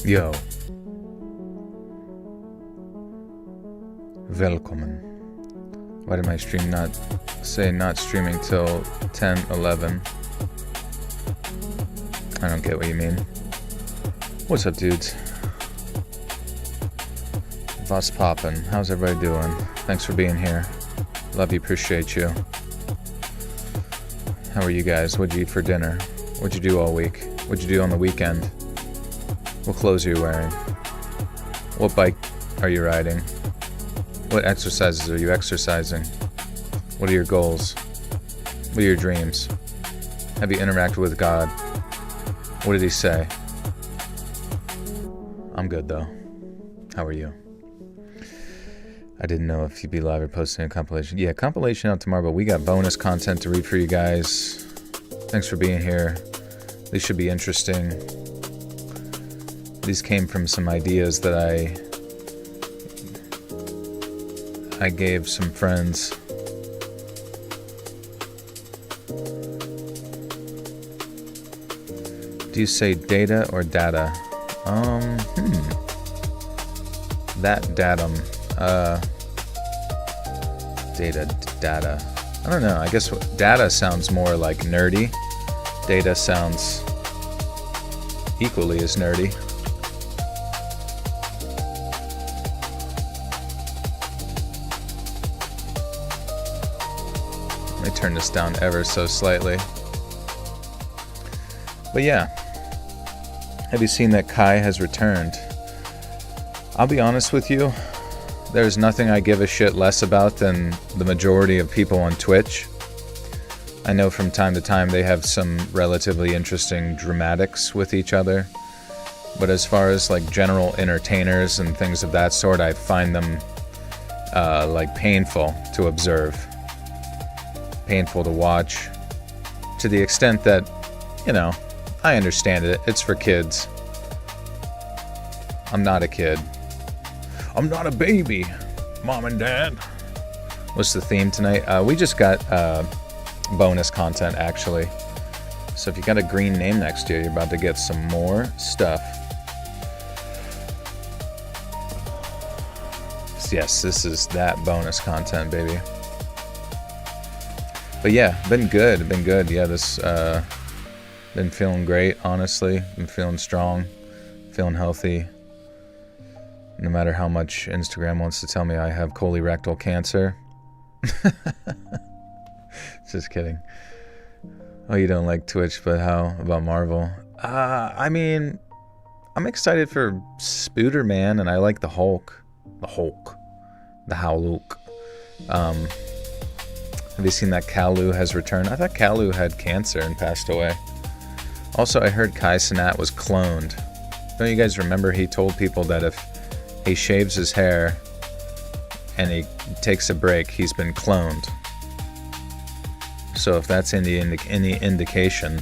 Yo. Welcome. Why did my stream not say not streaming till 10:11? I don't get what you mean. What's up, dudes? What's poppin'? How's everybody doing? Thanks for being here. Love you, appreciate you. How are you guys? What'd you eat for dinner? What'd you do all week? What'd you do on the weekend? What clothes are you wearing? What bike are you riding? What exercises are you exercising? What are your goals? What are your dreams? Have you interacted with God? What did he say? I'm good though. How are you? I didn't know if you'd be live or posting a compilation. Yeah, compilation out tomorrow, but we got bonus content to read for you guys. Thanks for being here. These should be interesting. These came from some ideas that I gave some friends. Do you say data or data? That datum. Data. I don't know. I guess data sounds more like nerdy. Data sounds equally as nerdy. Let me turn this down ever so slightly. But yeah. Have you seen that Kai has returned? I'll be honest with you. There's nothing I give a shit less about than the majority of people on Twitch. I know from time to time they have some relatively interesting dramatics with each other. But as far as like general entertainers and things of that sort, I find them like painful to observe. Painful to watch. To the extent that, you know, I understand it. It's for kids. I'm not a kid. I'm not a baby, Mom and Dad. What's the theme tonight? We just got bonus content, actually. So if you got a green name next to you, you're about to get some more stuff. Yes, this is that bonus content, baby. But yeah, been good. Yeah, this been feeling great, honestly. Been feeling strong, feeling healthy. No matter how much Instagram wants to tell me I have colorectal cancer. Just kidding. Oh, you don't like Twitch, but how about Marvel? I mean, I'm excited for Spooderman, and I like the Hulk. The Howluk. Have you seen that Kalu has returned? I thought Kalu had cancer and passed away. Also, I heard Kai Cenat was cloned. Don't you guys remember he told people that if he shaves his hair and he takes a break, he's been cloned. So if that's any indication.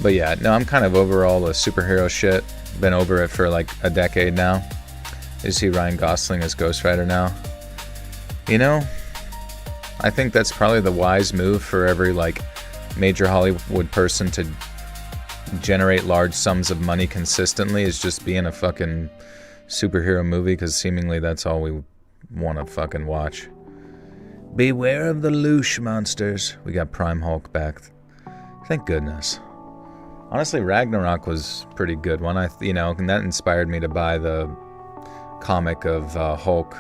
But yeah, no, I'm kind of over all the superhero shit. Been over it for like a decade now. You see Ryan Gosling as Ghost Rider now. You know, I think that's probably the wise move for every like major Hollywood person to generate large sums of money consistently, is just be in a fucking superhero movie, because seemingly that's all we want to fucking watch. Beware of the Loosh monsters. We got Prime Hulk back. Thank goodness. Honestly, Ragnarok was a pretty good one. And that inspired me to buy the comic of Hulk,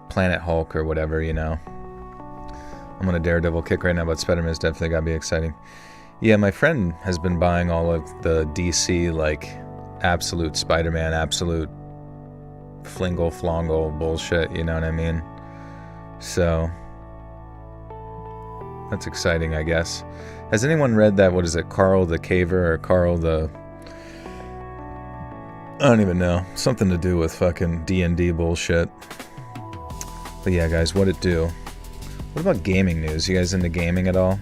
Planet Hulk or whatever, you know. I'm on a Daredevil kick right now, but Spider-Man is definitely gotta be exciting. Yeah, my friend has been buying all of the DC, like, absolute Spider-Man, absolute flingle-flongle bullshit, you know what I mean? So, that's exciting, I guess. Has anyone read that, what is it, Carl the Caver, or Carl the... I don't even know. Something to do with fucking D&D bullshit. But yeah, guys, what'd it do? What about gaming news? You guys into gaming at all?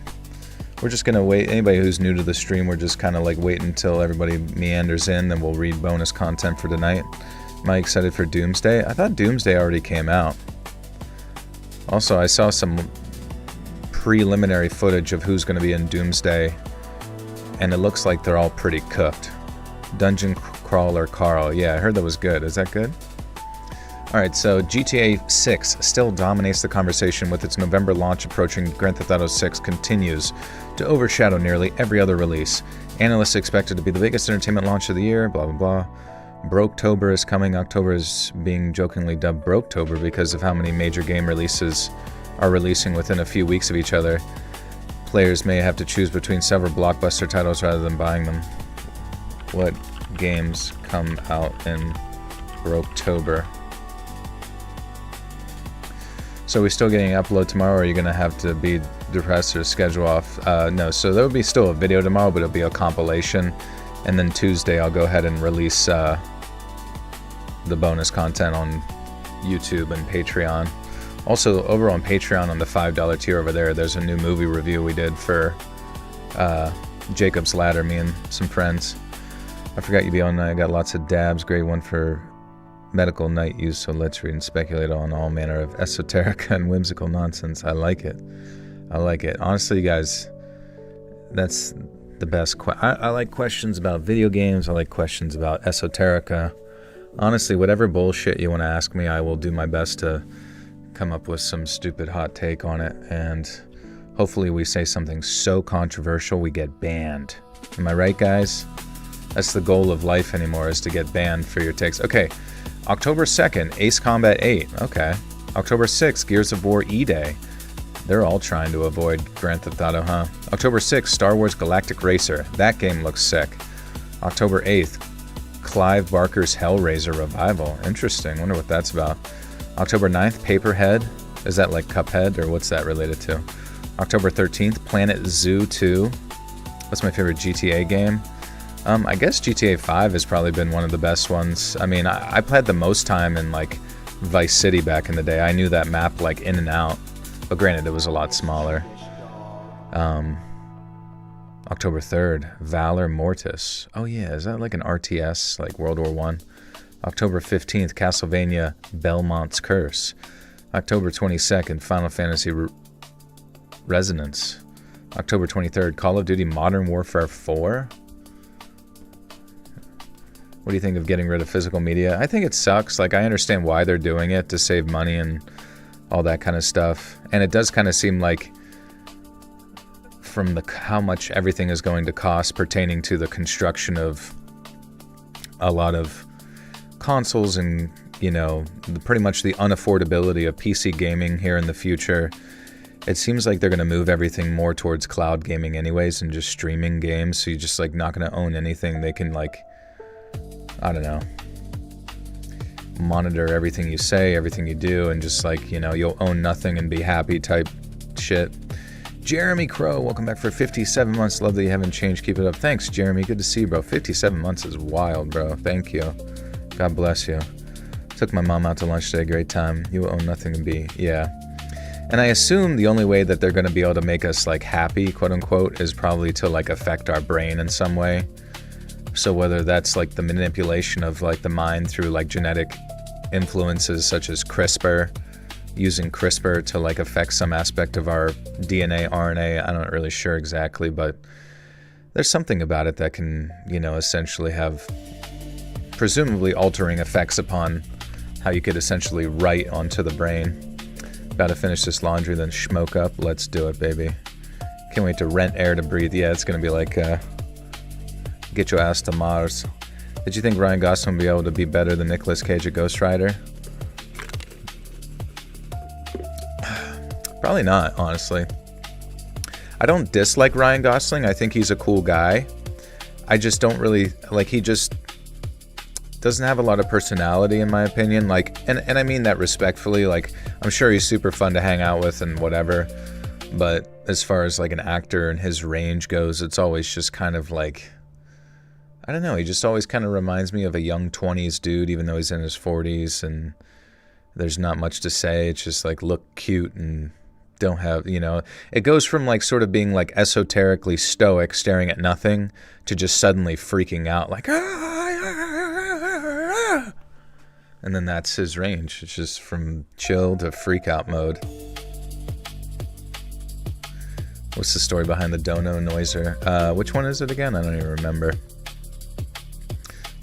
We're just gonna wait. Anybody who's new to the stream, we're just kind of like wait until everybody meanders in, then we'll read bonus content for tonight. Am I excited for Doomsday? I thought Doomsday already came out. Also, I saw some preliminary footage of who's going to be in Doomsday, and it looks like they're all pretty cooked. Dungeon Crawler Carl. Yeah, I heard that was good. Is that good? Alright, so GTA 6 still dominates the conversation with its November launch approaching. Grand Theft Auto 6 continues to overshadow nearly every other release. Analysts expect it to be the biggest entertainment launch of the year, blah blah blah. Broketober is coming. October is being jokingly dubbed Broketober because of how many major game releases are releasing within a few weeks of each other. Players may have to choose between several blockbuster titles rather than buying them. What games come out in Broketober? So are we still getting an upload tomorrow, or are you going to have to be depressed or schedule off? No, so there will be still a video tomorrow, but it'll be a compilation. And then Tuesday I'll go ahead and release the bonus content on YouTube and Patreon. Also, over on Patreon on the $5 tier over there, there's a new movie review we did for Jacob's Ladder, me and some friends. I forgot you'd be on. I got lots of dabs. Grade 1 for medical night use, so let's read and speculate on all manner of esoteric and whimsical nonsense. I like it. I like it. Honestly, guys, that's the best. I like questions about video games. I like questions about esoterica. Honestly, whatever bullshit you want to ask me, I will do my best to come up with some stupid hot take on it. And hopefully we say something so controversial we get banned. Am I right, guys? That's the goal of life anymore, is to get banned for your takes. Okay. October 2nd, Ace Combat 8. Okay. October 6th, Gears of War E-Day. They're all trying to avoid Grand Theft Auto, huh? October 6th, Star Wars Galactic Racer. That game looks sick. October 8th, Clive Barker's Hellraiser Revival. Interesting. Wonder what that's about. October 9th, Paperhead. Is that like Cuphead, or what's that related to? October 13th, Planet Zoo 2. That's my favorite GTA game. I guess GTA 5 has probably been one of the best ones. I mean, I played the most time in, like, Vice City back in the day. I knew that map, like, in and out. But granted, it was a lot smaller. October 3rd, Valor Mortis. Oh, yeah, is that like an RTS, like World War I? October 15th, Castlevania Belmont's Curse. October 22nd, Final Fantasy Resonance. October 23rd, Call of Duty Modern Warfare 4. What do you think of getting rid of physical media? I think it sucks. Like, I understand why they're doing it, to save money and all that kind of stuff. And it does kind of seem like, from how much everything is going to cost pertaining to the construction of a lot of consoles and, you know, pretty much the unaffordability of PC gaming here in the future, it seems like they're going to move everything more towards cloud gaming anyways and just streaming games. So you're just, like, not going to own anything. They can, like, I don't know, monitor everything you say, everything you do, and just, like, you know, you'll own nothing and be happy type shit. Jeremy Crow, welcome back for 57 months. Love that you haven't changed. Keep it up. Thanks, Jeremy. Good to see you, bro. 57 months is wild, bro. Thank you. God bless you. Took my mom out to lunch today. Great time. You will own nothing and be. Yeah. And I assume the only way that they're going to be able to make us, like, happy, quote unquote, is probably to, like, affect our brain in some way. So whether that's, like, the manipulation of, like, the mind through, like, genetic influences such as CRISPR, using CRISPR to, like, affect some aspect of our DNA, RNA, I'm not really sure exactly, but there's something about it that can, you know, essentially have presumably altering effects upon how you could essentially write onto the brain. About to finish this laundry, then smoke up. Let's do it, baby. Can't wait to rent air to breathe. Yeah, it's going to be like... get your ass to Mars. Did you think Ryan Gosling would be able to be better than Nicolas Cage at Ghost Rider? Probably not, honestly. I don't dislike Ryan Gosling. I think he's a cool guy. I just don't really, like, he just doesn't have a lot of personality, in my opinion. Like, and I mean that respectfully. Like, I'm sure he's super fun to hang out with and whatever. But as far as, like, an actor and his range goes, it's always just kind of like... I don't know, he just always kind of reminds me of a young 20s dude, even though he's in his 40s, and there's not much to say. It's just, like, look cute and don't have, you know... It goes from, like, sort of being, like, esoterically stoic, staring at nothing, to just suddenly freaking out, like... And then that's his range. It's just from chill to freak out mode. What's the story behind the Dono Noiser? Which one is it again? I don't even remember.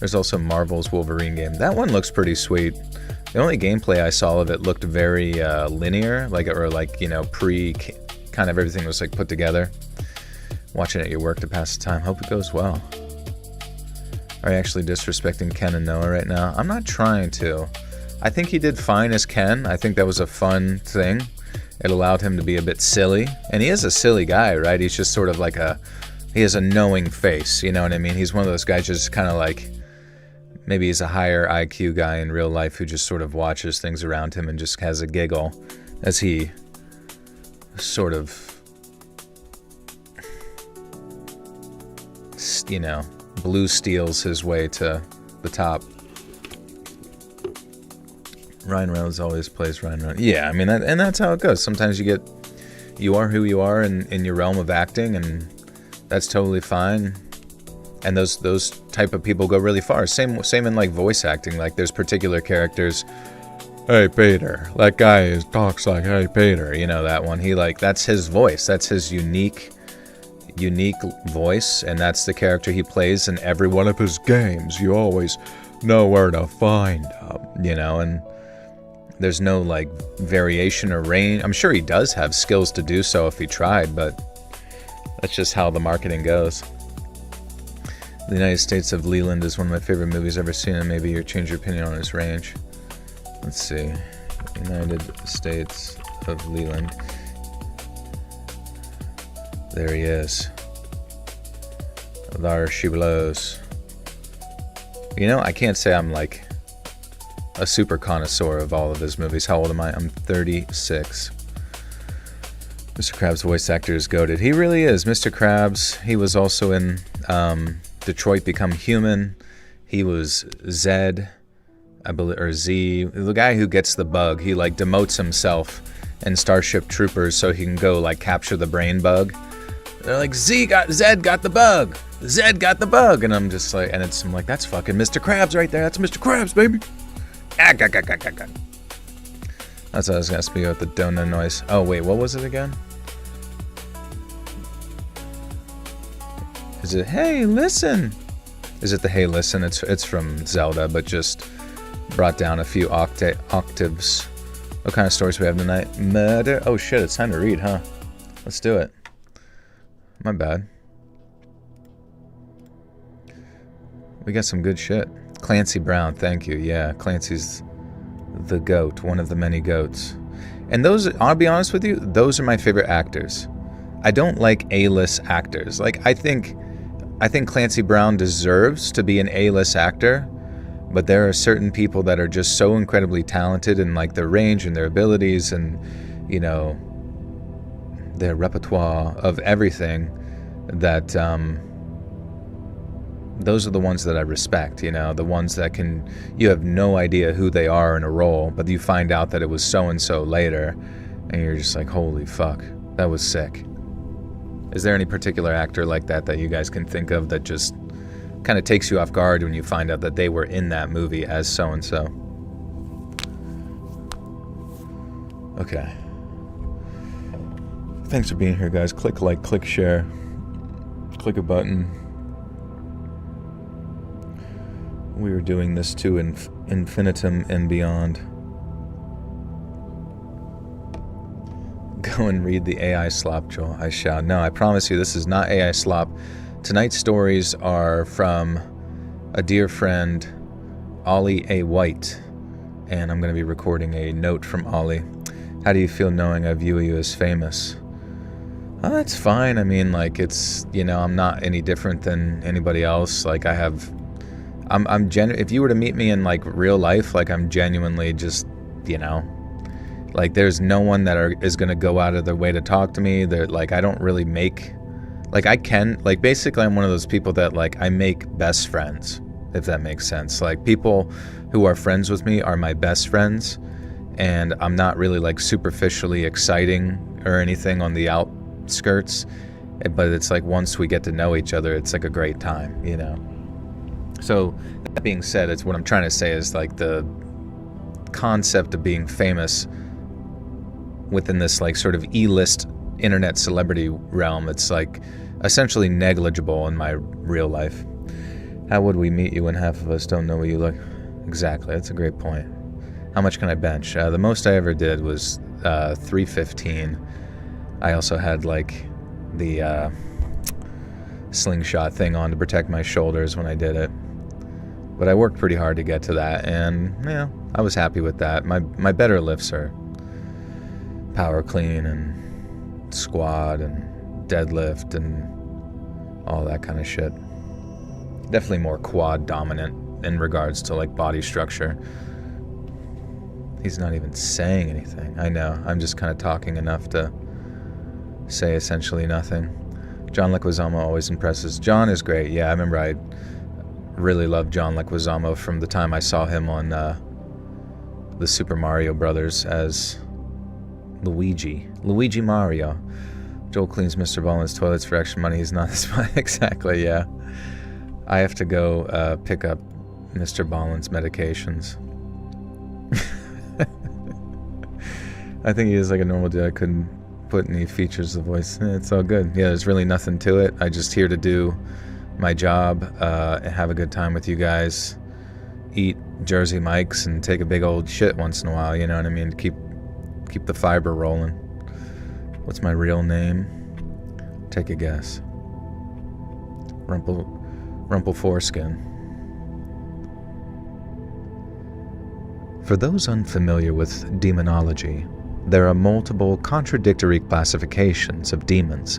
There's also Marvel's Wolverine game. That one looks pretty sweet. The only gameplay I saw of it looked very linear, like kind of everything was like put together. Watching it at your work to pass the time. Hope it goes well. Are you actually disrespecting Ken and Noah right now? I'm not trying to. I think he did fine as Ken. I think that was a fun thing. It allowed him to be a bit silly. And he is a silly guy, right? He's just sort of like he has a knowing face, you know what I mean? He's one of those guys just kind of like, maybe he's a higher IQ guy in real life who just sort of watches things around him and just has a giggle as he sort of, you know, blue steals his way to the top. Ryan Reynolds always plays Ryan Reynolds. Yeah, I mean, and that's how it goes. Sometimes you are who you are in your realm of acting, and that's totally fine. And those type of people go really far. Same in like voice acting. Like there's particular characters. Hey Peter, that guy talks like Hey Peter. You know that one. That's his voice. That's his unique voice, and that's the character he plays in every one of his games. You always know where to find him, you know, and there's no like variation or range. I'm sure he does have skills to do so if he tried, but that's just how the marketing goes. The United States of Leland is one of my favorite movies I've ever seen, and maybe you change your opinion on his range. Let's see. United States of Leland. There he is. There she blows. You know, I can't say I'm like a super connoisseur of all of his movies. How old am I? I'm 36. Mr. Krabs' voice actor is goated. He really is. Mr. Krabs, he was also in Detroit Become Human. He was Zed, I believe, or Z. The guy who gets the bug. He like demotes himself in Starship Troopers so he can go like capture the brain bug. They're like, Zed got the bug. Zed got the bug. And I'm just like, I'm like, that's fucking Mr. Krabs right there. That's Mr. Krabs, baby. That's what I was going to speak about, the donut noise. Oh, wait, what was it again? Is it, hey, listen? Is it the hey, listen? It's from Zelda, but just brought down a few octaves. What kind of stories we have tonight? Murder. Oh, shit, it's time to read, huh? Let's do it. My bad. We got some good shit. Clancy Brown, thank you. Yeah, Clancy's the goat, one of the many goats. And those, I'll be honest with you, those are my favorite actors. I don't like A-list actors. Like, I think Clancy Brown deserves to be an A-list actor, but there are certain people that are just so incredibly talented in like their range and their abilities and, you know, their repertoire of everything that those are the ones that I respect, you know, the ones that you have no idea who they are in a role, but you find out that it was so-and-so later, and you're just like, holy fuck, that was sick. Is there any particular actor like that you guys can think of that just kind of takes you off guard when you find out that they were in that movie as so-and-so? Okay. Thanks for being here, guys. Click like, click share, click a button. We are doing this to infinitum and beyond. Go and read the AI slop, Joel. I shall. No, I promise you, this is not AI slop. Tonight's stories are from a dear friend, Ollie A. White, and I'm going to be recording a note from Ollie. How do you feel knowing I view you as famous? Oh, that's fine. I mean, like, it's, you know, I'm not any different than anybody else. Like, if you were to meet me in like real life, like I'm genuinely just, you know, like there's no one that is going to go out of their way to talk to me. They're like, I don't really make, like I can, like basically I'm one of those people that like I make best friends, if that makes sense. Like people who are friends with me are my best friends, and I'm not really like superficially exciting or anything on the outskirts, but it's like once we get to know each other, it's like a great time, you know? So that being said, it's what I'm trying to say is like the concept of being famous within this like sort of E-list internet celebrity realm, it's like essentially negligible in my real life. How would we meet you when half of us don't know what you look? Exactly, that's a great point. How much can I bench? The most I ever did was 315. I also had like the slingshot thing on to protect my shoulders when I did it. But I worked pretty hard to get to that, and yeah, I was happy with that. My better lifts are power clean and squat and deadlift and all that kind of shit. Definitely more quad dominant in regards to like body structure. He's not even saying anything. I know, I'm just kind of talking enough to say essentially nothing. John Leguizamo always impresses. John is great. Yeah, I remember I really loved John Leguizamo from the time I saw him on the Super Mario Brothers as Luigi Mario. Joel cleans Mr. Ballin's toilets for extra money. He's not this money. Exactly, yeah. I have to go pick up Mr. Ballin's medications. I think he is like a normal dude. I couldn't put any features of the voice. It's all good. Yeah, there's really nothing to it. I just here to do my job, and have a good time with you guys, eat Jersey Mike's and take a big old shit once in a while, you know what I mean, to keep the fiber rolling. What's my real name? Take a guess. Rumple Foreskin. For those unfamiliar with demonology, there are multiple contradictory classifications of demons.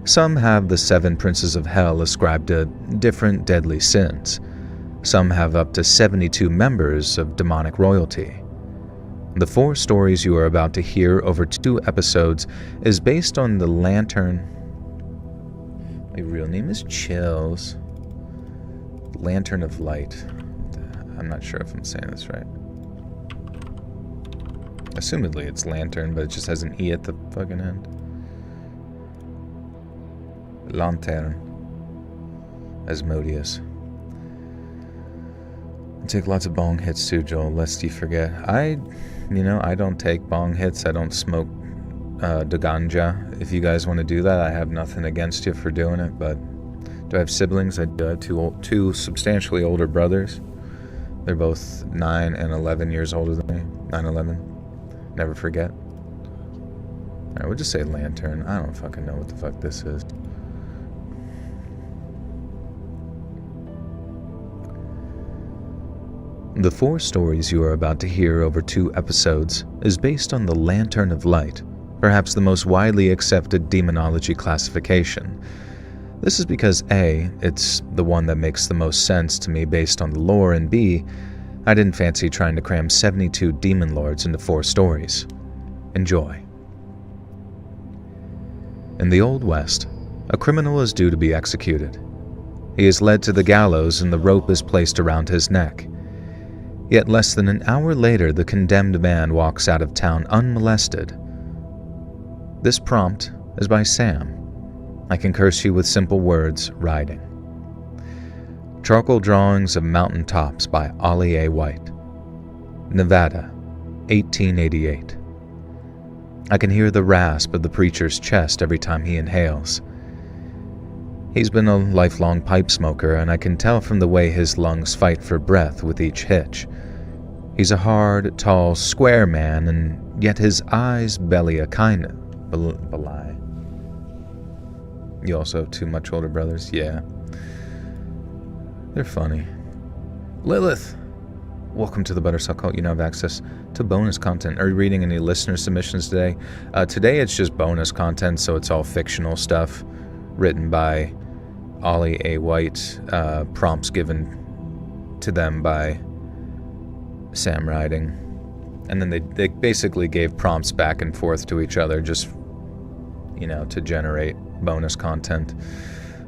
Some have the 7 princes of hell ascribed to different deadly sins. Some have up to 72 members of demonic royalty. The 4 stories you are about to hear over 2 episodes is based on the Lantern. My real name is Chills. Lantern of Light. I'm not sure if I'm saying this right. Assumedly it's Lantern, but it just has an E at the fucking end. Lantern. Asmodeus. I take lots of bong hits too, Joel, lest you forget. I don't take bong hits. I don't smoke the ganja. If you guys want to do that, I have nothing against you for doing it, but do I have siblings? I do have two substantially older brothers. They're both 9 and 11 years older than me. 9, 11. Never forget. Alright, we'll just say Lantern. I don't fucking know what the fuck this is. The 4 stories you are about to hear over 2 episodes is based on the Lantern of Light, perhaps the most widely accepted demonology classification. This is because A, it's the one that makes the most sense to me based on the lore, and B, I didn't fancy trying to cram 72 demon lords into 4 stories. Enjoy. In the Old West, a criminal is due to be executed. He is led to the gallows and the rope is placed around his neck. Yet less than an hour later, the condemned man walks out of town unmolested. This prompt is by Sam. I can curse you with simple words, writing. Charcoal drawings of mountain tops by Ollie A. White. Nevada, 1888. I can hear the rasp of the preacher's chest every time he inhales. He's been a lifelong pipe smoker, and I can tell from the way his lungs fight for breath with each hitch. He's a hard, tall, square man, and yet his eyes belly a kind of belie. You also have 2 much older brothers? Yeah. They're funny. Lilith! Welcome to the Buttersuck Cult. You now have access to bonus content. Are you reading any listener submissions today? Today it's just bonus content, so it's all fictional stuff written by Ollie A. White, prompts given to them by Sam Riding. And then they basically gave prompts back and forth to each other just, to generate bonus content.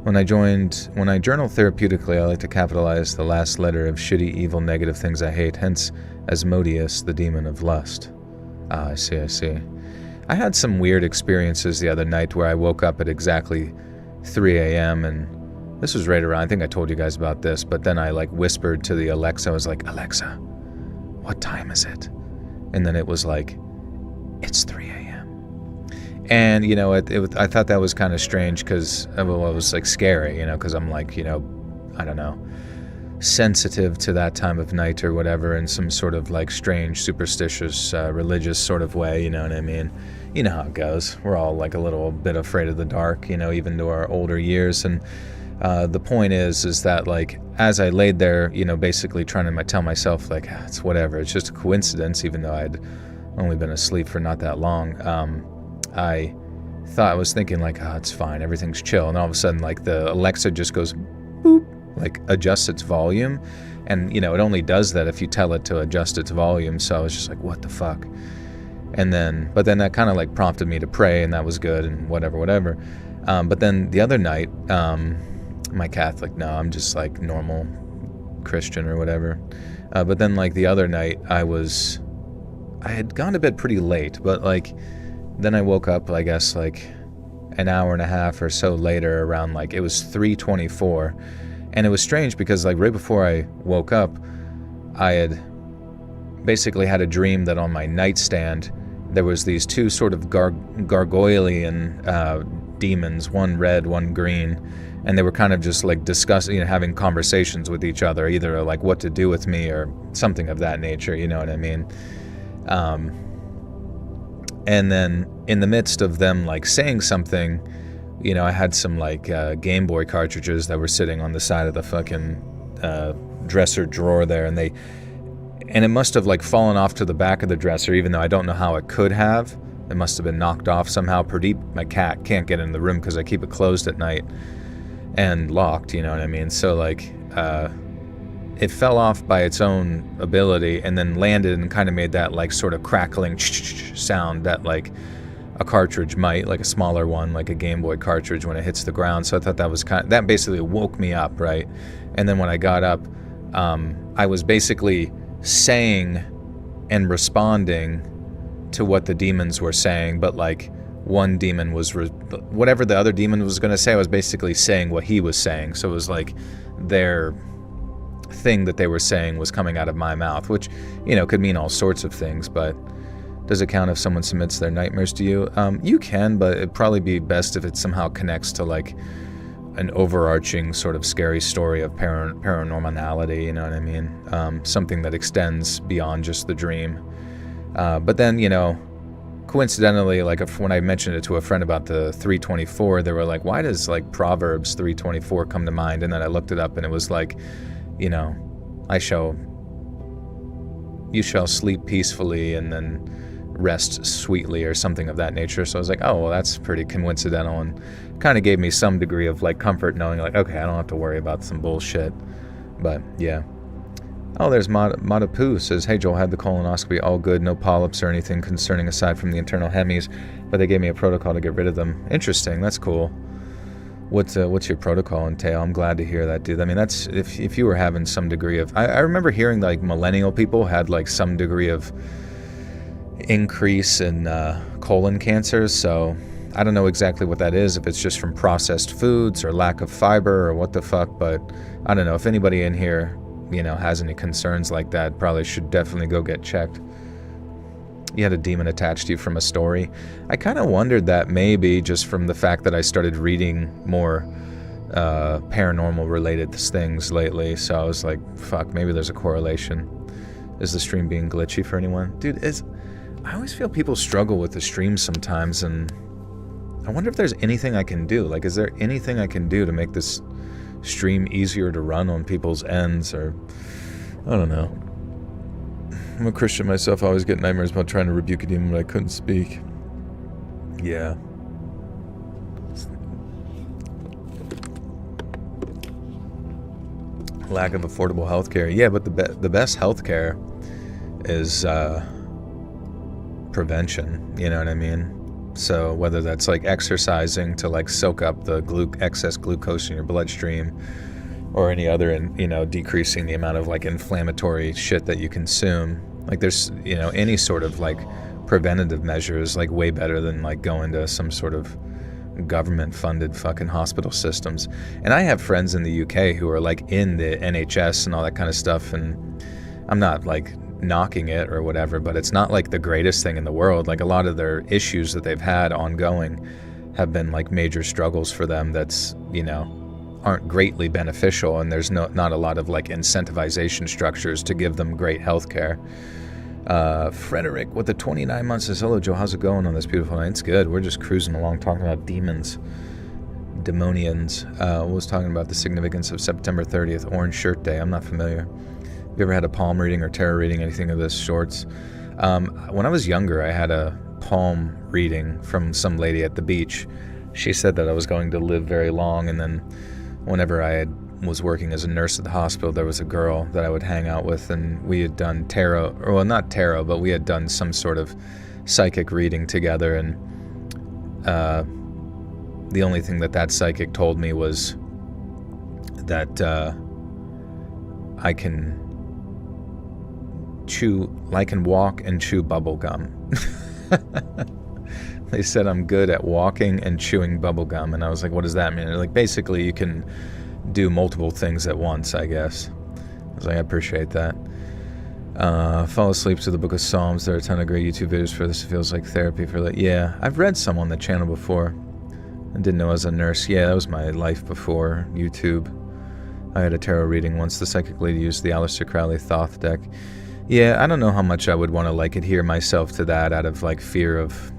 When I journal therapeutically, I like to capitalize the last letter of shitty, evil, negative things I hate, hence Asmodeus, the demon of lust. Ah, I see. I had some weird experiences the other night where I woke up at exactly 3 a.m. and this was right around, I think I told you guys about this, but then I whispered to the Alexa, I was like, Alexa, what time is it? And then it was like, it's 3 a.m. And, I thought that was kind of strange because, it was scary, because I'm I don't know, sensitive to that time of night or whatever in some sort of like strange, superstitious, religious sort of way, you know what I mean? You know how it goes. We're all like a little bit afraid of the dark, you know, even to our older years. And the point is that like as I laid there, you know, basically trying to tell myself like, it's whatever, it's just a coincidence, even though I'd only been asleep for not that long. I was thinking like, oh, it's fine, everything's chill. And all of a sudden, like the Alexa just goes boop, like adjusts its volume. And, you know, it only does that if you tell it to adjust its volume. So I was just like, what the fuck? And then, but then that kind of like prompted me to pray, and that was good and whatever. But then the other night, my Catholic, no, I'm just like normal Christian or whatever. But then like the other night I had gone to bed pretty late, but like then I woke up, I guess like an hour and a half or so later around like, it was 3:24. And it was strange because like right before I woke up, I had basically had a dream that on my nightstand, there was these two sort of gargoylean demons, one red, one green. And they were kind of just like discussing, you know, having conversations with each other, either like what to do with me or something of that nature, you know what I mean? And then in the midst of them like saying something, you know, I had some like Game Boy cartridges that were sitting on the side of the fucking dresser drawer there, and it must have like fallen off to the back of the dresser, even though I don't know how it could have. It must have been knocked off somehow. Pradeep, my cat, can't get in the room because I keep it closed at night and locked, you know what I mean? So like it fell off by its own ability and then landed and kind of made that like sort of crackling sound that like a cartridge might, like a smaller one, like a Game Boy cartridge when it hits the ground. So I thought that was that basically woke me up, right? And then when I got up, I was basically saying and responding to what the demons were saying, but like one demon was whatever the other demon was going to say, I was basically saying what he was saying. So it was like their thing that they were saying was coming out of my mouth, which, you know, could mean all sorts of things. But does it count if someone submits their nightmares to you? You can, but it'd probably be best if it somehow connects to like an overarching sort of scary story of paranormality, you know what I mean? Something that extends beyond just the dream. But then, you know, coincidentally, like when I mentioned it to a friend about the 3:24, they were like, why does like Proverbs 3:24 come to mind? And then I looked it up and it was like, you know, you shall sleep peacefully and then rest sweetly or something of that nature. So I was like, oh, well, that's pretty coincidental, and kind of gave me some degree of like comfort knowing like, okay, I don't have to worry about some bullshit. But yeah. Oh, there's Madapu says, hey Joel, had the colonoscopy, all good, no polyps or anything concerning aside from the internal hemis, but they gave me a protocol to get rid of them. Interesting, that's cool. What's your protocol entail? I'm glad to hear that, dude. I mean, that's if you were having some degree of, I remember hearing like millennial people had like some degree of increase in colon cancers, so I don't know exactly what that is, if it's just from processed foods or lack of fiber or what the fuck, but I don't know. If anybody in here, you know, has any concerns like that, probably should definitely go get checked. You had a demon attached to you from a story. I kind of wondered that maybe just from the fact that I started reading more paranormal related things lately, so I was like, fuck, maybe there's a correlation. Is the stream being glitchy for anyone? Dude, I always feel people struggle with the stream sometimes, and I wonder if there's anything I can do. Like, is there anything I can do to make this stream easier to run on people's ends, or I don't know. I'm a Christian myself. I always get nightmares about trying to rebuke a demon when I couldn't speak. Yeah. Lack of affordable healthcare. Yeah, but the best healthcare is prevention. You know what I mean? So whether that's like exercising to like soak up the excess glucose in your bloodstream, or any other, you know, decreasing the amount of like inflammatory shit that you consume. Like there's, you know, any sort of like preventative measures like way better than like going to some sort of government funded fucking hospital systems. And I have friends in the UK who are like in the NHS and all that kind of stuff, and I'm not like knocking it or whatever, but it's not like the greatest thing in the world. Like a lot of their issues that they've had ongoing have been like major struggles for them that's, you know, aren't greatly beneficial, and there's not a lot of like incentivization structures to give them great health care. Frederick with the 29 months says, hello Joe, how's it going on this beautiful night? It's good. We're just cruising along talking about demonians. Was talking about the significance of September 30th, Orange Shirt Day. I'm not familiar. Have you ever had a palm reading or tarot reading, anything of this sorts? When I was younger, I had a palm reading from some lady at the beach. She said that I was going to live very long, and then whenever was working as a nurse at the hospital, there was a girl that I would hang out with, and we had done tarot, or well, not tarot, but we had done some sort of psychic reading together, and the only thing that psychic told me was that I can walk and chew bubble gum. They said I'm good at walking and chewing bubble gum, and I was like, what does that mean? They're like, basically you can do multiple things at once, I guess. I was like, I appreciate that. Fall asleep to the Book of Psalms. There are a ton of great YouTube videos for this. It feels like therapy for that. Yeah, I've read some on the channel before. I didn't know I was a nurse. Yeah, that was my life before YouTube. I had a tarot reading once. The psychic lady used the Aleister Crowley Thoth deck. Yeah, I don't know how much I would want to like adhere myself to that out of like fear of,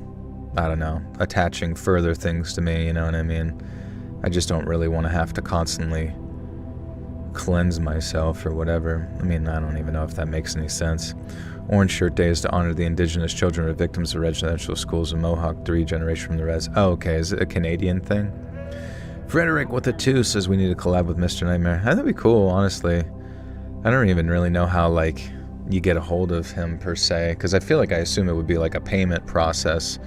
I don't know, attaching further things to me, you know what I mean? I just don't really want to have to constantly cleanse myself or whatever. I mean, I don't even know if that makes any sense. Orange Shirt Day is to honor the indigenous children of victims of residential schools in Mohawk, 3 generations from the res. Oh, okay, is it a Canadian thing? Frederick with a 2 says we need to collab with Mr. Nightmare. That'd be cool, honestly. I don't even really know how, like, you get a hold of him per se, because I feel like I assume it would be like a payment process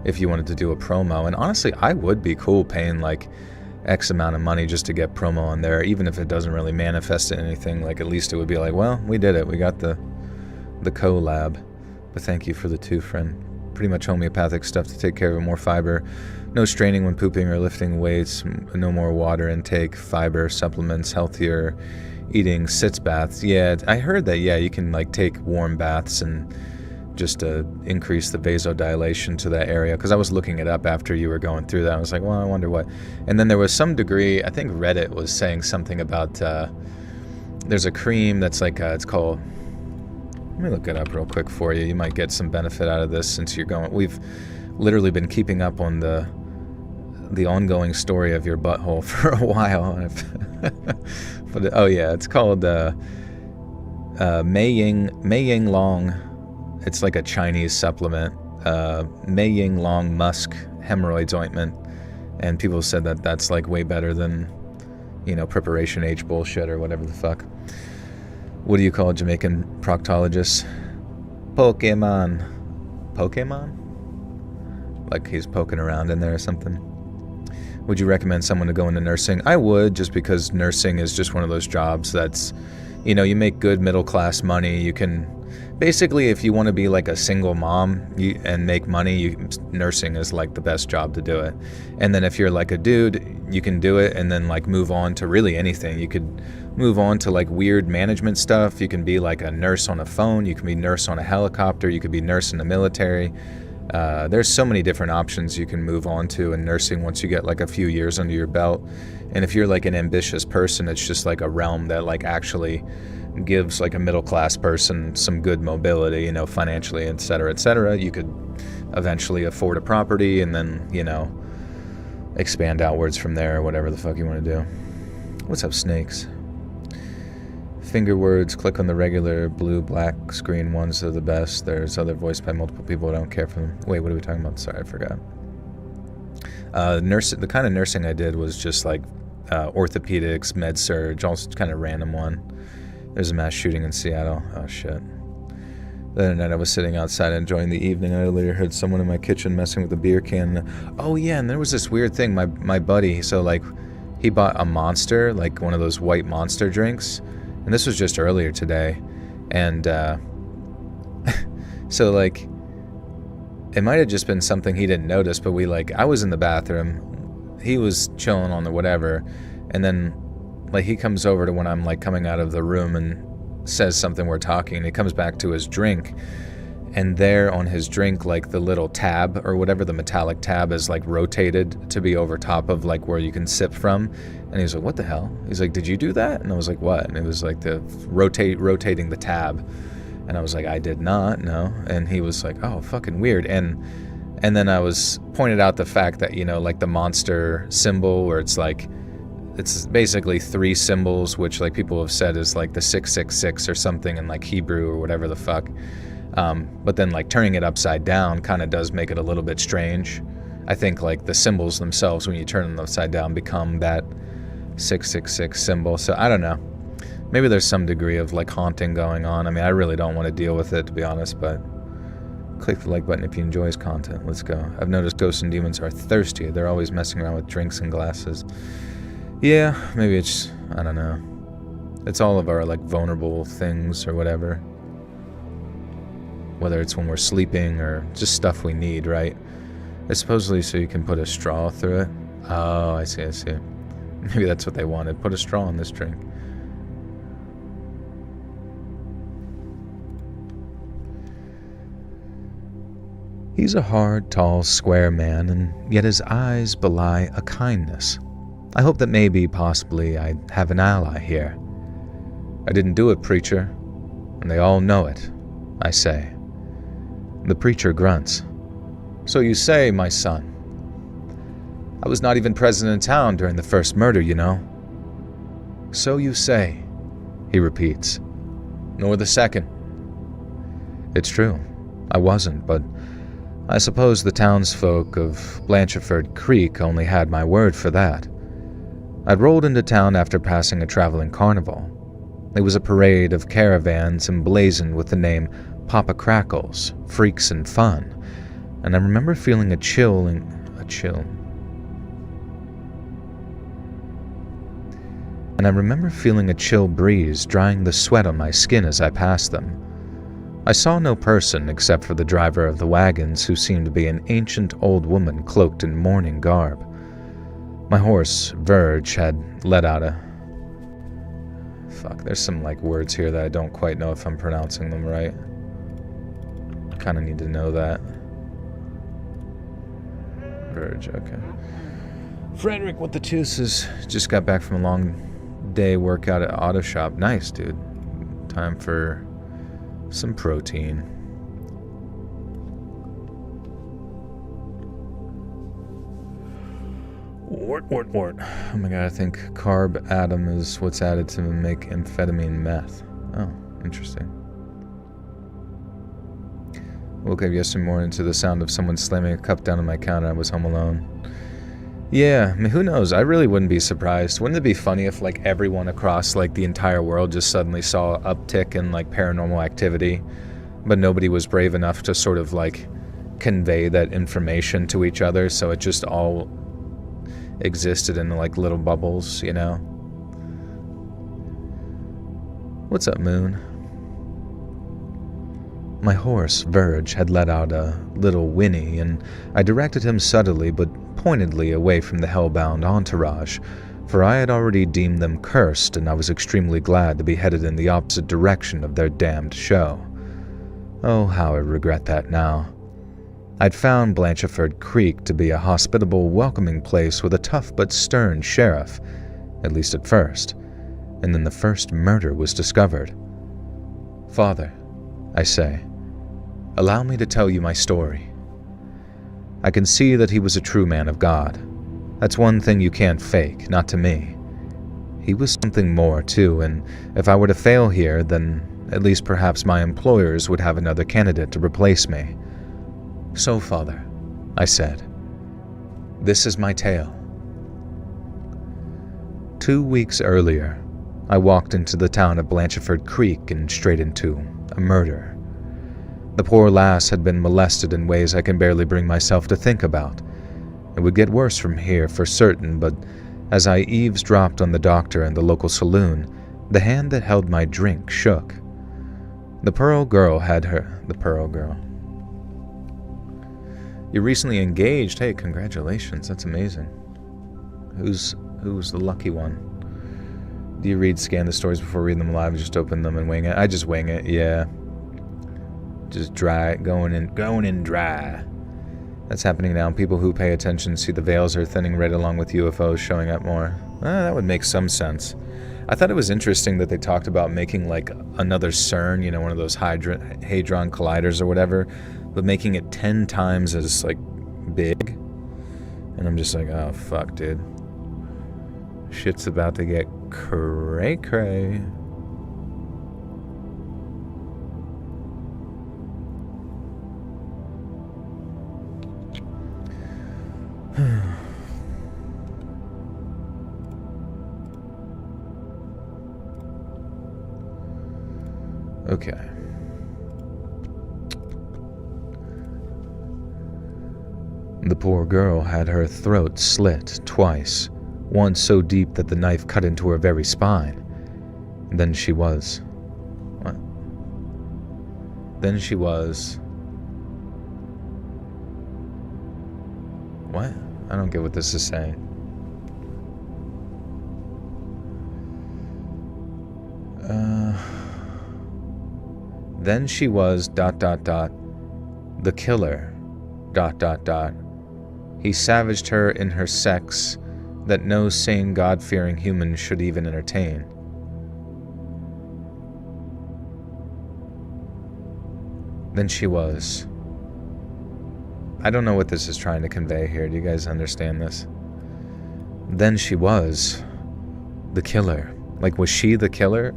if you wanted to do a promo. And honestly, I would be cool paying like X amount of money just to get promo on there, even if it doesn't really manifest in anything. Like, at least it would be like, well, we did it. We got the collab. But thank you for the 2, friend. Pretty much homeopathic stuff to take care of it. More fiber, no straining when pooping or lifting weights, no more water intake, fiber supplements, healthier eating, sitz baths. Yeah, I heard that. Yeah, you can like take warm baths and just increase the vasodilation to that area, because I was looking it up after you were going through that. I was like, well, I wonder what. And then there was some degree, I think Reddit was saying something about there's a cream that's like it's called, let me look it up real quick for you. You might get some benefit out of this since you're going. We've literally been keeping up on the ongoing story of your butthole for a while. But oh yeah, it's called Mei Ying Long. It's like a Chinese supplement. Mei Ying Long Musk Hemorrhoids Ointment. And people said that that's like way better than, you know, Preparation H bullshit or whatever the fuck. What do you call a Jamaican proctologist? Pokemon. Like he's poking around in there or something. Would you recommend someone to go into nursing? I would, just because nursing is just one of those jobs that's, you know, you make good middle class money. You can, basically, if you want to be like a single mom and make money, nursing is like the best job to do it. And then if you're like a dude, you can do it and then like move on to really anything. You could move on to like weird management stuff. You can be like a nurse on a phone. You can be nurse on a helicopter. You could be nurse in the military. There's so many different options you can move on to in nursing once you get like a few years under your belt. And if you're like an ambitious person, it's just like a realm that like actually gives like a middle class person some good mobility, you know, financially, et cetera, et cetera. You could eventually afford a property and then, you know, expand outwards from there, or whatever the fuck you want to do. What's up, snakes? Finger words, click on the regular blue black screen ones, are the best. There's other voiced by multiple people. I don't care for them. Wait, what are we talking about? Sorry, I forgot. The kind of nursing I did was just like orthopedics, med surg, all kind of random one. There's a mass shooting in Seattle. Oh shit. The other night I was sitting outside enjoying the evening. I later heard someone in my kitchen messing with a beer can. Oh yeah, and there was this weird thing. My buddy, so like he bought a Monster, like one of those white Monster drinks. And this was just earlier today. And so like it might have just been something he didn't notice, but I was in the bathroom, he was chilling on the whatever, and then like he comes over to when I'm like coming out of the room and says something, we're talking, and he comes back to his drink, And there on his drink, like the little tab or whatever, the metallic tab is like rotated to be over top of like where you can sip from. And he was like, what the hell? He's like, did you do that? And I was like, what? And it was like the rotating the tab. And I was like, I did not, no. And he was like, oh, fucking weird. And then I was pointed out the fact that, you know, like the monster symbol where it's like, it's basically 3 symbols, which like people have said is like the 666 or something in like Hebrew or whatever the fuck. But then like turning it upside down kind of does make it a little bit strange. I think like the symbols themselves, when you turn them upside down, become that 666 symbol. So I don't know. Maybe there's some degree of like haunting going on. I mean, I really don't want to deal with it, to be honest, but click the like button if you enjoy his content. Let's go. I've noticed ghosts and demons are thirsty. They're always messing around with drinks and glasses. Yeah, maybe it's, I don't know. It's all of our like vulnerable things or whatever. Whether it's when we're sleeping or just stuff we need, right? It's supposedly so you can put a straw through it. Oh, I see. Maybe that's what they wanted. Put a straw in this drink. He's a hard, tall, square man, and yet his eyes belie a kindness. I hope that maybe, possibly, I have an ally here. I didn't do it, preacher, and they all know it, I say. The preacher grunts. So you say, my son. I was not even present in town during the first murder, you know. So you say, he repeats. Nor the second. It's true, I wasn't, but I suppose the townsfolk of Blancheford Creek only had my word for that. I'd rolled into town after passing a traveling carnival. It was a parade of caravans emblazoned with the name Papa Crackles, Freaks and Fun, and I remember feeling a chill. And I remember feeling a chill breeze drying the sweat on my skin as I passed them. I saw no person except for the driver of the wagons, who seemed to be an ancient old woman cloaked in mourning garb. My horse, Verge, had let out a... Fuck, there's some like words here that I don't quite know if I'm pronouncing them right. Kind of need to know that. Verge, okay. Frederick with the Tooses just got back from a long day workout at Auto Shop. Nice, dude. Time for some protein. Wart. Oh my god, I think carb atom is what's added to make amphetamine meth. Oh, interesting. Woke up yesterday morning to the sound of someone slamming a cup down on my counter. I was home alone. Yeah, I mean, who knows? I really wouldn't be surprised. Wouldn't it be funny if, like, everyone across, like, the entire world just suddenly saw an uptick in, like, paranormal activity, but nobody was brave enough to sort of, like, convey that information to each other, so it just all existed in, like, little bubbles, you know? What's up, Moon? My horse, Verge, had let out a little whinny, and I directed him subtly but pointedly away from the hellbound entourage, for I had already deemed them cursed, and I was extremely glad to be headed in the opposite direction of their damned show. Oh, how I regret that now. I'd found Blancheford Creek to be a hospitable, welcoming place with a tough but stern sheriff, at least at first, and then the first murder was discovered. Father, I say, allow me to tell you my story. I can see that he was a true man of God. That's one thing you can't fake, not to me. He was something more, too, and if I were to fail here, then at least perhaps my employers would have another candidate to replace me. So, Father, I said, this is my tale. 2 weeks earlier, I walked into the town of Blancheford Creek and straight into a murder. The poor lass had been molested in ways I can barely bring myself to think about. It would get worse from here for certain, but as I eavesdropped on the doctor in the local saloon, the hand that held my drink shook. The Pearl Girl had her... The Pearl Girl. You recently engaged? Hey, congratulations, that's amazing. Who's the lucky one? Do you scan the stories before reading them live and just open them and wing it? I just wing it, yeah. just dry, going in dry. That's happening now. People who pay attention see the veils are thinning right along with UFOs showing up more. That would make some sense. I thought it was interesting that they talked about making like another CERN, you know, one of those Hadron Colliders or whatever, but making it 10 times as like big. And I'm just like, oh fuck, dude. Shit's about to get cray-cray. Okay. The poor girl had her throat slit twice, once so deep that the knife cut into her very spine. Then she was... What? Then she was... What? I don't get what this is saying. Then she was ... the killer ... He savaged her in her sex that no sane God-fearing human should even entertain. Then she was... I don't know what this is trying to convey here. Do you guys understand this? Then she was the killer. Like, was she the killer?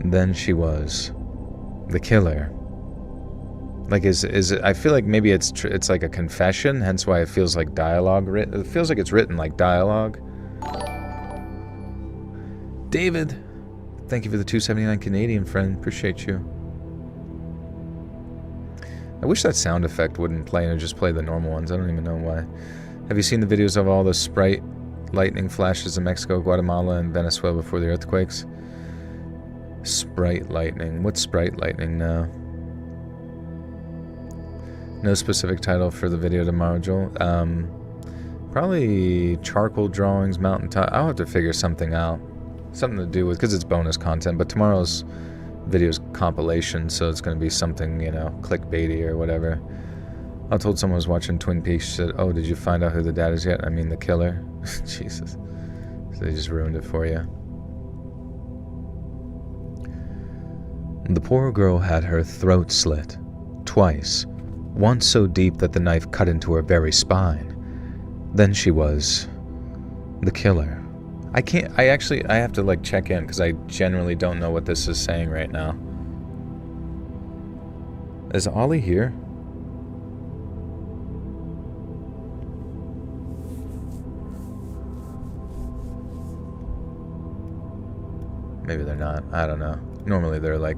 Then she was the killer. Like, is it? I feel like maybe it's like a confession, hence why it feels like dialogue. It feels like it's written like dialogue. David, thank you for the 279 Canadian friend. Appreciate you. I wish that sound effect wouldn't play and it'd just play the normal ones. I don't even know why. Have you seen the videos of all the Sprite lightning flashes in Mexico, Guatemala, and Venezuela before the earthquakes? Sprite lightning. What's Sprite lightning now? No specific title for the video tomorrow, Joel. Probably charcoal drawings, mountaintop. I'll have to figure something out. Something to do with, because it's bonus content, but tomorrow's video's compilation, so it's going to be something, you know, clickbaity or whatever. I told someone was watching Twin Peaks, she said, oh, did you find out who the dad is yet? I mean, the killer. Jesus. So they just ruined it for you. The poor girl had her throat slit twice, once so deep that the knife cut into her very spine. Then she was the killer. I have to like check in because I generally don't know what this is saying right now. Is Ollie here? Maybe they're not. I don't know. Normally they're like...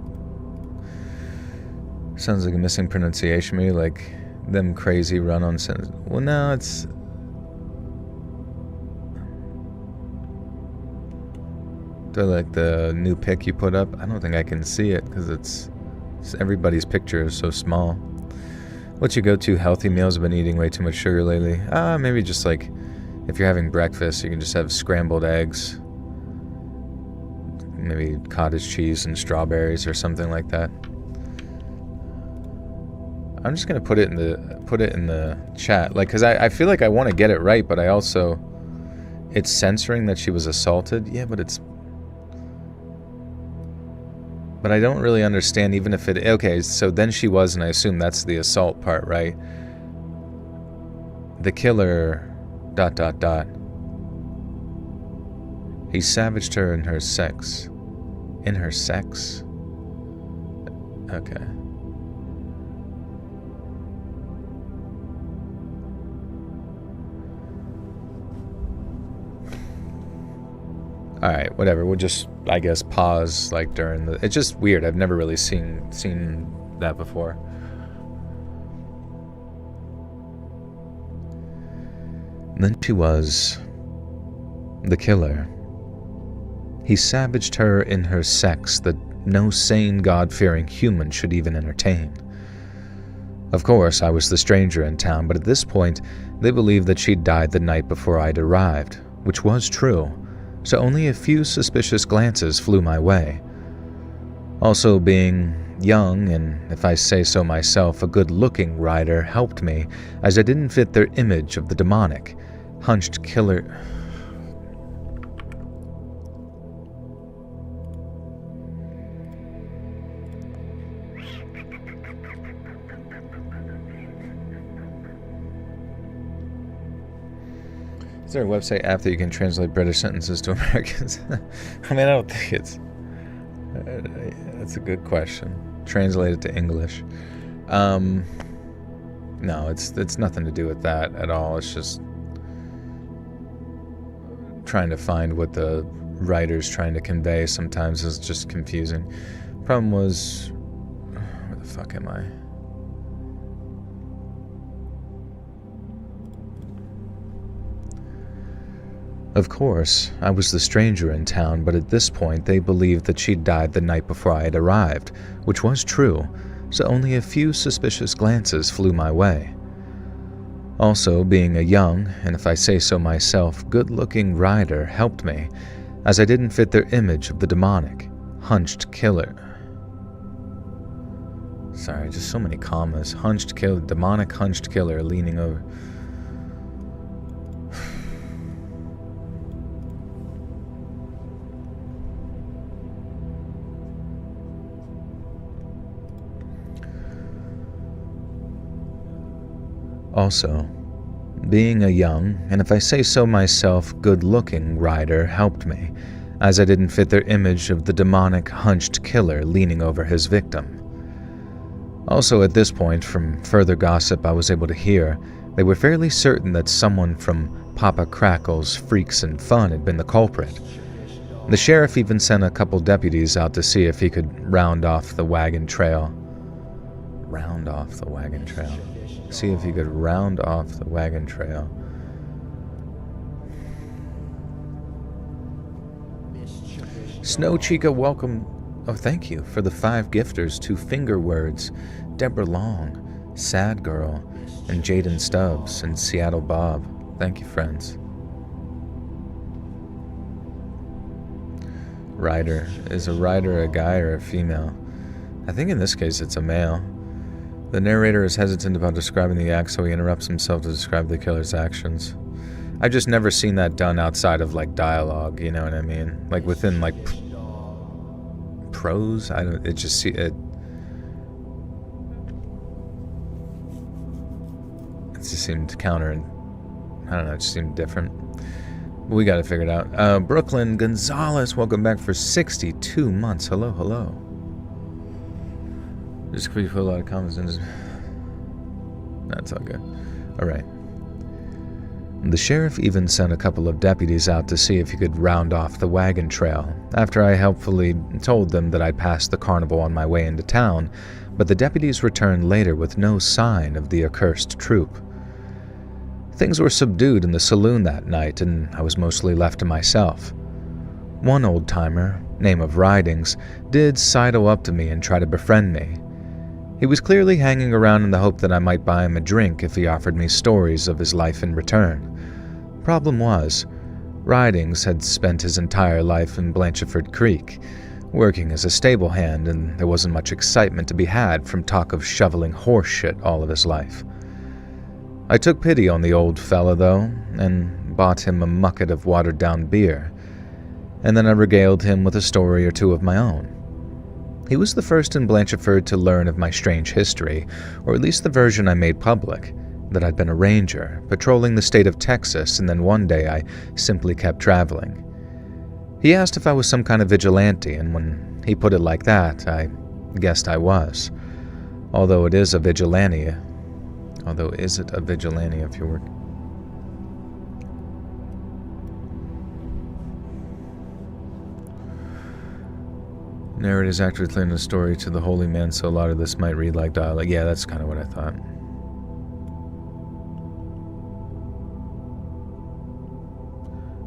Sounds like a missing pronunciation. Maybe like them crazy run-on sentence. Well, no, it's... They're like the new pic you put up. I don't think I can see it because it's everybody's picture is so small. What's your go-to healthy meals? I've been eating way too much sugar lately. Maybe just like if you're having breakfast, you can just have scrambled eggs. Maybe cottage cheese and strawberries or something like that. I'm just gonna put it in the chat, like, cause I feel like I want to get it right, but I also, it's censoring that she was assaulted. Yeah, but I don't really understand, even if it, okay, so then she was, and I assume that's the assault part, right? The killer, ... He savaged her in her sex. In her sex? Okay. Alright, whatever. We'll just, I guess, pause like during the... It's just weird. I've never really seen that before. Then she was the killer. He savaged her in her sex that no sane God-fearing human should even entertain. Of course, I was the stranger in town, but at this point, they believed that she'd died the night before I'd arrived, which was true, so only a few suspicious glances flew my way. Also, being young, and if I say so myself, a good-looking writer helped me, as I didn't fit their image of the demonic, hunched killer. Is there a website app that you can translate British sentences to Americans? I mean, I don't think it's... That's a good question. Translate it to English. No, it's nothing to do with that at all. It's just trying to find what the writer's trying to convey. Sometimes is just confusing. Problem was... Where the fuck am I? Of course, I was the stranger in town, but at this point they believed that she'd died the night before I had arrived, which was true, so only a few suspicious glances flew my way. Also, being a young, and if I say so myself, good-looking writer helped me, as I didn't fit their image of the demonic, hunched killer. Sorry, just so many commas. Hunched killer, demonic hunched killer leaning over... Also, being a young, and if I say so myself, good-looking writer helped me, as I didn't fit their image of the demonic, hunched killer leaning over his victim. Also, at this point, from further gossip I was able to hear, they were fairly certain that someone from Papa Crackle's Freaks and Fun had been the culprit. The sheriff even sent a couple deputies out to see if he could round off the wagon trail. See if he could round off the wagon trail. Snow Chica, welcome. Oh, thank you for the 5 gifters to Finger Words, Deborah Long, Sad Girl, and Jaden Stubbs, and Seattle Bob. Thank you, friends. Rider. Is a rider a guy or a female? I think in this case it's a male. The narrator is hesitant about describing the act, so he interrupts himself to describe the killer's actions. I've just never seen that done outside of, like, dialogue, you know what I mean? Like, within, like, prose? It just seemed counter, and I don't know, it just seemed different. We gotta figure it out. Brooklyn Gonzalez, welcome back for 62 months. Hello, hello. Just quickly put a lot of comments in. That's all good. Alright. The sheriff even sent a couple of deputies out to see if he could round off the wagon trail, after I helpfully told them that I'd passed the carnival on my way into town, but the deputies returned later with no sign of the accursed troop. Things were subdued in the saloon that night, and I was mostly left to myself. One old-timer, name of Ridings, did sidle up to me and try to befriend me. He was clearly hanging around in the hope that I might buy him a drink if he offered me stories of his life in return. Problem was, Ridings had spent his entire life in Blancheford Creek, working as a stable hand, and there wasn't much excitement to be had from talk of shoveling horse shit all of his life. I took pity on the old fella, though, and bought him a mucket of watered-down beer, and then I regaled him with a story or two of my own. He was the first in Blancheford to learn of my strange history, or at least the version I made public, that I'd been a ranger, patrolling the state of Texas, and then one day I simply kept traveling. He asked if I was some kind of vigilante, and when he put it like that, I guessed I was. Although is it a vigilante if you're working? Narrators actually clearing the story to the holy man, so a lot of this might read like dialogue. Yeah, that's kind of what I thought.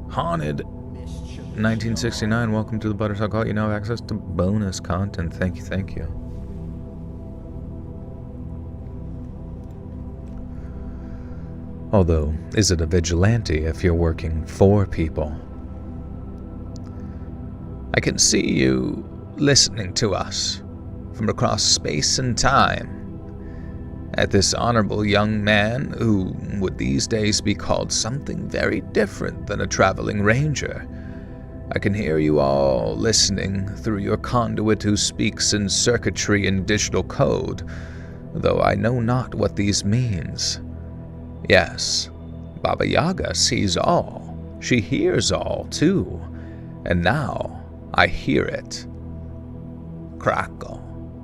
Haunted 1969, welcome to the Buttertalk Hall. You now have access to bonus content. Thank you, thank you. Although, is it a vigilante if you're working for people? I can see you listening to us from across space and time. At this honorable young man who would these days be called something very different than a traveling ranger. I can hear you all listening through your conduit who speaks in circuitry and digital code, though I know not what these means. Yes, Baba Yaga sees all. She hears all, too. And now I hear it. Crackle,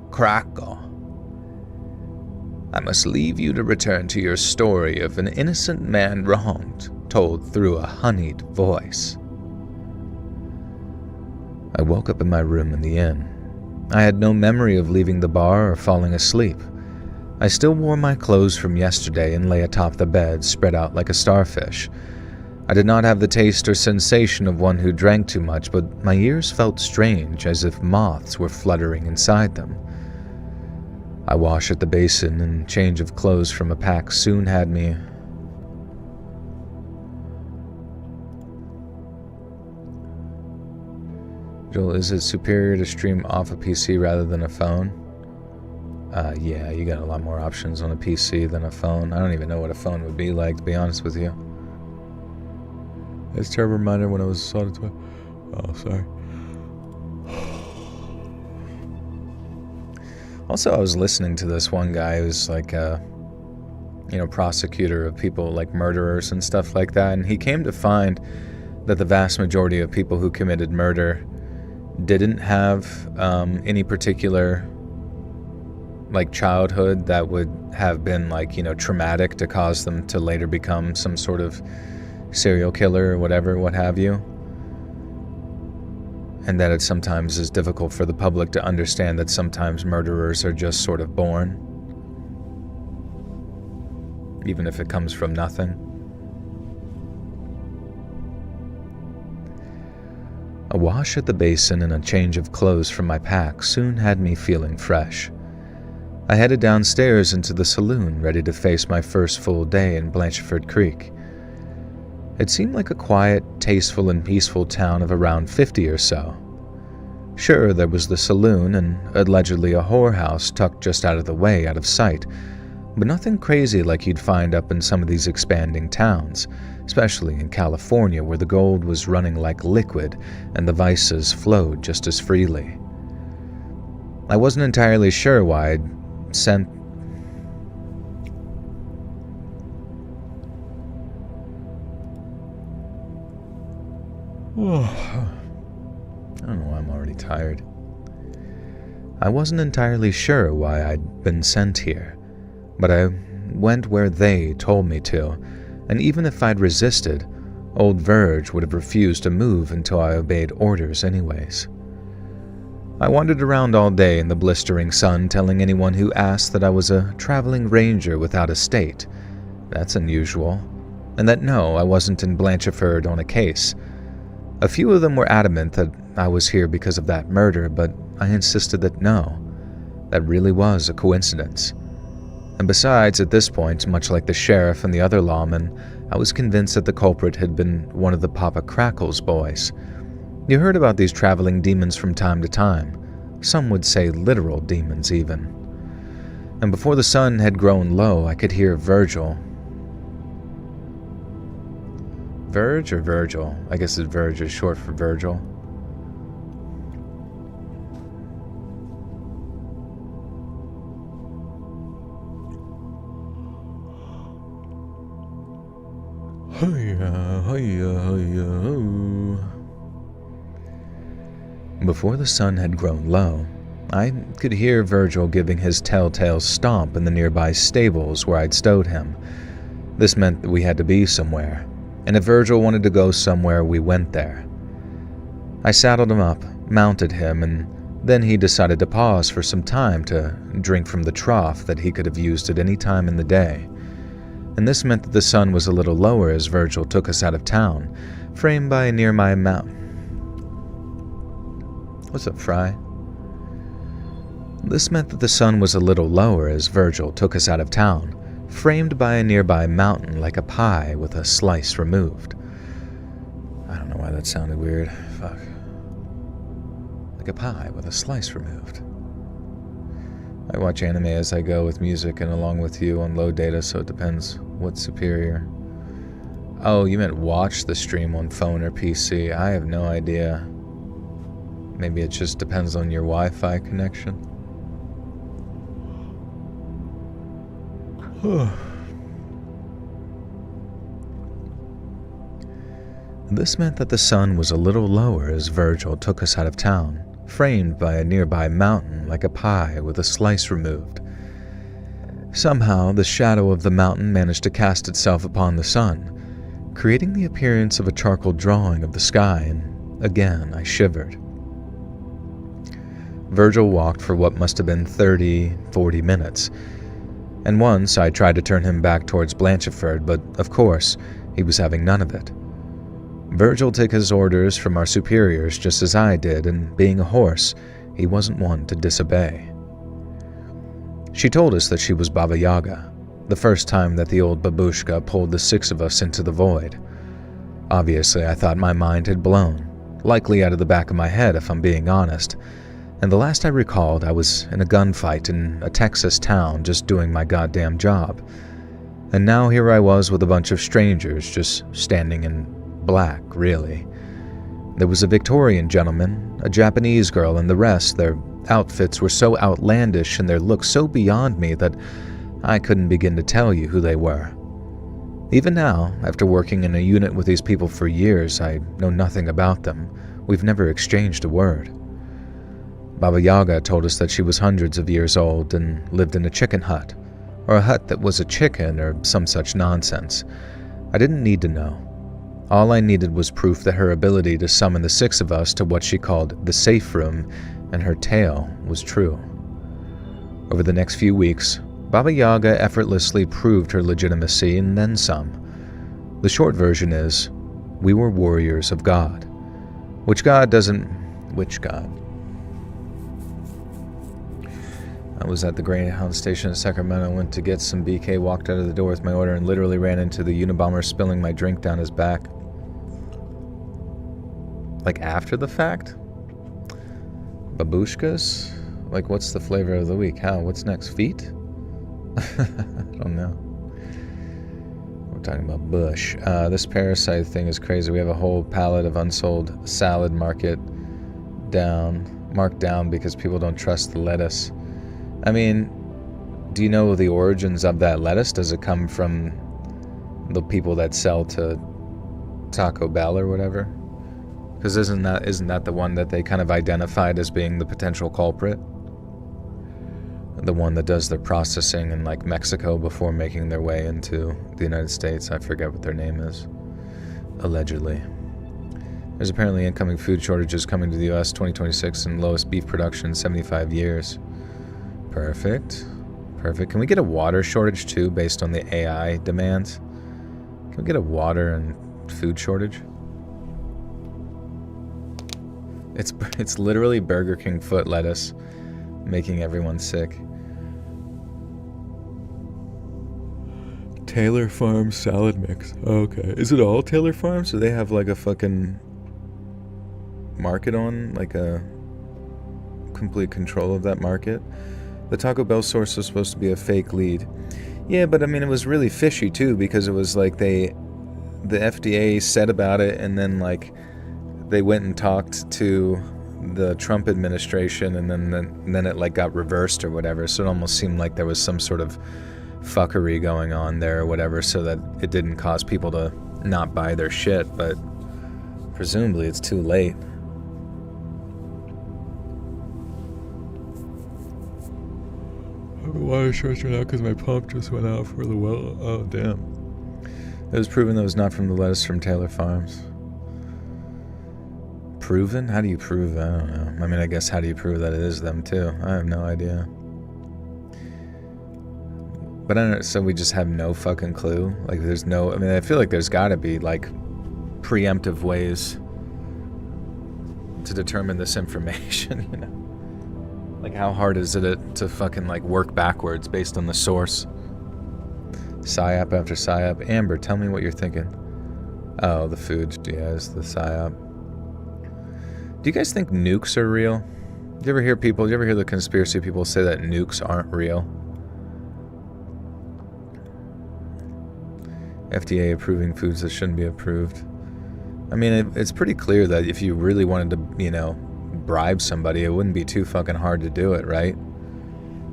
crackle. I must leave you to return to your story of an innocent man wronged, told through a honeyed voice. I woke up in my room in the inn. I had no memory of leaving the bar or falling asleep. I still wore my clothes from yesterday and lay atop the bed, spread out like a starfish. I did not have the taste or sensation of one who drank too much, but my ears felt strange, as if moths were fluttering inside them. I wash at the basin, and change of clothes from a pack soon had me. Joel, is it superior to stream off a PC rather than a phone? Yeah, you got a lot more options on a PC than a phone. I don't even know what a phone would be like, to be honest with you. It's a terrible reminder when I was assaulted. Oh, sorry. Also, I was listening to this one guy who's like a, prosecutor of people like murderers and stuff like that, and he came to find that the vast majority of people who committed murder didn't have any particular like childhood that would have been like, traumatic to cause them to later become some sort of serial killer or whatever, what have you. And that it sometimes is difficult for the public to understand that sometimes murderers are just sort of born, even if it comes from nothing. A wash at the basin and a change of clothes from my pack soon had me feeling fresh. I headed downstairs into the saloon, ready to face my first full day in Blancheford Creek. It seemed like a quiet, tasteful, and peaceful town of around 50 or so. Sure, there was the saloon and allegedly a whorehouse tucked just out of the way, out of sight, but nothing crazy like you'd find up in some of these expanding towns, especially in California where the gold was running like liquid and the vices flowed just as freely. I wasn't entirely sure why I'd sent I don't know why I'm already tired. I wasn't entirely sure why I'd been sent here, but I went where they told me to, and even if I'd resisted, old Verge would have refused to move until I obeyed orders anyways. I wandered around all day in the blistering sun, telling anyone who asked that I was a traveling ranger without a state. That's unusual. And that no, I wasn't in Blancheford on a case. A few of them were adamant that I was here because of that murder, but I insisted that no, that really was a coincidence. And besides, at this point, much like the sheriff and the other lawmen, I was convinced that the culprit had been one of the Papa Crackle's boys. You heard about these traveling demons from time to time. Some would say literal demons even. And before the sun had grown low, I could hear Virgil. Verge or Virgil? I guess it's Verge is short for Virgil. Before the sun had grown low, I could hear Virgil giving his telltale stomp in the nearby stables where I'd stowed him. This meant that we had to be somewhere, and if Virgil wanted to go somewhere, we went there. I saddled him up, mounted him, and then he decided to pause for some time to drink from the trough that he could have used at any time in the day. And this meant that the sun was a little lower as Virgil took us out of town, framed by a nearby mountain. What's up, Fry? This meant that the sun was a little lower as Virgil took us out of town, framed by a nearby mountain like a pie with a slice removed. I don't know why that sounded weird. Fuck. like a pie with a slice removed. I watch anime as I go with music and along with you on low data, so it depends what's superior. Oh, you meant watch the stream on phone or PC. I have no idea. Maybe it just depends on your Wi-Fi connection. This meant that the sun was a little lower as Virgil took us out of town, framed by a nearby mountain like a pie with a slice removed. Somehow, the shadow of the mountain managed to cast itself upon the sun, creating the appearance of a charcoal drawing of the sky, and again I shivered. Virgil walked for what must have been 30-40 minutes, and once I tried to turn him back towards Blancheford, but of course, he was having none of it. Virgil took his orders from our superiors just as I did, and being a horse, he wasn't one to disobey. She told us that she was Baba Yaga, the first time that the old babushka pulled the 6 of us into the void. Obviously, I thought my mind had blown, likely out of the back of my head if I'm being honest, and the last I recalled I was in a gunfight in a Texas town just doing my goddamn job. And now here I was with a bunch of strangers just standing in black, really. There was a Victorian gentleman, a Japanese girl, and the rest. Their outfits were so outlandish and their looks so beyond me that I couldn't begin to tell you who they were. Even now, after working in a unit with these people for years, I know nothing about them. We've never exchanged a word. Baba Yaga told us that she was hundreds of years old and lived in a chicken hut, or a hut that was a chicken, or some such nonsense. I didn't need to know. All I needed was proof that her ability to summon the 6 of us to what she called the safe room and her tale was true. Over the next few weeks, Baba Yaga effortlessly proved her legitimacy and then some. The short version is, we were warriors of God. Which God? I was at the Greyhound station in Sacramento, went to get some BK, walked out of the door with my order, and literally ran into the Unabomber, spilling my drink down his back. Like after the fact? Babushkas? Like what's the flavor of the week? How? What's next? Feet? I don't know. We're talking about Bush. This parasite thing is crazy. We have a whole pallet of unsold salad marked down because people don't trust the lettuce. I mean, do you know the origins of that lettuce? Does it come from the people that sell to Taco Bell or whatever? Because isn't that the one that they kind of identified as being the potential culprit? The one that does their processing in like Mexico before making their way into the United States. I forget what their name is. Allegedly. There's apparently incoming food shortages coming to the U.S. 2026 and lowest beef production in 75 years. Perfect. Can we get a water shortage too based on the AI demands? Can we get a water and food shortage? It's literally Burger King foot lettuce making everyone sick. Taylor Farms salad mix. Okay. Is it all Taylor Farms? Do they have like a fucking market on? Like a complete control of that market? The Taco Bell source was supposed to be a fake lead. Yeah, but I mean, it was really fishy too, because it was like the FDA said about it, and then like they went and talked to the Trump administration, and then it like got reversed or whatever. So it almost seemed like there was some sort of fuckery going on there or whatever, so that it didn't cause people to not buy their shit. But presumably it's too late. The water shorts went out because my pump just went out for the well. Oh, damn. It was proven that it was not from the lettuce from Taylor Farms. Proven? How do you prove that? I don't know. I mean, I guess how do you prove that it is them too? I have no idea. But I don't, so we just have no fucking clue? Like there's no, I mean, I feel like there's gotta be like preemptive ways to determine this information, you know? Like how hard is it to fucking like work backwards based on the source? PSYOP after PSYOP. Amber, tell me what you're thinking. Oh, the food, yeah, is the PSYOP. Do you guys think nukes are real? Do you ever hear the conspiracy people say that nukes aren't real? FDA approving foods that shouldn't be approved. I mean, it's pretty clear that if you really wanted to, you know, bribe somebody, it wouldn't be too fucking hard to do it, right?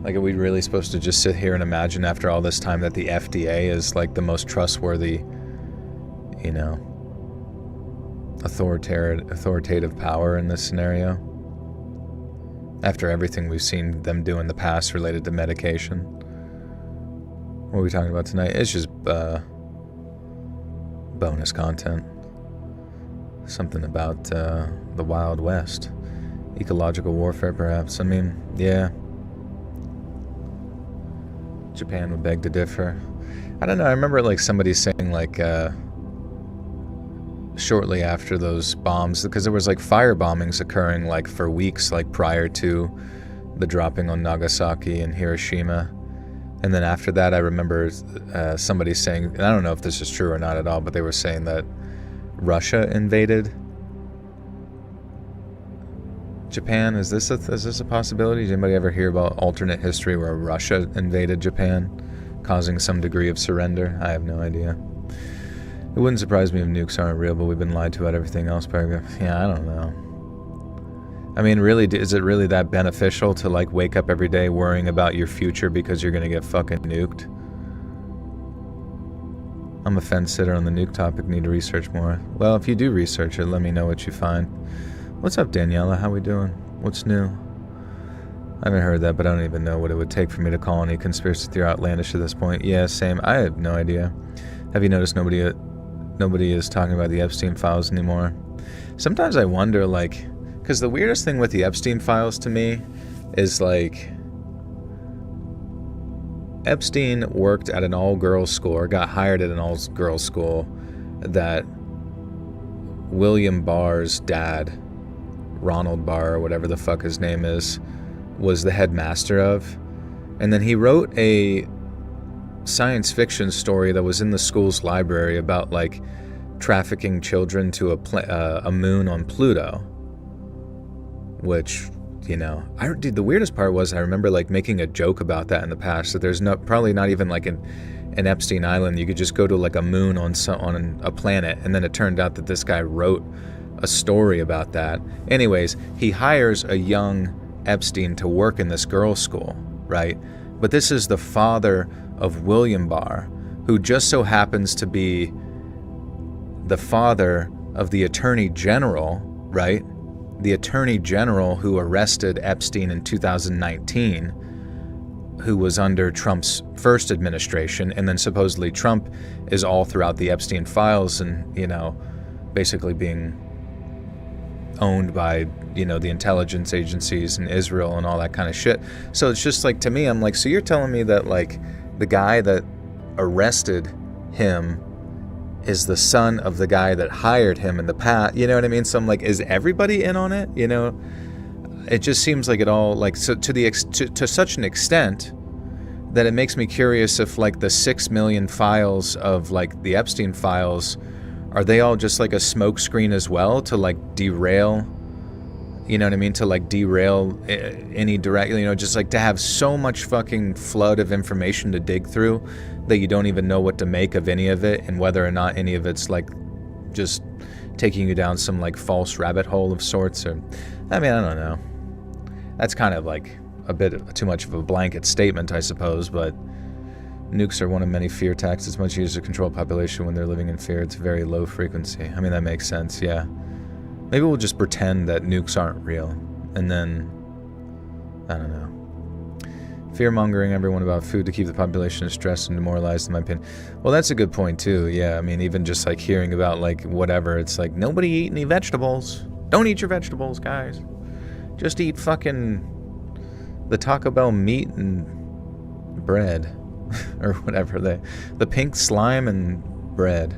Like, are we really supposed to just sit here and imagine after all this time that the FDA is like the most trustworthy, you know, authoritative power in this scenario? After everything we've seen them do in the past related to medication. What are we talking about tonight? It's just bonus content. Something about the Wild West. Ecological warfare, perhaps. I mean, yeah. Japan would beg to differ. I don't know, I remember like somebody saying like shortly after those bombs, because there was like fire bombings occurring like for weeks like prior to the dropping on Nagasaki and Hiroshima. And then after that I remember somebody saying, and I don't know if this is true or not at all, but they were saying that Russia invaded Japan. Is this a possibility? Did anybody ever hear about alternate history where Russia invaded Japan, causing some degree of surrender? I have no idea. It wouldn't surprise me if nukes aren't real, but we've been lied to about everything else. Yeah, I don't know. I mean, really, is it really that beneficial to like wake up every day worrying about your future because you're gonna get fucking nuked? I'm a fence sitter on the nuke topic, need to research more. Well, if you do research it, let me know what you find. What's up, Daniela? How we doing? What's new? I haven't heard that, but I don't even know what it would take for me to call any conspiracy theory outlandish at this point. Yeah, same. I have no idea. Have you noticed nobody is talking about the Epstein files anymore? Sometimes I wonder, like, because the weirdest thing with the Epstein files to me is like, Epstein worked at an all-girls school, or got hired at an all-girls school that William Barr's dad, Ronald Barr, or whatever the fuck his name is, was the headmaster of. And then he wrote a science fiction story that was in the school's library about like trafficking children to a moon on Pluto, which, you know, the weirdest part was I remember like making a joke about that in the past, that there's probably not even like an Epstein Island. You could just go to like a moon on a planet, and then it turned out that this guy wrote a story about that. Anyways, he hires a young Epstein to work in this girls' school, right? But this is the father of William Barr, who just so happens to be the father of the Attorney General, right? The Attorney General who arrested Epstein in 2019, who was under Trump's first administration, and then supposedly Trump is all throughout the Epstein files and, you know, basically being owned by, you know, the intelligence agencies in Israel and all that kind of shit. So it's just like, to me, I'm like, so you're telling me that like the guy that arrested him is the son of the guy that hired him in the past, you know what I mean? So I'm like, is everybody in on it? You know, it just seems like it all, like, so to such an extent that it makes me curious if like the 6 million files of like the Epstein files, are they all just like a smokescreen as well to like derail, you know what I mean? To like derail any direct, you know, just like to have so much fucking flood of information to dig through that you don't even know what to make of any of it, and whether or not any of it's like just taking you down some like false rabbit hole of sorts. Or, I mean, I don't know. That's kind of like a bit too much of a blanket statement, I suppose, but nukes are one of many fear tactics. It's much easier to control a population when they're living in fear. It's very low frequency. I mean, that makes sense, yeah. Maybe we'll just pretend that nukes aren't real, and then, I don't know. Fear-mongering everyone about food to keep the population stressed and demoralized, in my opinion. Well, that's a good point, too, yeah. I mean, even just, like, hearing about, like, whatever, it's like, nobody eat any vegetables. Don't eat your vegetables, guys. Just eat fucking the Taco Bell meat and bread. Or whatever, the pink slime and bread.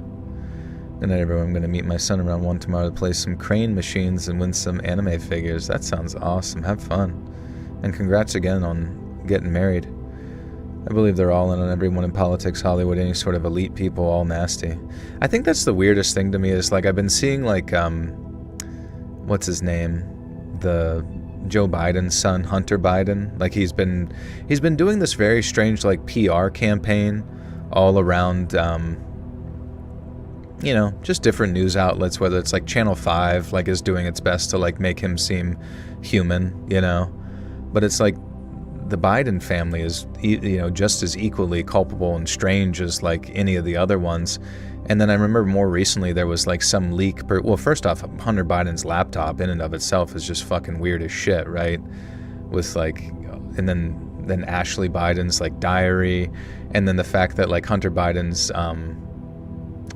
Good night, everyone. I'm going to meet my son around 1 tomorrow to play some crane machines and win some anime figures. That sounds awesome. Have fun. And congrats again on getting married. I believe they're all in on everyone in politics, Hollywood, any sort of elite people, all nasty. I think that's the weirdest thing to me is, like, I've been seeing, like, what's his name, the Joe Biden's son, Hunter Biden. Like he's been doing this very strange like PR campaign all around, you know, just different news outlets, whether it's like Channel 5 like is doing its best to like make him seem human, you know, but it's like the Biden family is, you know, just as equally culpable and strange as like any of the other ones. And then I remember more recently there was like some leak. Well, first off, Hunter Biden's laptop in and of itself is just fucking weird as shit, right? With like, and then Ashley Biden's like diary, and then the fact that like Hunter Biden's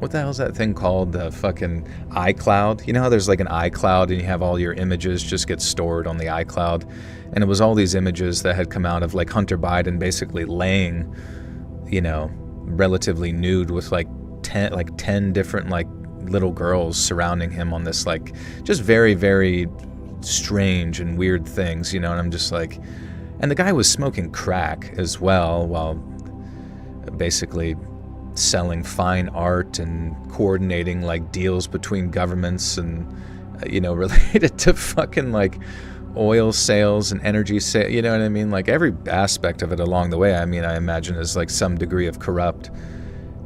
what the hell is that thing called? The fucking iCloud. You know how there's like an iCloud and you have all your images just get stored on the iCloud? And it was all these images that had come out of like Hunter Biden basically laying, you know, relatively nude with like 10 different like little girls surrounding him on this like just very, very strange and weird things, you know, and I'm just like, and the guy was smoking crack as well while basically selling fine art and coordinating like deals between governments and, you know, related to fucking like oil sales and energy sales, you know what I mean? Like every aspect of it along the way, I mean, I imagine is like some degree of corrupt,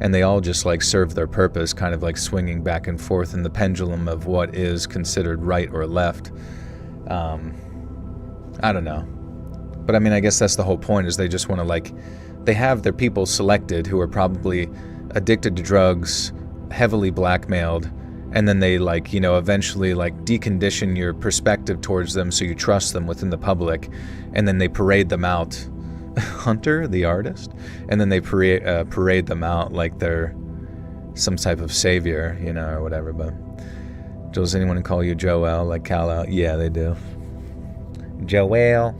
and they all just like serve their purpose, kind of like swinging back and forth in the pendulum of what is considered right or left. I don't know. But I mean, I guess that's the whole point, is they just want to like, they have their people selected who are probably addicted to drugs, heavily blackmailed, and then they like, you know, eventually like decondition your perspective towards them so you trust them within the public, and then they parade them out. Hunter, the artist, and then they parade them out like they're some type of savior, you know, or whatever. But does anyone call you Joel, like Kal-El? Yeah, they do. Joel,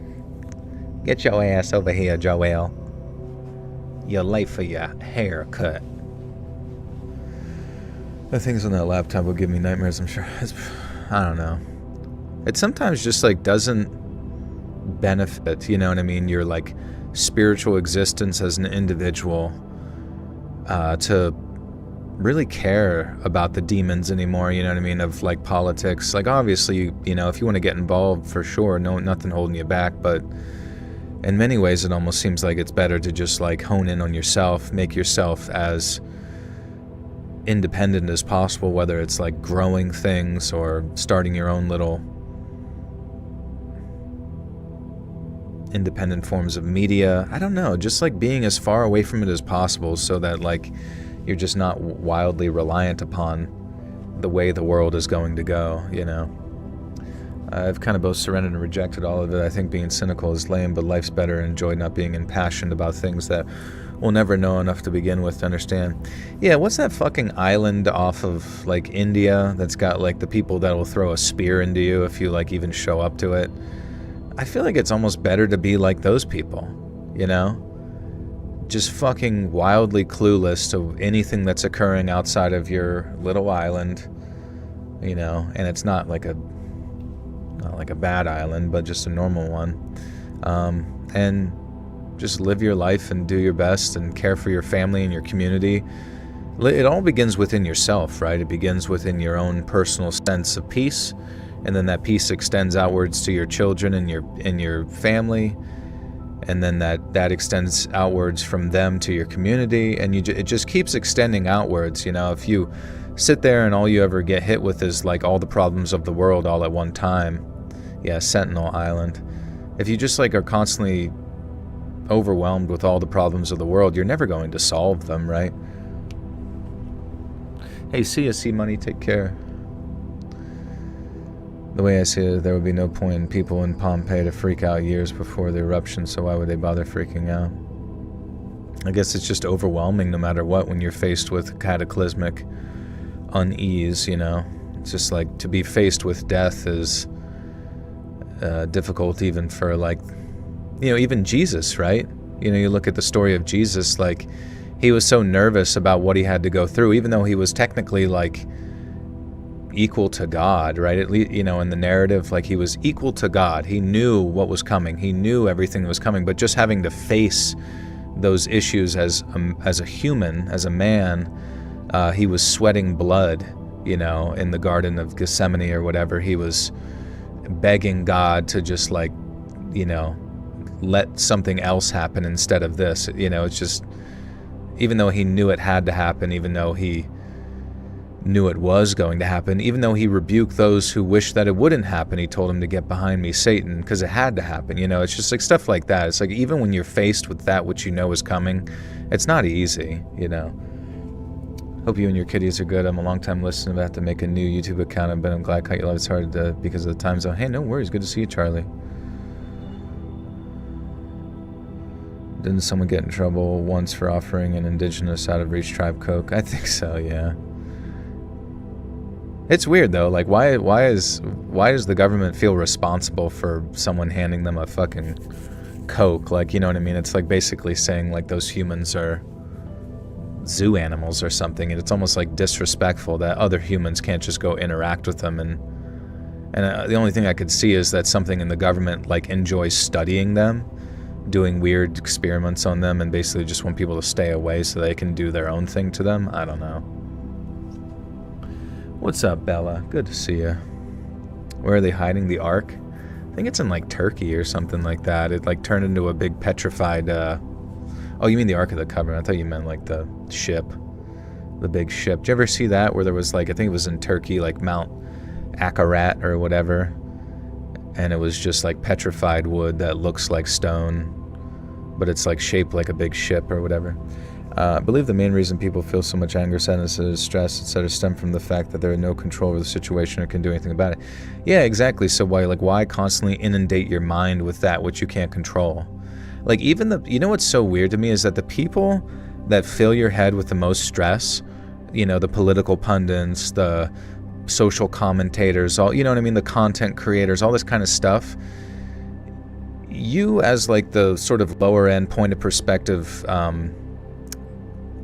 get your ass over here, Joel. You're late for your haircut. The things on that laptop will give me nightmares, I'm sure. I don't know. It sometimes just like doesn't benefit, you know what I mean? Your like spiritual existence as an individual to really care about the demons anymore, you know what I mean, of like politics. Like obviously, you know, if you want to get involved, for sure, nothing holding you back, but in many ways it almost seems like it's better to just like hone in on yourself, make yourself as independent as possible, whether it's like growing things or starting your own little independent forms of media. I don't know, just like being as far away from it as possible so that like you're just not wildly reliant upon the way the world is going to go, you know. I've kind of both surrendered and rejected all of it. I think being cynical is lame, but life's better and enjoy not being impassioned about things that we'll never know enough to begin with to understand. Yeah, what's that fucking island off of like India that's got like the people that will throw a spear into you if you like even show up to it? I feel like it's almost better to be like those people, you know? Just fucking wildly clueless to anything that's occurring outside of your little island, you know? And it's not like a bad island, but just a normal one. And just live your life and do your best and care for your family and your community. It all begins within yourself, right? It begins within your own personal sense of peace. And then that peace extends outwards to your children and your family, and then that extends outwards from them to your community, and it just keeps extending outwards. You know, if you sit there and all you ever get hit with is like all the problems of the world all at one time, yeah, Sentinel Island. If you just like are constantly overwhelmed with all the problems of the world, you're never going to solve them, right? Hey, see ya, C-Money, take care. The way I see it, there would be no point in people in Pompeii to freak out years before the eruption, so why would they bother freaking out? I guess it's just overwhelming no matter what when you're faced with cataclysmic unease, you know? It's just like to be faced with death is difficult even for like, you know, even Jesus, right? You know, you look at the story of Jesus, like he was so nervous about what he had to go through, even though he was technically like equal to God, right? At least, you know, in the narrative, like he was equal to God. He knew what was coming. He knew everything that was coming, but just having to face those issues as a human, as a man, he was sweating blood you know, in the Garden of Gethsemane or whatever, he was begging God to just, like, you know, let something else happen instead of this. You know, it's just, even though he knew it had to happen, even though he knew it was going to happen, even though he rebuked those who wished that it wouldn't happen, he told him to get behind me, Satan, because it had to happen. You know, it's just like stuff like that. It's like, even when you're faced with that which you know is coming, it's not easy, you know. Hope you and your kitties are good. I'm a long time listener, but I have to make a new YouTube account, but I'm glad I caught you live. It's hard because of the time zone. Hey, no worries. Good to see you, Charlie. Didn't someone get in trouble once for offering an indigenous out-of-reach tribe Coke? I think so, yeah. It's weird though, like why does the government feel responsible for someone handing them a fucking Coke? Like, you know what I mean? It's like basically saying like those humans are zoo animals or something, and it's almost like disrespectful that other humans can't just go interact with them. And the only thing I could see is that something in the government like enjoys studying them, doing weird experiments on them, and basically just want people to stay away so they can do their own thing to them. I don't know. What's up, Bella? Good to see you. Where are they hiding the Ark? I think it's in like Turkey or something like that. It like turned into a big petrified, oh, you mean the Ark of the Covenant? I thought you meant like the ship. The big ship. Did you ever see that where there was like, I think it was in Turkey, like Mount Akarat or whatever, and it was just like petrified wood that looks like stone, but it's like shaped like a big ship or whatever. I believe the main reason people feel so much anger, sadness, stress, etc. stem from the fact that they're in no control over the situation or can do anything about it. Yeah, exactly. So why constantly inundate your mind with that which you can't control? Like, even you know what's so weird to me is that the people that fill your head with the most stress, you know, the political pundits, the social commentators, all, you know what I mean, the content creators, all this kind of stuff, you as like the sort of lower end point of perspective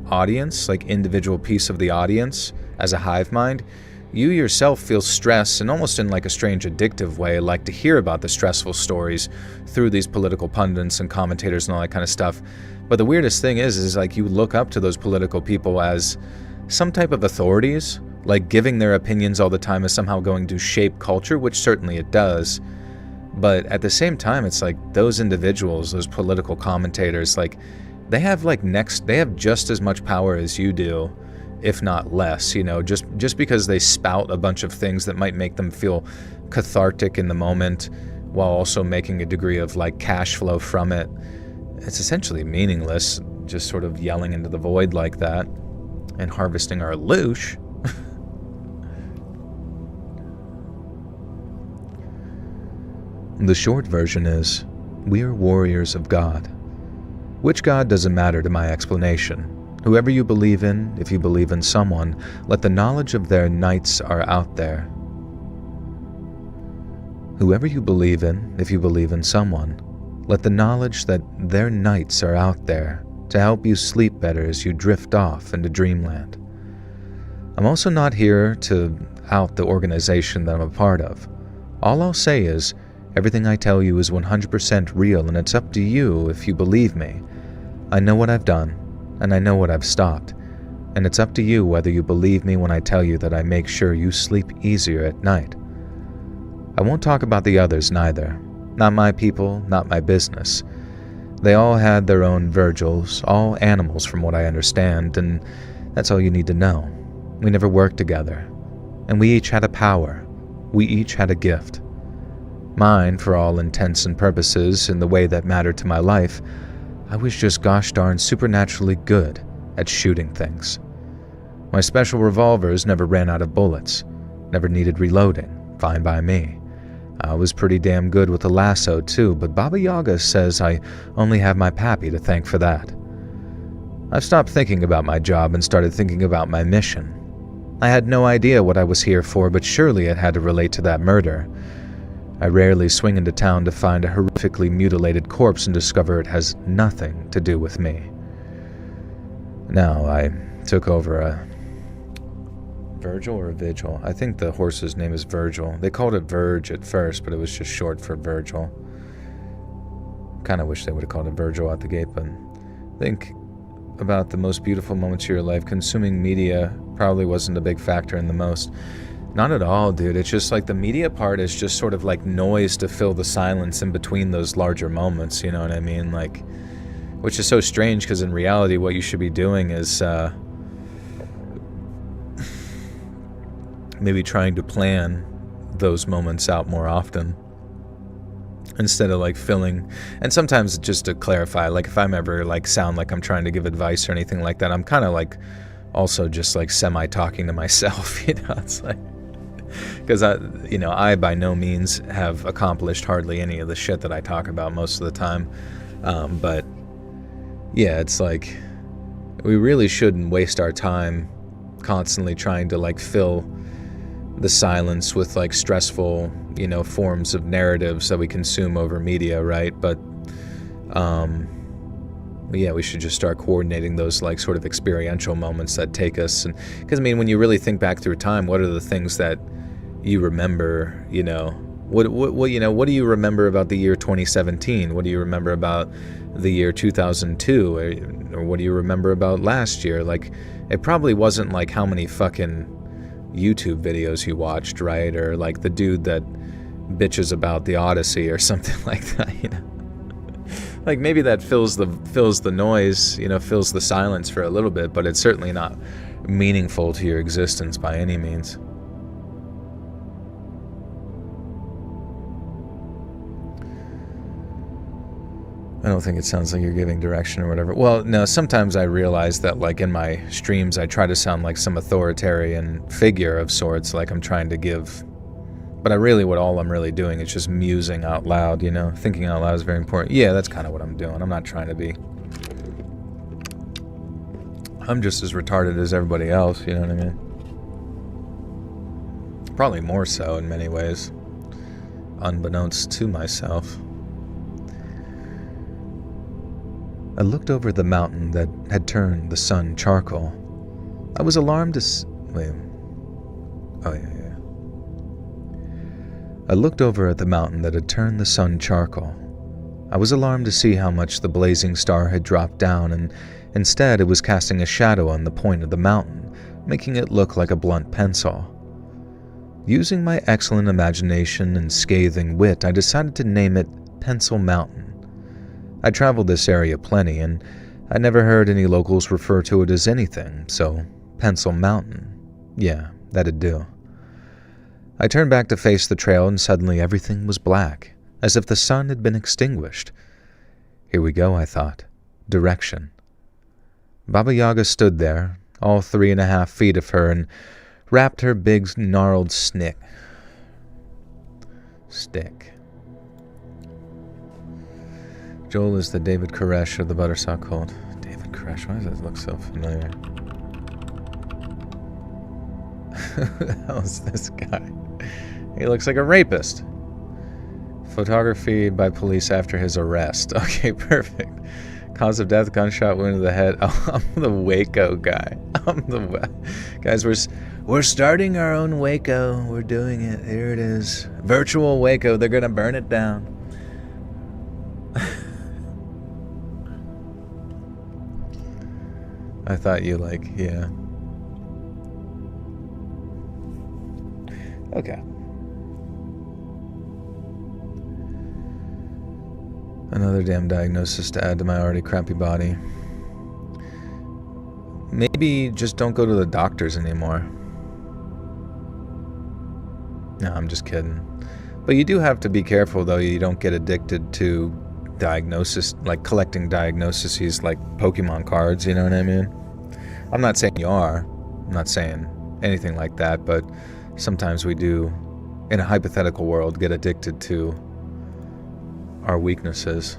audience, like individual piece of the audience as a hive mind, you yourself feel stress and almost in like a strange addictive way, like to hear about the stressful stories through these political pundits and commentators and all that kind of stuff. But the weirdest thing is like you look up to those political people as some type of authorities, like giving their opinions all the time is somehow going to shape culture, which certainly it does. But at the same time, it's like those individuals, those political commentators, like they have just as much power as you do, if not less, you know, just because they spout a bunch of things that might make them feel cathartic in the moment while also making a degree of like cash flow from it. It's essentially meaningless, just sort of yelling into the void like that and harvesting our loosh. The short version is, we are warriors of God. Which God doesn't matter to my explanation. Whoever you believe in, if you believe in someone, let the knowledge of their knights are out there. Whoever you believe in, if you believe in someone, let the knowledge that their knights are out there to help you sleep better as you drift off into dreamland. I'm also not here to out the organization that I'm a part of. All I'll say is, everything I tell you is 100% real, and it's up to you if you believe me. I know what I've done, and I know what I've stopped, and it's up to you whether you believe me when I tell you that I make sure you sleep easier at night. I won't talk about the others neither. Not my people, not my business. They all had their own Virgils, all animals from what I understand, and that's all you need to know. We never worked together, and we each had a power. We each had a gift. Mine, for all intents and purposes, in the way that mattered to my life, I was just gosh darn supernaturally good at shooting things. My special revolvers never ran out of bullets, never needed reloading, fine by me. I was pretty damn good with the lasso too, but Baba Yaga says I only have my pappy to thank for that. I've stopped thinking about my job and started thinking about my mission. I had no idea what I was here for, but surely it had to relate to that murder. I rarely swing into town to find a horrifically mutilated corpse and discover it has nothing to do with me. Now, I took over a Virgil or a Vigil? I think the horse's name is Virgil. They called it Verge at first, but it was just short for Virgil. Kind of wish they would have called it Virgil out the gate, but think about the most beautiful moments of your life. Consuming media probably wasn't a big factor in the most. Not at all, dude. It's just like the media part is just sort of like noise to fill the silence in between those larger moments, you know what I mean? Like, which is so strange, because in reality what you should be doing is maybe trying to plan those moments out more often, instead of like filling. And sometimes, just to clarify, like if I'm ever like sound like I'm trying to give advice or anything like that, I'm kind of like also just like semi talking to myself, you know. It's like, because I by no means have accomplished hardly any of the shit that I talk about most of the time, but yeah, it's like we really shouldn't waste our time constantly trying to like fill the silence with like stressful, forms of narratives that we consume over media, right? But yeah, we should just start coordinating those like sort of experiential moments that take us. And because I mean, when you really think back through time, what are the things that you remember? What do you remember about the year 2017? What do you remember about the year 2002? Or what do you remember about last year? Like, it probably wasn't like how many fucking YouTube videos you watched, right? Or like the dude that bitches about the Odyssey or something like that, Like, maybe that fills the noise, fills the silence for a little bit, but it's certainly not meaningful to your existence by any means. I don't think it sounds like you're giving direction or whatever. Well, no, sometimes I realize that, like, in my streams, I try to sound like some authoritarian figure of sorts, like I'm trying to give. But all I'm really doing is just musing out loud, Thinking out loud is very important. Yeah, that's kind of what I'm doing. I'm not trying to be. I'm just as retarded as everybody else, you know what I mean? Probably more so in many ways, unbeknownst to myself. I looked over the mountain that had turned the sun charcoal. I was alarmed to wait. Oh, yeah. I looked over at the mountain that had turned the sun charcoal. I was alarmed to see how much the blazing star had dropped down, and instead it was casting a shadow on the point of the mountain, making it look like a blunt pencil. Using my excellent imagination and scathing wit, I decided to name it Pencil Mountain. I traveled this area plenty, and I never heard any locals refer to it as anything, so Pencil Mountain. Yeah, that'd do. I turned back to face the trail, and suddenly everything was black, as if the sun had been extinguished. Here we go, I thought. Direction. Baba Yaga stood there, all 3.5 feet of her, and wrapped her big gnarled stick. Joel is the David Koresh of the Buttersock Cult. David Koresh, why does that look so familiar? Who the hell is this guy? He looks like a rapist. Photography by police after his arrest. Okay, perfect. Cause of death, gunshot wound to the head. Oh, I'm the Waco guy. Guys, we're starting our own Waco. We're doing it. Here it is. Virtual Waco. They're gonna burn it down. I thought you yeah. Okay. Another damn diagnosis to add to my already crappy body. Maybe just don't go to the doctors anymore. No, I'm just kidding. But you do have to be careful, though. You don't get addicted to diagnosis, like collecting diagnoses like Pokemon cards, you know what I mean? I'm not saying you are. I'm not saying anything like that, but sometimes we do, in a hypothetical world, get addicted to our weaknesses.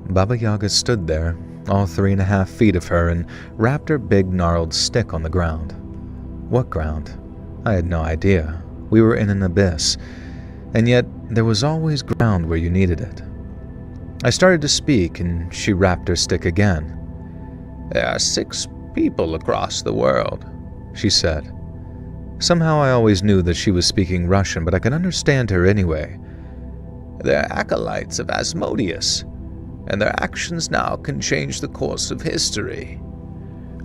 Baba Yaga stood there, all 3.5 feet of her, and wrapped her big gnarled stick on the ground. What ground? I had no idea. We were in an abyss, and yet there was always ground where you needed it. I started to speak, and she wrapped her stick again. There are 6 people across the world, she said. Somehow I always knew that she was speaking Russian, but I could understand her anyway. They're acolytes of Asmodeus, and their actions now can change the course of history.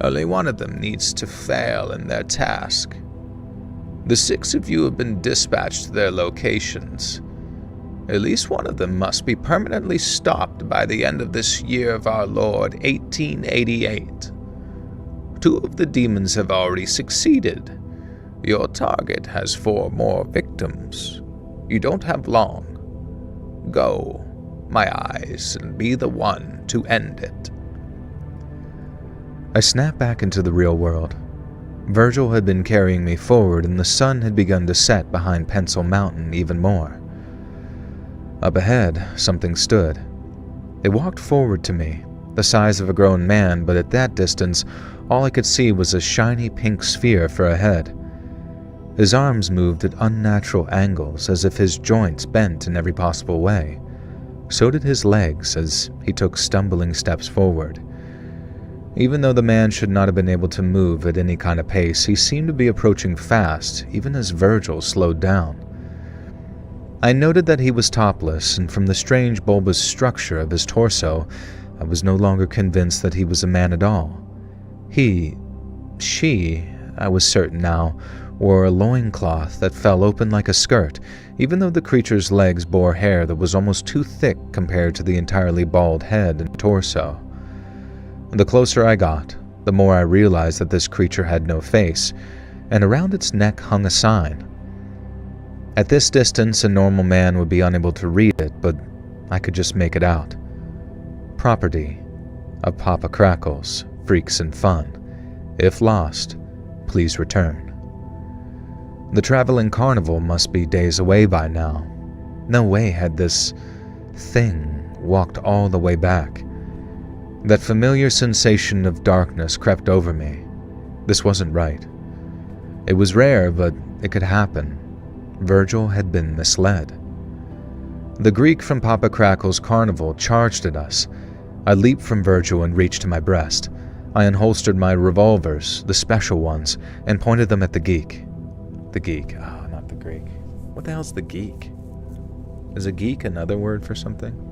Only one of them needs to fail in their task. The 6 of you have been dispatched to their locations. At least one of them must be permanently stopped by the end of this year of our Lord, 1888. 2 of the demons have already succeeded. Your target has 4 more victims. You don't have long. Go, my eyes, and be the one to end it. I snapped back into the real world. Virgil had been carrying me forward, and the sun had begun to set behind Pencil Mountain even more. Up ahead, something stood. It walked forward to me, the size of a grown man, but at that distance, all I could see was a shiny pink sphere for a head. His arms moved at unnatural angles, as if his joints bent in every possible way. So did his legs as he took stumbling steps forward. Even though the man should not have been able to move at any kind of pace, he seemed to be approaching fast, even as Virgil slowed down. I noted that he was topless, and from the strange bulbous structure of his torso, I was no longer convinced that he was a man at all. She, I was certain now, wore a loincloth that fell open like a skirt, even though the creature's legs bore hair that was almost too thick compared to the entirely bald head and torso. The closer I got, the more I realized that this creature had no face, and around its neck hung a sign. At this distance, a normal man would be unable to read it, but I could just make it out. Property of Papa Crackles, Freaks and Fun. If lost, please return. The traveling carnival must be days away by now. No way had this thing walked all the way back. That familiar sensation of darkness crept over me. This wasn't right. It was rare, but it could happen. Virgil had been misled. The Greek from Papa Crackle's carnival charged at us. I leaped from Virgil and reached to my breast. I unholstered my revolvers, the special ones, and pointed them at the geek. The geek. Oh, not the Greek. What the hell's the geek? Is a geek another word for something?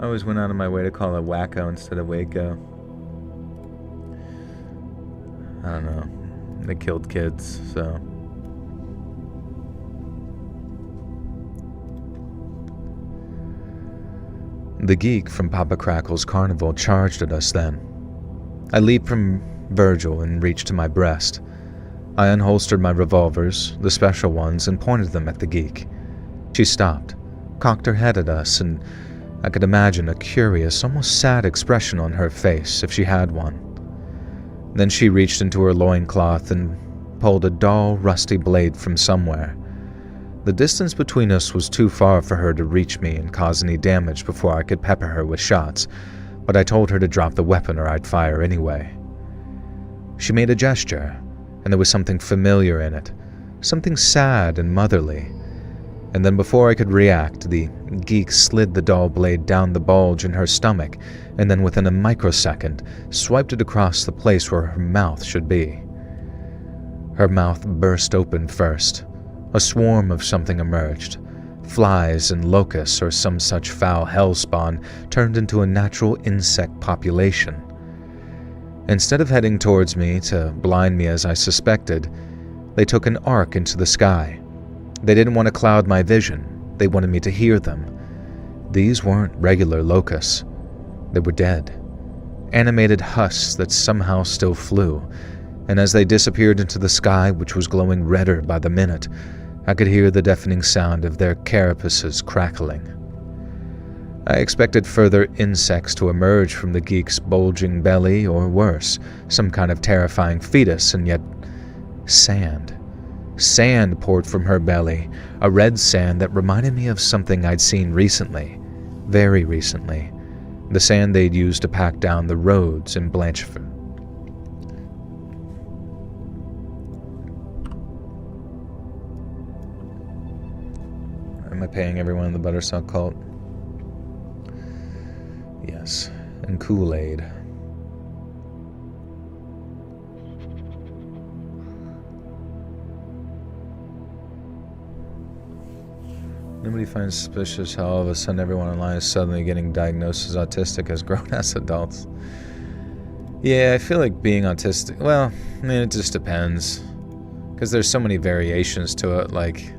I always went out of my way to call it wacko instead of Waco. I don't know. They killed kids, so. The geek from Papa Crackle's carnival charged at us then. I leaped from Virgil and reached to my breast. I unholstered my revolvers, the special ones, and pointed them at the geek. She stopped, cocked her head at us, and I could imagine a curious, almost sad expression on her face if she had one. Then she reached into her loincloth and pulled a dull, rusty blade from somewhere. The distance between us was too far for her to reach me and cause any damage before I could pepper her with shots, but I told her to drop the weapon or I'd fire anyway. She made a gesture, and there was something familiar in it, something sad and motherly. And then before I could react, the geek slid the dull blade down the bulge in her stomach, and then within a microsecond, swiped it across the place where her mouth should be. Her mouth burst open first. A swarm of something emerged. Flies and locusts or some such foul hellspawn turned into a natural insect population. Instead of heading towards me to blind me as I suspected, they took an arc into the sky. They didn't want to cloud my vision. They wanted me to hear them. These weren't regular locusts. They were dead. Animated husks that somehow still flew, and as they disappeared into the sky, which was glowing redder by the minute, I could hear the deafening sound of their carapaces crackling. I expected further insects to emerge from the geek's bulging belly, or worse, some kind of terrifying fetus, and yet sand. Sand poured from her belly, a red sand that reminded me of something I'd seen recently, very recently, the sand they'd used to pack down the roads in Blancheford. Am I paying everyone in the Buttersuck cult? Yes, and Kool-Aid. Nobody finds suspicious how all of a sudden everyone online is suddenly getting diagnosed as autistic as grown-ass adults. Yeah, I feel like being autistic, well, I mean, it just depends. Because there's so many variations to it, like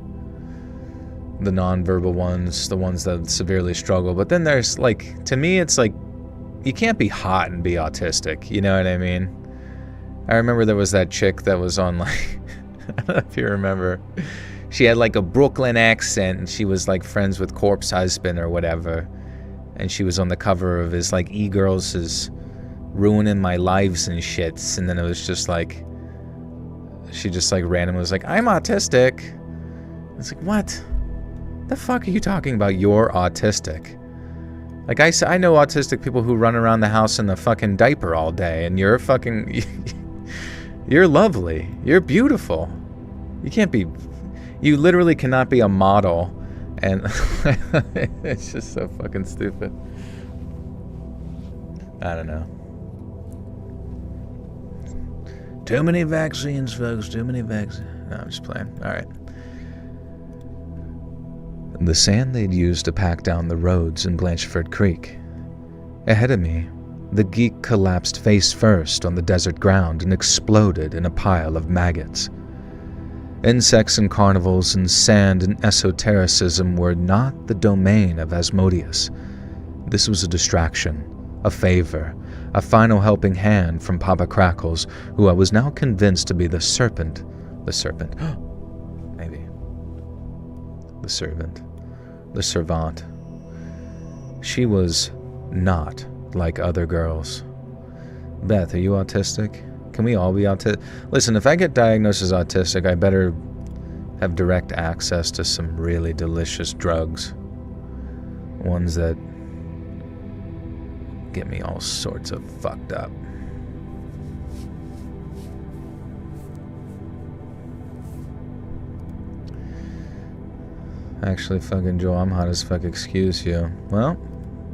the non-verbal ones, the ones that severely struggle. But then there's, like, to me, it's like, you can't be hot and be autistic, you know what I mean? I remember there was that chick that was on, like, I don't know if you remember. She had, like, a Brooklyn accent, and she was, like, friends with Corpse Husband or whatever. And she was on the cover of his, like, E-Girls is ruining my lives and shits. And then it was just, like, she just, like, randomly was like, I'm autistic. It's like, what? The fuck are you talking about? You're autistic. Like, I know autistic people who run around the house in the fucking diaper all day, and you're fucking... You're lovely. You're beautiful. You can't be... You literally cannot be a model, and... It's just so fucking stupid. I don't know. Too many vaccines, folks. Too many vaccines. No, I'm just playing. Alright. The sand they'd used to pack down the roads in Blanchford Creek. Ahead of me, the geek collapsed face first on the desert ground and exploded in a pile of maggots. Insects and carnivals and sand and esotericism were not the domain of Asmodeus. This was a distraction, a favor, a final helping hand from Papa Crackles, who I was now convinced to be the serpent. Maybe. The servant. The servant. She was not like other girls. Beth, are you autistic? Can we all be autistic? Listen, if I get diagnosed as autistic, I better have direct access to some really delicious drugs. Ones that get me all sorts of fucked up. Actually, fucking Joel, I'm hot as fuck, excuse you. Well,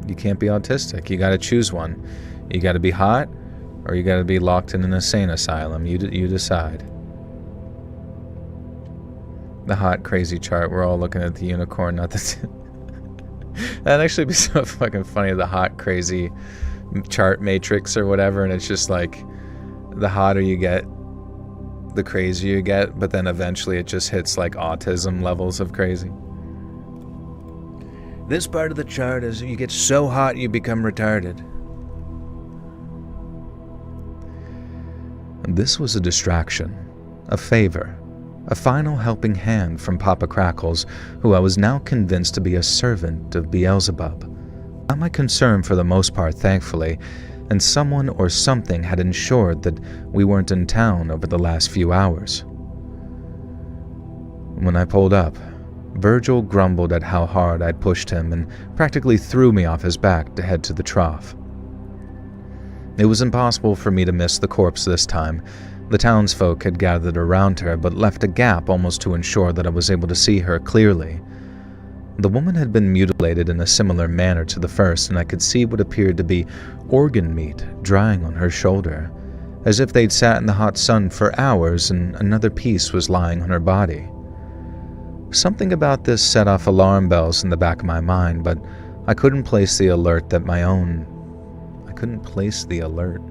you can't be autistic. You gotta choose one. You gotta be hot, or you gotta be locked in an insane asylum. You decide. The hot, crazy chart. We're all looking at the unicorn, not the... That'd actually be so fucking funny, the hot, crazy chart matrix or whatever, and it's just like, the hotter you get, the crazier you get, but then eventually it just hits like autism levels of crazy. This part of the chart is you get so hot you become retarded. This was a distraction, a favor, a final helping hand from Papa Crackles, who I was now convinced to be a servant of Beelzebub. Not my concern for the most part, thankfully, and someone or something had ensured that we weren't in town over the last few hours. When I pulled up, Virgil grumbled at how hard I'd pushed him and practically threw me off his back to head to the trough. It was impossible for me to miss the corpse this time. The townsfolk had gathered around her but left a gap almost to ensure that I was able to see her clearly. The woman had been mutilated in a similar manner to the first, and I could see what appeared to be organ meat drying on her shoulder, as if they'd sat in the hot sun for hours and another piece was lying on her body. Something about this set off alarm bells in the back of my mind, but I couldn't place the alert that my own... I couldn't place the alert.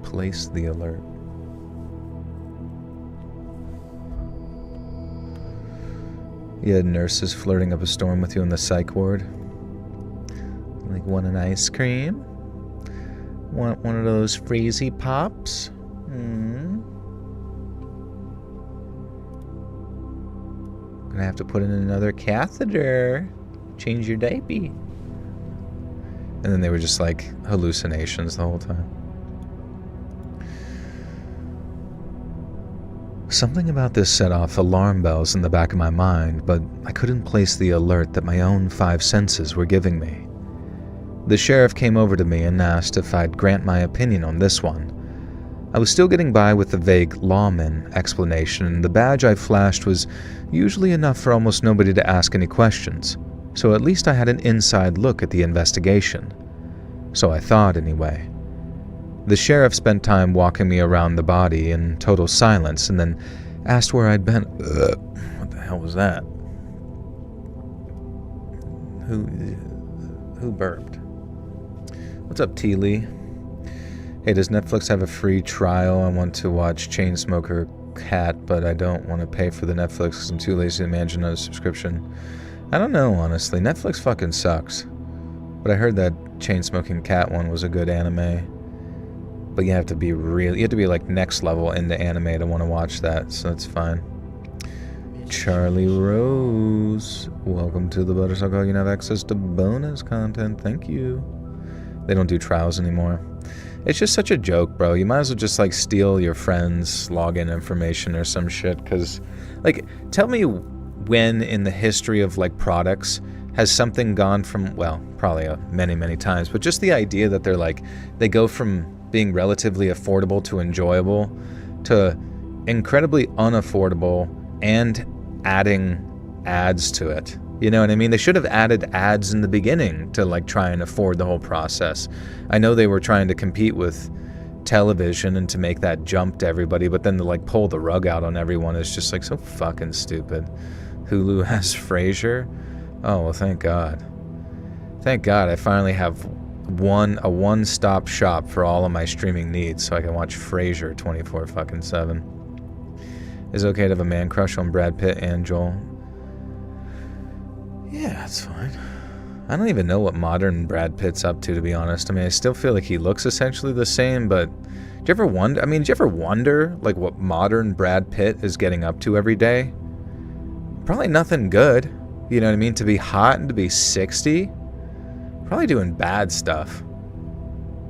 Place the alert. You had nurses flirting up a storm with you in the psych ward? Like, want an ice cream? Want one of those freezy pops? Gonna have to put in another catheter. Change your diaper. And then they were just like hallucinations the whole time. Something about this set off alarm bells in the back of my mind, but I couldn't place the alert that my own 5 senses were giving me. The sheriff came over to me and asked if I'd grant my opinion on this one. I was still getting by with the vague lawman explanation, and the badge I flashed was usually enough for almost nobody to ask any questions, so at least I had an inside look at the investigation. So I thought, anyway. The sheriff spent time walking me around the body in total silence and then asked where I'd been. What hell was that? Who burped? What's up, T. Lee? Hey, does Netflix have a free trial? I want to watch Chainsmoker Cat, but I don't want to pay for the Netflix because I'm too lazy to manage another subscription. I don't know, honestly. Netflix fucking sucks. But I heard that Chainsmoking Cat one was a good anime. But you have to be like next level into anime to want to watch that, so that's fine. Charlie Rose, welcome to the Buttersucker. You have access to bonus content. Thank you. They don't do trials anymore. It's just such a joke, bro. You might as well just like steal your friend's login information or some shit. Because, like, tell me when in the history of like products has something gone from, well, probably many, many times, but just the idea that they're like, they go from being relatively affordable to enjoyable to incredibly unaffordable and adding ads to it. You know what I mean? They should have added ads in the beginning to like try and afford the whole process. I know they were trying to compete with television and to make that jump to everybody, but then to like pull the rug out on everyone is just like so fucking stupid. Hulu has Frasier. Oh, well, thank God. Thank God I finally have a one-stop shop for all of my streaming needs so I can watch Frasier 24/7. Is it okay to have a man crush on Brad Pitt and Joel? Yeah, that's fine. I don't even know what modern Brad Pitt's up to be honest. I mean, I still feel like he looks essentially the same, but do you ever wonder like what modern Brad Pitt is getting up to every day? Probably nothing good. You know what I mean? To be hot and to be 60? Probably doing bad stuff.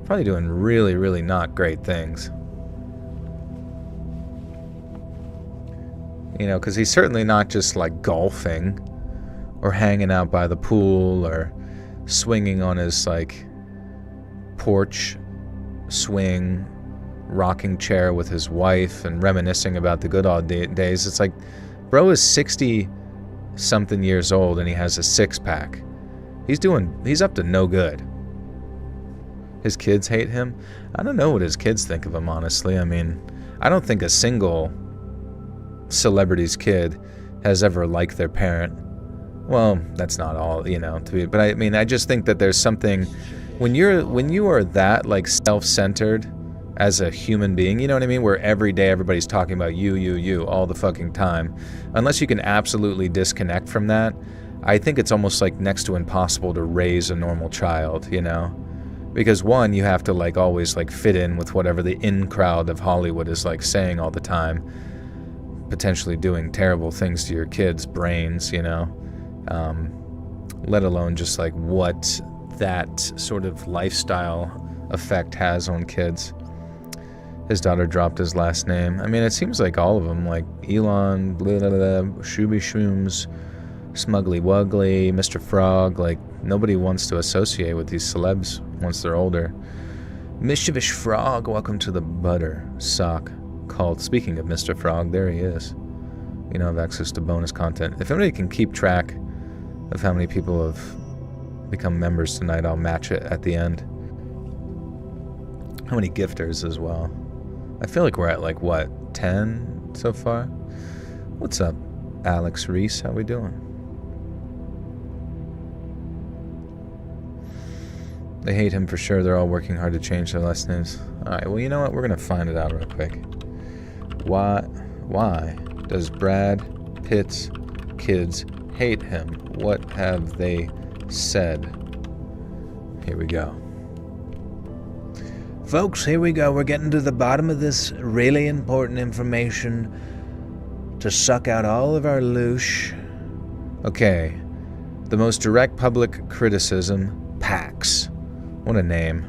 Probably doing really, really not great things. You know, because he's certainly not just like golfing or hanging out by the pool or swinging on his like porch swing rocking chair with his wife and reminiscing about the good old days. It's like, bro is 60 something years old and he has a six-pack. He's up to no good. His kids hate him. I don't know what his kids think of him, honestly. I mean, I don't think a single celebrity's kid has ever liked their parent. Well, that's not all, you know, but I mean, I just think that there's something when you are that like self-centered as a human being, you know what I mean, where every day everybody's talking about you all the fucking time. Unless you can absolutely disconnect from that, I think it's almost like next to impossible to raise a normal child, you know? Because one, you have to like always like fit in with whatever the in crowd of Hollywood is like saying all the time, potentially doing terrible things to your kids' brains, you know? Let alone just like what that sort of lifestyle effect has on kids. His daughter dropped his last name. I mean, it seems like all of them, like Elon, blah, blah, blah, Shooby Shooms, Smugly Wuggly, Mr. Frog, like nobody wants to associate with these celebs once they're older. Mischievous Frog, welcome to the Butter Sock Cult. Speaking of Mr. Frog, there he is. You know, have access to bonus content. If anybody can keep track of how many people have become members tonight, I'll match it at the end. How many gifters as well? I feel like we're at like, what, 10 so far? What's up, Alex Reese? How we doing? They hate him for sure. They're all working hard to change their last names. Alright, well, you know what? We're going to find it out real quick. Why does Brad Pitt's kids hate him? What have they said? Here we go. Folks, here we go. We're getting to the bottom of this really important information to suck out all of our loosh. Okay. The most direct public criticism, Pax. What a name.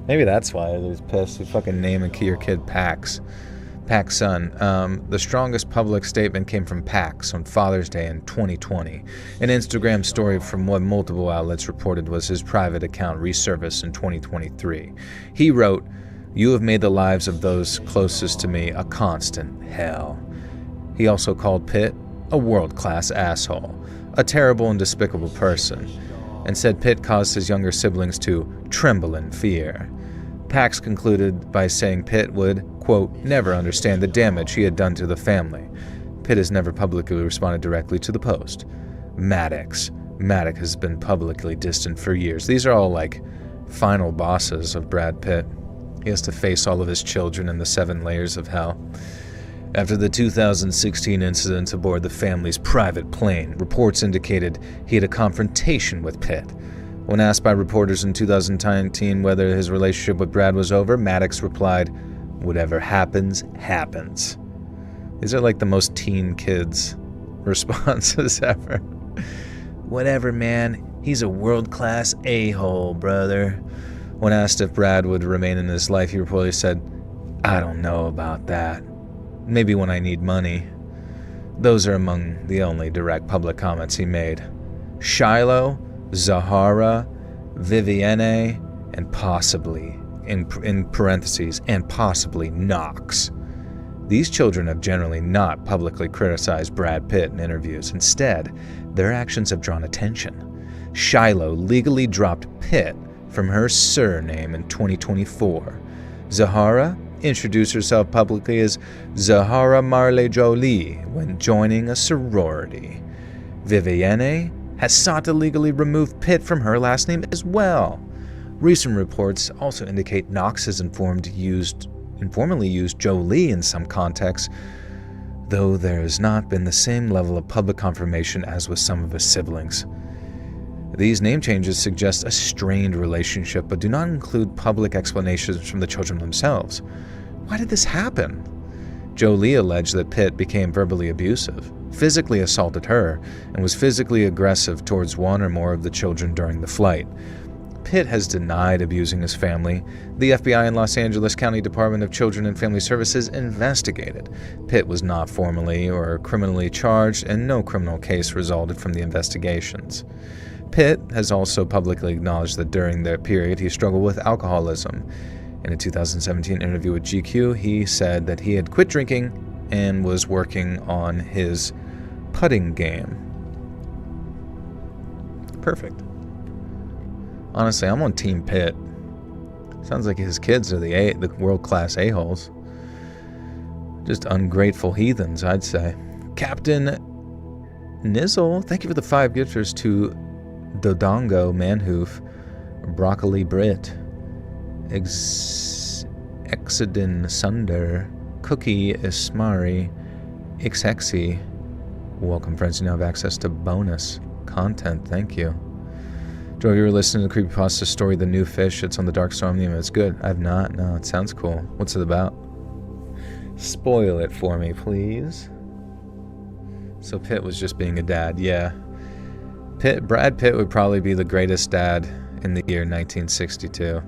Maybe that's why he's pissed. You fucking name your kid Pax. Pax son. The strongest public statement came from Pax on Father's Day in 2020. An Instagram story from what multiple outlets reported was his private account resurfaced in 2023. He wrote, "You have made the lives of those closest to me a constant hell." He also called Pitt a world-class asshole, a terrible and despicable person, and said Pitt caused his younger siblings to tremble in fear. Pax concluded by saying Pitt would, quote, never understand the damage he had done to the family. Pitt has never publicly responded directly to the post. Maddox has been publicly distant for years. These are all like final bosses of Brad Pitt. He has to face all of his children in the 7 layers of hell. After the 2016 incident aboard the family's private plane, reports indicated he had a confrontation with Pitt. When asked by reporters in 2019 whether his relationship with Brad was over, Maddox replied, "Whatever happens, happens." These are like the most teen kids responses ever. "Whatever, man. He's a world-class a-hole, brother." When asked if Brad would remain in his life, he reportedly said, "I don't know about that. Maybe when I need money." Those are among the only direct public comments he made. Shiloh, Zahara, Vivienne, and possibly, in parentheses, and possibly Knox. These children have generally not publicly criticized Brad Pitt in interviews. Instead, their actions have drawn attention. Shiloh legally dropped Pitt from her surname in 2024. Zahara introduced herself publicly as Zahara Marley Jolie when joining a sorority. Vivienne has sought to legally remove Pitt from her last name as well. Recent reports also indicate Knox has informally used Jolie in some contexts, though there has not been the same level of public confirmation as with some of his siblings. These name changes suggest a strained relationship, but do not include public explanations from the children themselves. Why did this happen? Jolie alleged that Pitt became verbally abusive, physically assaulted her, and was physically aggressive towards one or more of the children during the flight. Pitt has denied abusing his family. The FBI and Los Angeles County Department of Children and Family Services investigated. Pitt was not formally or criminally charged, and no criminal case resulted from the investigations. Pitt has also publicly acknowledged that during that period he struggled with alcoholism. In a 2017 interview with GQ, he said that he had quit drinking and was working on his putting game. Perfect. Honestly, I'm on Team Pitt. Sounds like his kids are the world-class a-holes. Just ungrateful heathens, I'd say. Captain Nizzle, thank you for the 5 gifters to Dodongo Manhoof, Broccoli Brit, Exodin Sunder, Cookie Ismari, Xhexy. Welcome, friends. You now have access to bonus content. Thank you. Joe, have you ever listened to the creepypasta story, The New Fish? It's on the Dark Storm Name. It's good. I've not. No, it sounds cool. What's it about? Spoil it for me, please. So Pitt was just being a dad. Yeah. Brad Pitt would probably be the greatest dad in the year 1962.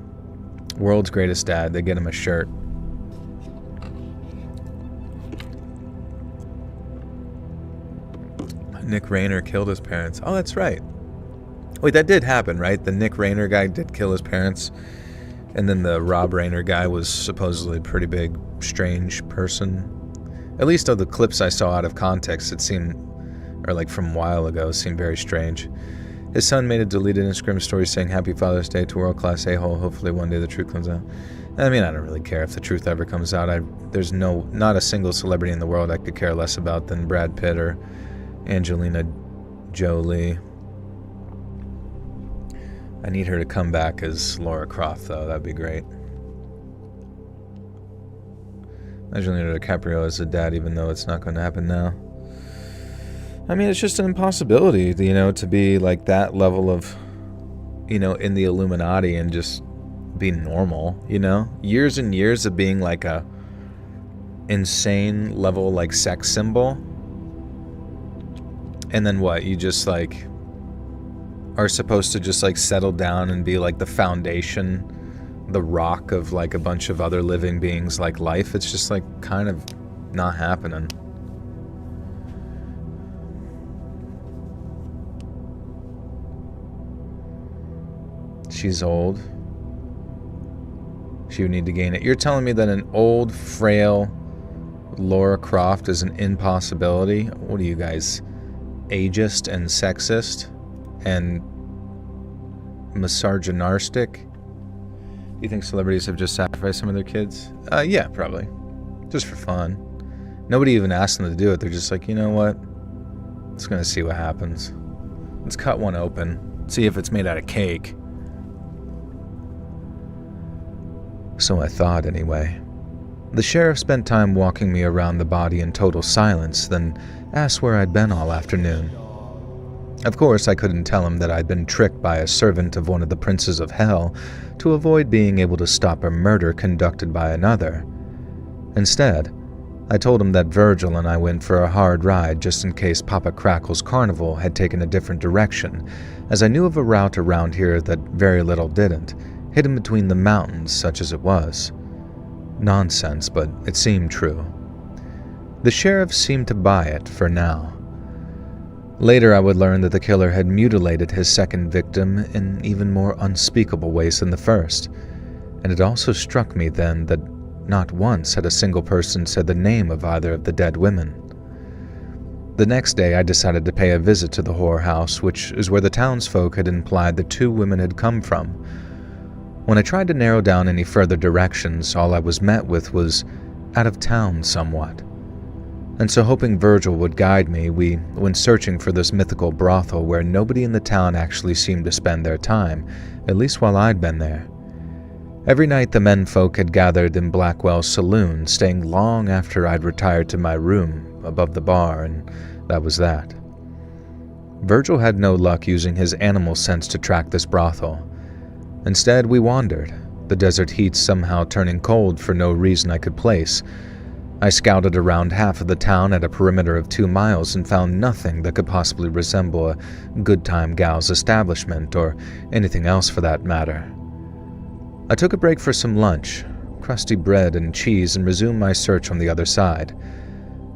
World's greatest dad. They get him a shirt. Nick Rayner killed his parents. Oh, that's right. Wait, that did happen, right? The Nick Rayner guy did kill his parents. And then the Rob Rayner guy was supposedly a pretty big, strange person. At least of the clips I saw out of context, it seemed, or like from a while ago, seemed very strange. His son made a deleted Instagram story saying, "Happy Father's Day to world-class a-hole. Hopefully one day the truth comes out." I mean, I don't really care if the truth ever comes out. There's not a single celebrity in the world I could care less about than Brad Pitt or Angelina Jolie. I need her to come back as Laura Croft, though. That'd be great. Imagine Leonardo DiCaprio as a dad, even though it's not going to happen now. I mean, it's just an impossibility, to be like that level of, in the Illuminati and just be normal, Years and years of being like a insane level, like, sex symbol. And then what? You just, like, are supposed to just, like, settle down and be, like, the foundation, the rock of, like, a bunch of other living beings, like life. It's just, like, kind of not happening. She's old. She would need to gain it. You're telling me that an old, frail Laura Croft is an impossibility? What are you guys, ageist and sexist and misogynistic? Do you think celebrities have just sacrificed some of their kids? Yeah, probably. Just for fun. Nobody even asked them to do it. They're just like, you know what? Just gonna see what happens. Let's cut one open, see if it's made out of cake. So I thought, anyway. The sheriff spent time walking me around the body in total silence, then asked where I'd been all afternoon. Of course, I couldn't tell him that I'd been tricked by a servant of one of the princes of hell to avoid being able to stop a murder conducted by another. Instead, I told him that Virgil and I went for a hard ride just in case Papa Crackle's carnival had taken a different direction, as I knew of a route around here that very little didn't, hidden between the mountains such as it was. Nonsense, but it seemed true. The sheriff seemed to buy it for now. Later I would learn that the killer had mutilated his second victim in even more unspeakable ways than the first, and it also struck me then that not once had a single person said the name of either of the dead women. The next day I decided to pay a visit to the whorehouse, which is where the townsfolk had implied the two women had come from. When I tried to narrow down any further directions, all I was met with was out of town somewhat. And so, hoping Virgil would guide me, we went searching for this mythical brothel where nobody in the town actually seemed to spend their time, at least while I'd been there. Every night the menfolk had gathered in Blackwell's saloon, staying long after I'd retired to my room above the bar, and that was that. Virgil had no luck using his animal sense to track this brothel. Instead, we wandered, the desert heat somehow turning cold for no reason I could place. I scouted around half of the town at a perimeter of 2 miles and found nothing that could possibly resemble a Good Time Gal's establishment, or anything else for that matter. I took a break for some lunch, crusty bread and cheese, and resumed my search on the other side.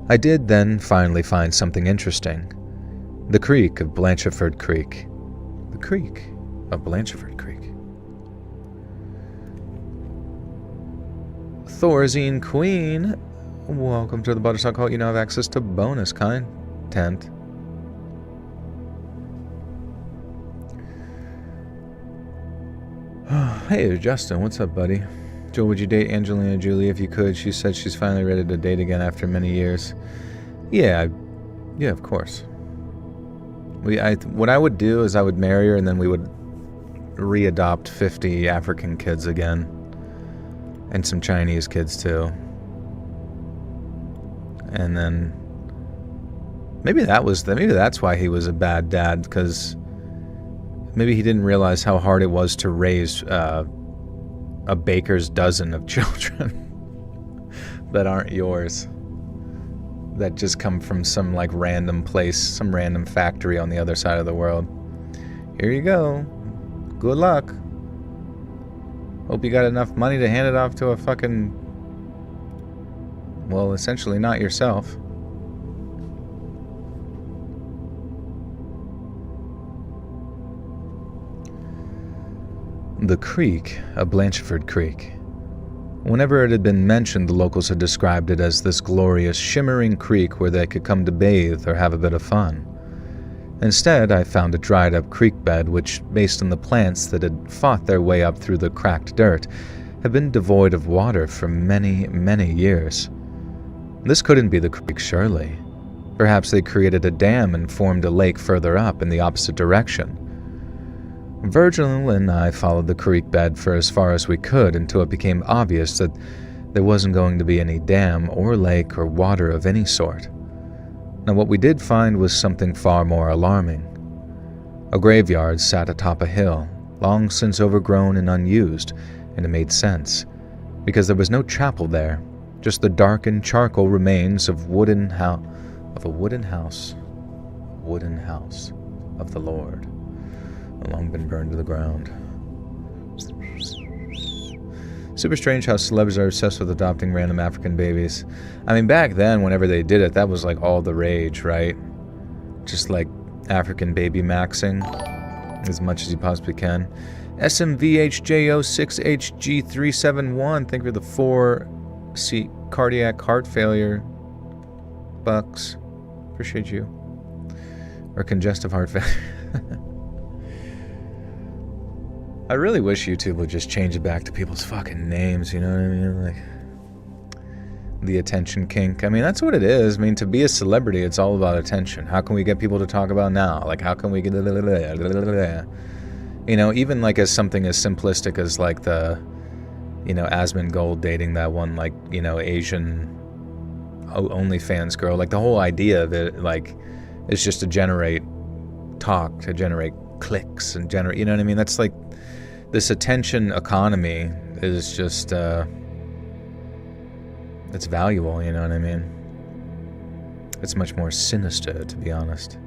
I did then finally find something interesting. The creek of Blancheford Creek. The creek of Blancheford Creek. Thorazine Queen, welcome to the Butterstock Cult. You now have access to bonus content. Hey, Justin, what's up, buddy? Joel, would you date Angelina Jolie if you could? She said she's finally ready to date again after many years. Yeah, of course. What I would do is I would marry her and then we would readopt 50 African kids again. And some Chinese kids too. And then maybe that's why he was a bad dad, because maybe he didn't realize how hard it was to raise a baker's dozen of children that aren't yours, that just come from some like random place, some random factory on the other side of the world. Here you go. Good luck. Hope you got enough money to hand it off to a fucking, well, essentially not yourself. The creek, a Blancheford Creek. Whenever it had been mentioned, the locals had described it as this glorious, shimmering creek where they could come to bathe or have a bit of fun. Instead, I found a dried-up creek bed which, based on the plants that had fought their way up through the cracked dirt, had been devoid of water for many, many years. This couldn't be the creek, surely. Perhaps they created a dam and formed a lake further up in the opposite direction. Virgil and I followed the creek bed for as far as we could until it became obvious that there wasn't going to be any dam or lake or water of any sort. Now, what we did find was something far more alarming. A graveyard sat atop a hill, long since overgrown and unused, and it made sense, because there was no chapel there, just the darkened charcoal remains of a wooden house of the Lord, long been burned to the ground. Super strange how celebs are obsessed with adopting random African babies. I mean, back then, whenever they did it, that was like all the rage, right? Just like African baby maxing as much as you possibly can. SMVHJO6HG371, thank you for the 4 cardiac heart failure bucks. Appreciate you. Or congestive heart failure. I really wish YouTube would just change it back to people's fucking names, you know what I mean? Like, the attention kink. I mean, that's what it is. I mean, to be a celebrity, it's all about attention. How can we get people to talk about now? Like, how can we get, you know, even like as something as simplistic as like the, you know, Asmongold dating that one, like, you know, Asian OnlyFans girl. Like, the whole idea of it, like, is just to generate talk, to generate clicks and generate, you know what I mean? That's like, this attention economy is just, it's valuable, you know what I mean? It's much more sinister, to be honest.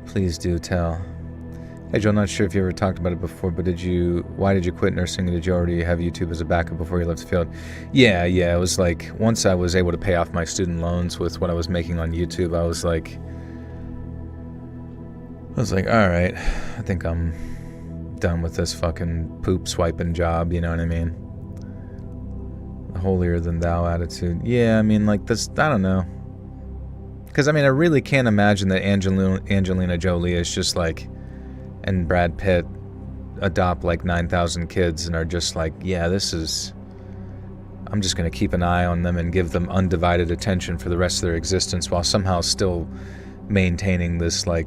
Please do tell. Hey Joe, I'm not sure if you ever talked about it before, but why did you quit nursing? Did you already have YouTube as a backup before you left the field? Yeah, it was like, once I was able to pay off my student loans with what I was making on YouTube, I was like, all right, I think I'm done with this fucking poop swiping job, you know what I mean? The holier than thou attitude. Yeah, I mean, like, this, I don't know. Because, I mean, I really can't imagine that Angelina Jolie is just like, and Brad Pitt adopt like 9,000 kids and are just like, yeah, I'm just going to keep an eye on them and give them undivided attention for the rest of their existence while somehow still maintaining this like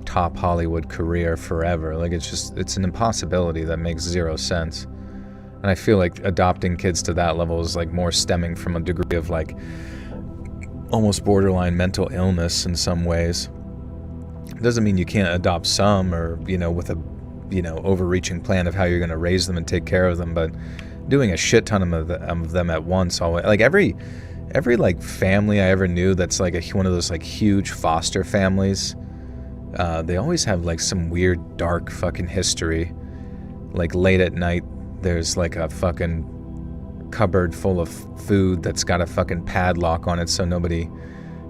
top Hollywood career forever. Like, it's an impossibility that makes zero sense. And I feel like adopting kids to that level is like more stemming from a degree of like almost borderline mental illness in some ways. It doesn't mean you can't adopt some, or, you know, with a, you know, overreaching plan of how you're going to raise them and take care of them, but doing a shit ton of them at once, always, like every like family I ever knew that's like one of those like huge foster families, they always have like some weird dark fucking history. Like late at night, there's like a fucking cupboard full of food that's got a fucking padlock on it so nobody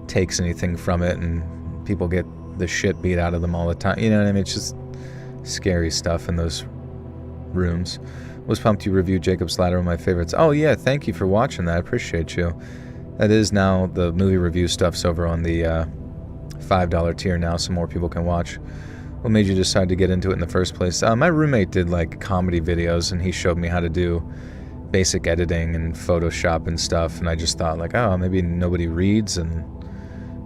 takes anything from it, and people get the shit beat out of them all the time. You know what I mean? It's just scary stuff in those rooms. Was pumped you reviewed Jacob's Ladder, one of my favorites. Oh yeah, thank you for watching that. I appreciate you. That is now, the movie review stuff's over on the $5 tier now, so more people can watch. What made you decide to get into it in the first place? My roommate did like comedy videos, and he showed me how to do basic editing and Photoshop and stuff, and I just thought like, oh, maybe nobody reads, and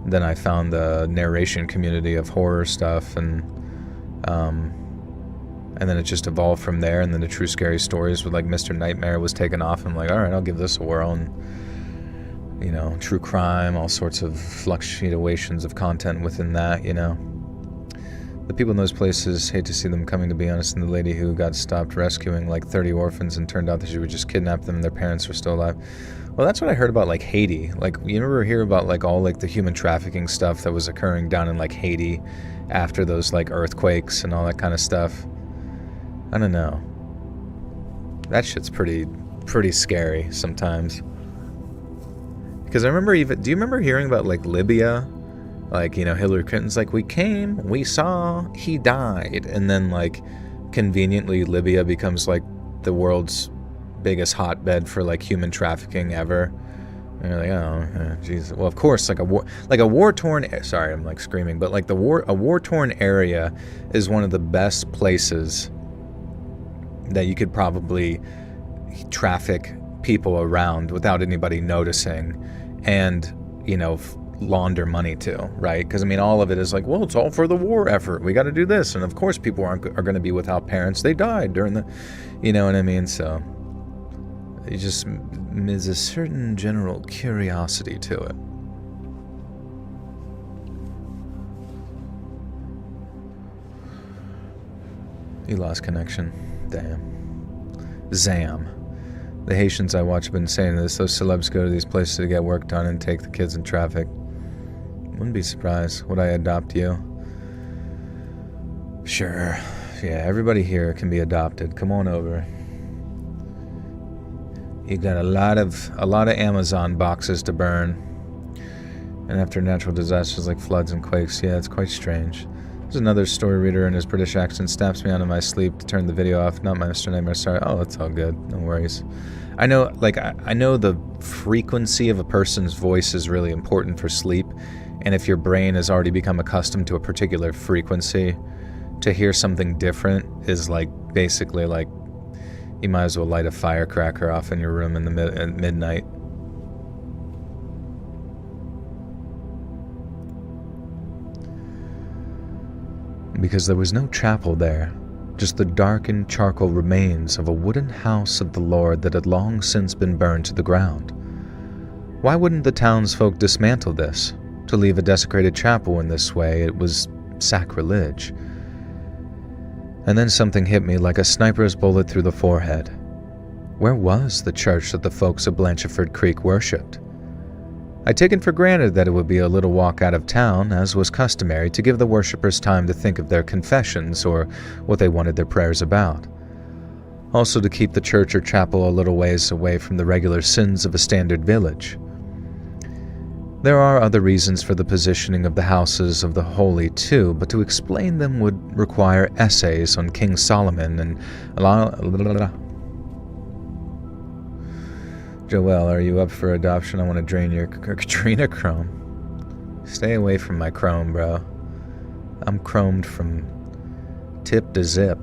then I found the narration community of horror stuff, and then it just evolved from there, and then the True Scary Stories with like Mr. Nightmare was taken off. I'm like, all right, I'll give this a whirl, and, you know, true crime, all sorts of fluctuations of content within that, you know. The people in those places, hate to see them coming, to be honest, and the lady who got stopped rescuing like 30 orphans and turned out that she would just kidnap them and their parents were still alive. Well, that's what I heard about like Haiti. Like, you ever hear about like all like the human trafficking stuff that was occurring down in like Haiti after those like earthquakes and all that kind of stuff? I don't know. That shit's pretty scary sometimes. Because I remember do you remember hearing about like Libya? Like, you know, Hillary Clinton's like, we came, we saw, he died. And then like conveniently Libya becomes like the world's biggest hotbed for like human trafficking ever. And you're like, oh, Jesus. Well, of course, like a war-torn, sorry, I'm like screaming, but like a war-torn area is one of the best places that you could probably traffic people around without anybody noticing, and, you know, launder money to, right? Because I mean, all of it is like, well, it's all for the war effort, we got to do this, and of course people are going to be without parents, they died during the, you know what I mean? So it just, there's a certain general curiosity to it. You lost connection. Damn. Zam. The Haitians I watch have been saying this. Those celebs go to these places to get work done and take the kids in traffic. Wouldn't be surprised. Would I adopt you? Sure. Yeah, everybody here can be adopted. Come on over. You got a lot of Amazon boxes to burn. And after natural disasters like floods and quakes, yeah, it's quite strange. There's another story reader in his British accent snaps me out of my sleep to turn the video off. Not my Mr. Nightmare, sorry. Oh, it's all good. No worries. I know, like, I know the frequency of a person's voice is really important for sleep. And if your brain has already become accustomed to a particular frequency, to hear something different is like, basically like, you might as well light a firecracker off in your room in the at midnight. because there was no chapel there, just the darkened charcoal remains of a wooden house of the Lord that had long since been burned to the ground. Why wouldn't the townsfolk dismantle this? To leave a desecrated chapel in this way, it was sacrilege. And then something hit me like a sniper's bullet through the forehead. Where was the church that the folks of Blancheford Creek worshipped? I'd taken for granted that it would be a little walk out of town, as was customary, to give the worshippers time to think of their confessions or what they wanted their prayers about. Also to keep the church or chapel a little ways away from the regular sins of a standard village. There are other reasons for the positioning of the houses of the holy too, but to explain them would require essays on King Solomon and Joelle, are you up for adoption? I want to drain your Katrina chrome. Stay away from my chrome, bro. I'm chromed from tip to zip.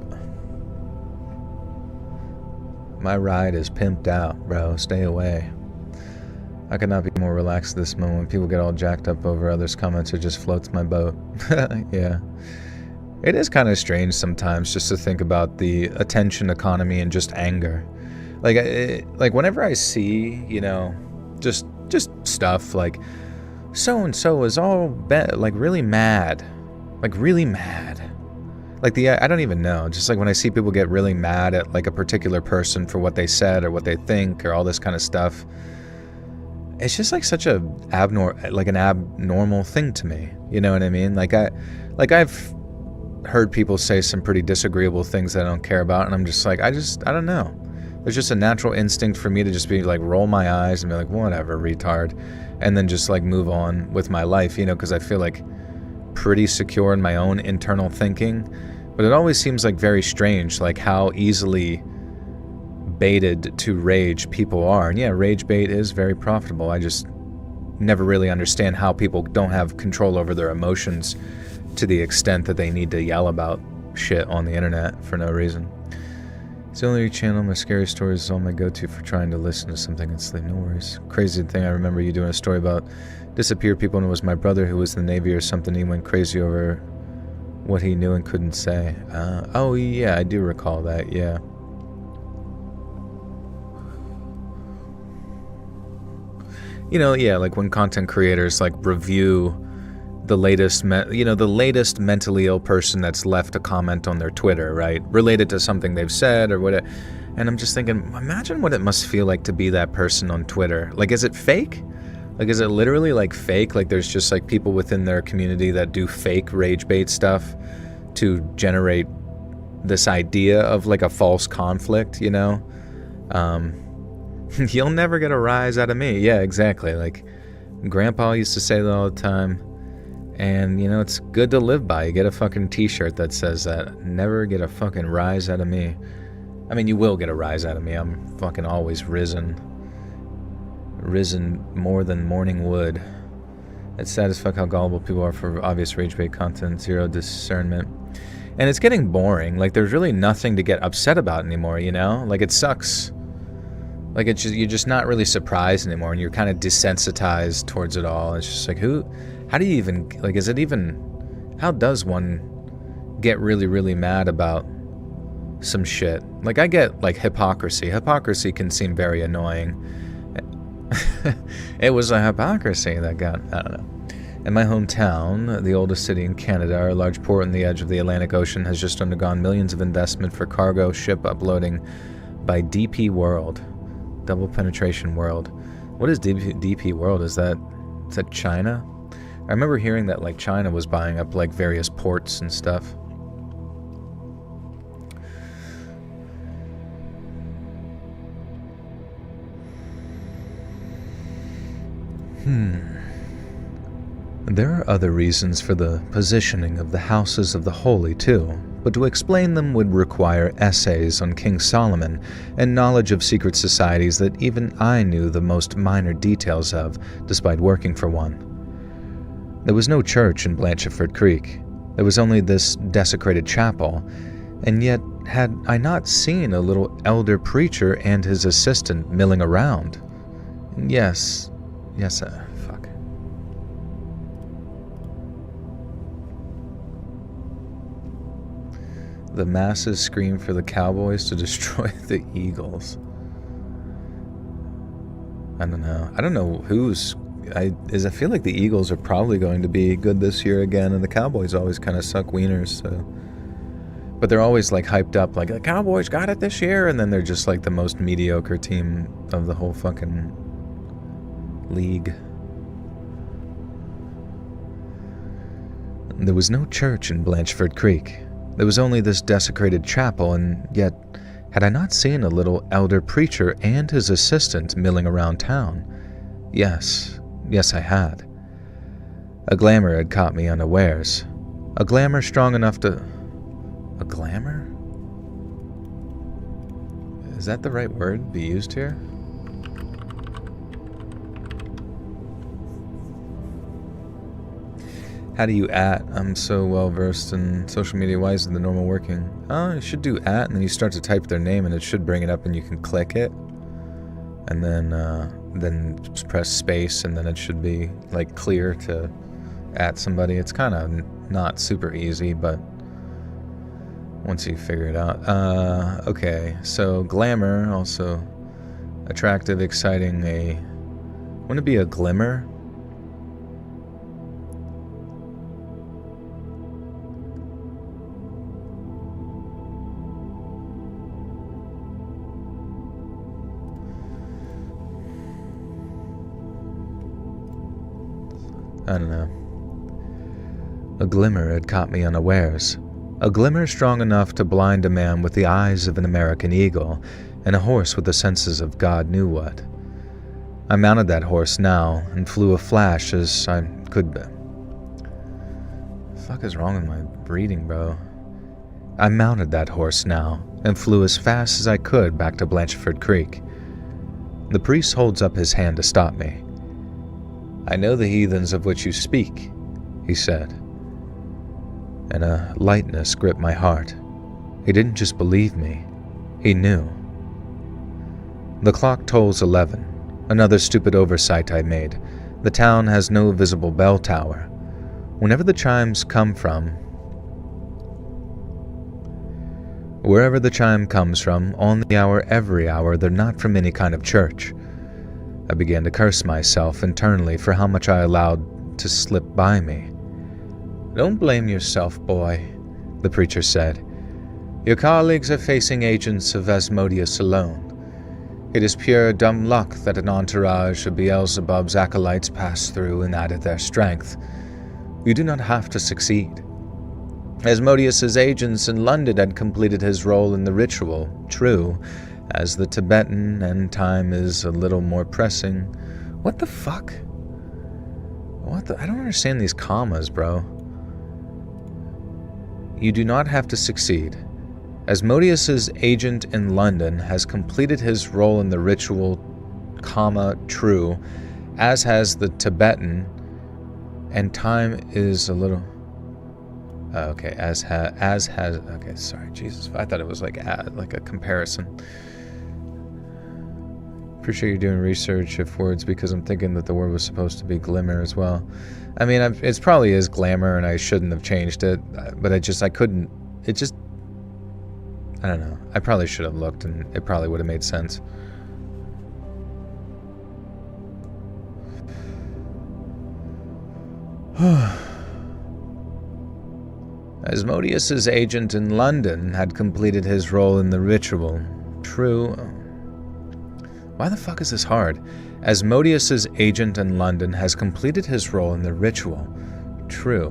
My ride is pimped out, bro. Stay away. I could not be more relaxed at this moment. When people get all jacked up over others' comments, it just floats my boat. Yeah. It is kind of strange sometimes just to think about the attention economy and just anger. Like whenever I see, just stuff like so-and-so is all really mad. Like really mad. Like I don't even know. Just like when I see people get really mad at like a particular person for what they said or what they think or all this kind of stuff. It's just like such an abnormal thing to me. You know what I mean? I've heard people say some pretty disagreeable things that I don't care about, and I'm just like, I don't know. There's just a natural instinct for me to just be like, roll my eyes and be like, whatever, retard. And then just like move on with my life, because I feel like pretty secure in my own internal thinking. But it always seems like very strange, like how easily baited to rage people are. And yeah, rage bait is very profitable. I just never really understand how people don't have control over their emotions to the extent that they need to yell about shit on the internet for no reason. It's the only channel. My scary stories is all my go-to for trying to listen to something and sleep. No worries. Crazy thing, I remember you doing a story about disappeared people, and it was my brother who was in the Navy or something. He went crazy over what he knew and couldn't say. Oh yeah, I do recall that, yeah. Yeah, like when content creators like review the latest, the latest mentally ill person that's left a comment on their Twitter, right? Related to something they've said or whatever. And I'm just thinking, imagine what it must feel like to be that person on Twitter. Like, is it fake? Like, is it literally like fake? Like there's just like people within their community that do fake rage bait stuff to generate this idea of like a false conflict, You'll never get a rise out of me. Yeah, exactly. Like Grandpa used to say that all the time. And, it's good to live by. You get a fucking t-shirt that says that. Never get a fucking rise out of me. I mean, you will get a rise out of me. I'm fucking always risen. Risen more than morning wood. It's sad as fuck how gullible people are for obvious rage bait content. Zero discernment. And it's getting boring. Like, there's really nothing to get upset about anymore, Like, it sucks. Like, you're just not really surprised anymore, and you're kind of desensitized towards it all. It's just like, how do you even, like, how does one get really, really mad about some shit? Like, I get, like, hypocrisy. Hypocrisy can seem very annoying. It was a hypocrisy that got, I don't know. In my hometown, the oldest city in Canada, a large port on the edge of the Atlantic Ocean has just undergone millions of investment for cargo ship uploading by DP World. Double Penetration World. What is DP World? Is that China? I remember hearing that like China was buying up like various ports and stuff. There are other reasons for the positioning of the houses of the holy too, but to explain them would require essays on King Solomon and knowledge of secret societies that even I knew the most minor details of, despite working for one. There was no church in Blancheford Creek. There was only this desecrated chapel, and yet had I not seen a little elder preacher and his assistant milling around? Yes, fuck. The masses scream for the Cowboys to destroy the Eagles. I don't know. I don't know who's... I feel like the Eagles are probably going to be good this year again, and the Cowboys always kind of suck wieners, so... But they're always, like, hyped up, like, the Cowboys got it this year, and then they're just, like, the most mediocre team of the whole fucking league. There was no church in Blanchford Creek. There was only this desecrated chapel, and yet, had I not seen a little elder preacher and his assistant milling around town? Yes, I had. A glamour had caught me unawares. A glamour strong enough to... A glamour? Is that the right word to be used here? How do you @ I'm so well versed in social media. Why isn't the normal working? Oh, you should do @ and then you start to type their name and it should bring it up and you can click it. And then just press space and then it should be like clear to @ somebody. It's kind of not super easy, but once you figure it out. Okay, so glamour, also attractive, exciting, wouldn't it be a glimmer? I don't know. A glimmer had caught me unawares. A glimmer strong enough to blind a man with the eyes of an American eagle, and a horse with the senses of God knew what. I mounted that horse now, and flew a flash as I could be. The fuck is wrong with my breathing, bro? I mounted that horse now, and flew as fast as I could back to Blanchford Creek. The priest holds up his hand to stop me. I know the heathens of which you speak, he said. And a lightness gripped my heart. He didn't just believe me, he knew. The clock tolls 11. Another stupid oversight I made. The town has no visible bell tower. Wherever the chimes come from, on the hour, every hour, they're not from any kind of church. I began to curse myself internally for how much I allowed to slip by me. Don't blame yourself, boy, the preacher said. Your colleagues are facing agents of Asmodeus alone. It is pure dumb luck that an entourage of Beelzebub's acolytes passed through and added their strength. You do not have to succeed. Asmodeus's agents in London had completed his role in the ritual, true, as the Tibetan, and time is a little more pressing. What the fuck? I don't understand these commas, bro. You do not have to succeed. Asmodeus's agent in London has completed his role in the ritual, comma, true, as has the Tibetan, and time is a little... okay, okay, sorry, Jesus, I thought it was like a comparison. Pretty sure you're doing research of words because I'm thinking that the word was supposed to be glimmer as well. I mean, it probably is glamour and I shouldn't have changed it, but I couldn't, I don't know. I probably should have looked and it probably would have made sense. Asmodeus's agent in London had completed his role in the ritual. True. Why the fuck is this hard? Asmodeus's agent in London has completed his role in the ritual. True.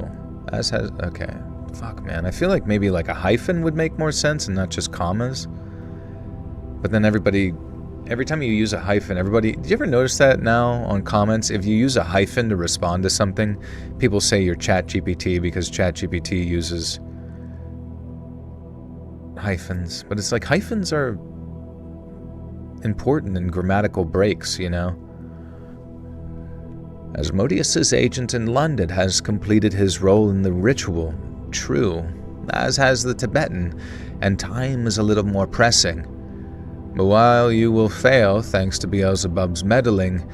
As has... Okay. Fuck, man. I feel like maybe like a hyphen would make more sense and not just commas. But then everybody... Every time you use a hyphen, everybody... Do you ever notice that now on comments? If you use a hyphen to respond to something, people say you're ChatGPT because ChatGPT uses hyphens. But it's like hyphens are important in grammatical breaks, you know? Asmodeus's agent in London has completed his role in the ritual. True, as has the Tibetan, and time is a little more pressing. But while you will fail thanks to Beelzebub's meddling,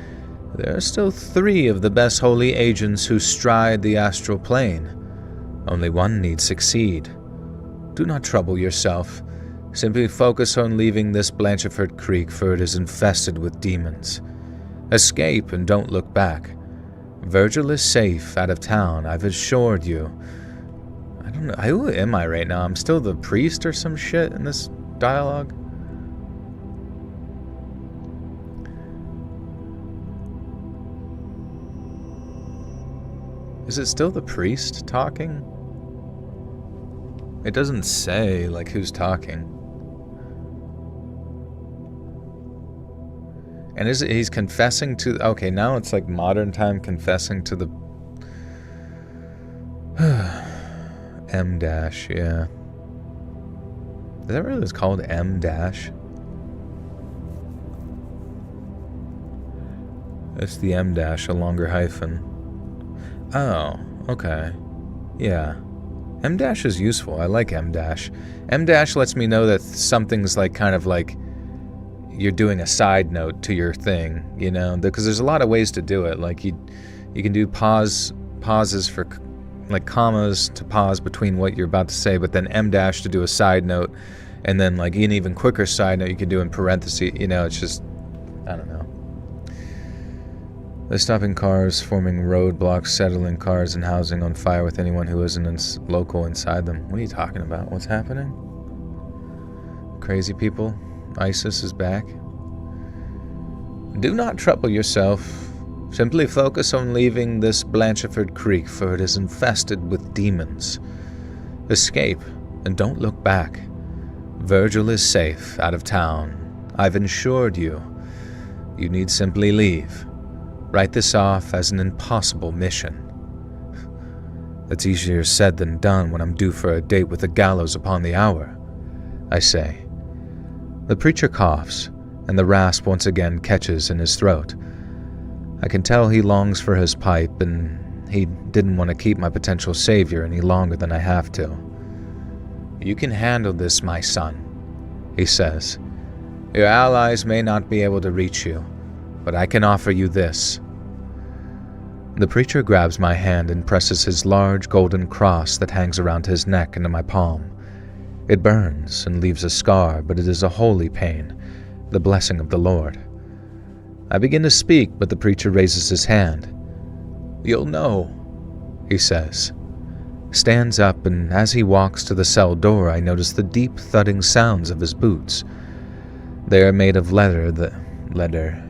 there are still 3 of the best holy agents who stride the astral plane. Only one need succeed. Do not trouble yourself. Simply focus on leaving this Blancheford Creek, for it is infested with demons. Escape and don't look back. Virgil is safe out of town, I've assured you. I don't know, who am I right now? I'm still the priest or some shit in this dialogue? Is it still the priest talking? It doesn't say, like, who's talking. And is it, he's confessing to... Okay, now it's like modern time confessing to the... M dash, yeah. Is that really what's called M dash? It's the M dash, a longer hyphen. Oh, okay. Yeah. M dash is useful. I like M dash. M dash lets me know that something's like kind of like you're doing a side note to your thing, you know, because there's a lot of ways to do it. Like you can do pauses for like commas to pause between what you're about to say, but then M dash to do a side note, and then like an even quicker side note you could do in parentheses. You know, it's just, I don't know. They're stopping cars, forming roadblocks, settling cars and housing on fire with anyone who isn't local inside them. What are you talking about? What's happening? Crazy people? ISIS is back? Do not trouble yourself. Simply focus on leaving this Blancheford Creek, for it is infested with demons. Escape, and don't look back. Virgil is safe out of town. I've insured you. You need simply leave. Write this off as an impossible mission. That's easier said than done when I'm due for a date with the gallows upon the hour, I say. The preacher coughs, and the rasp once again catches in his throat. I can tell he longs for his pipe, and he didn't want to keep my potential savior any longer than I have to. You can handle this, my son, he says. Your allies may not be able to reach you, but I can offer you this. The preacher grabs my hand and presses his large golden cross that hangs around his neck into my palm. It burns and leaves a scar, but it is a holy pain, the blessing of the Lord. I begin to speak, but the preacher raises his hand. You'll know, he says. Stands up, and as he walks to the cell door, I notice the deep thudding sounds of his boots. They are made of leather.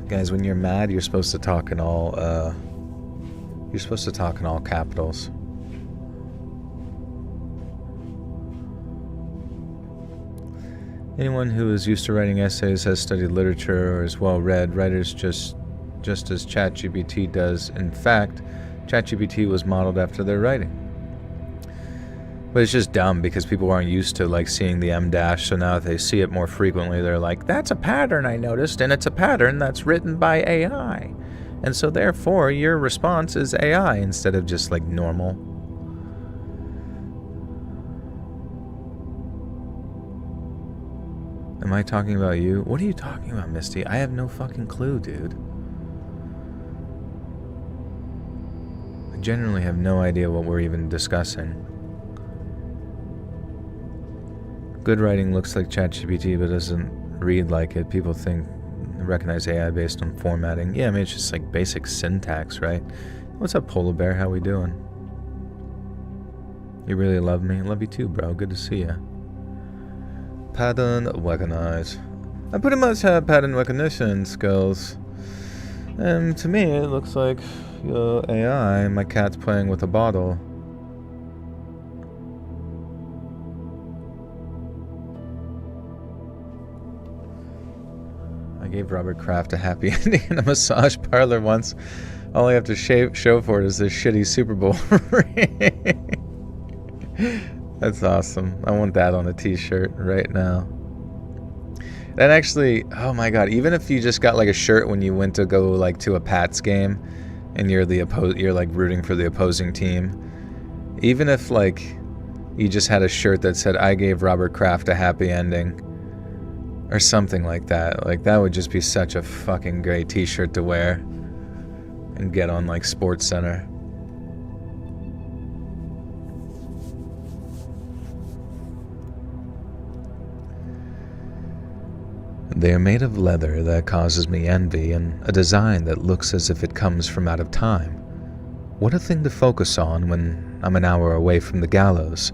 Guys, when you're mad, you're supposed to talk in all capitals. Anyone who is used to writing essays, has studied literature, or is well read. Writers just as ChatGPT does. In fact, ChatGPT was modeled after their writing. But it's just dumb because people aren't used to like seeing the M dash, so now if they see it more frequently, they're like, that's a pattern I noticed, and it's a pattern that's written by AI. And so therefore, your response is AI instead of just like normal. Am I talking about you? What are you talking about, Misty? I have no fucking clue, dude. I genuinely have no idea what we're even discussing. Good writing looks like ChatGPT, but doesn't read like it. People recognize AI based on formatting. Yeah, I mean, it's just like basic syntax, right? What's up, Polar Bear? How we doing? You really love me? Love you too, bro. Good to see ya. Pattern recognize. I pretty much have pattern recognition skills. And to me, it looks like your AI. My cat's playing with a bottle. I gave Robert Kraft a happy ending in a massage parlor once. All I have to show for it is this shitty Super Bowl ring. That's awesome. I want that on a t-shirt right now. That actually, oh my god, even if you just got like a shirt when you went to go like to a Pats game and you're like rooting for the opposing team, even if like you just had a shirt that said I gave Robert Kraft a happy ending or something like that would just be such a fucking great t-shirt to wear. and get on like Sports Center. They are made of leather that causes me envy and a design that looks as if it comes from out of time. What a thing to focus on when I'm an hour away from the gallows.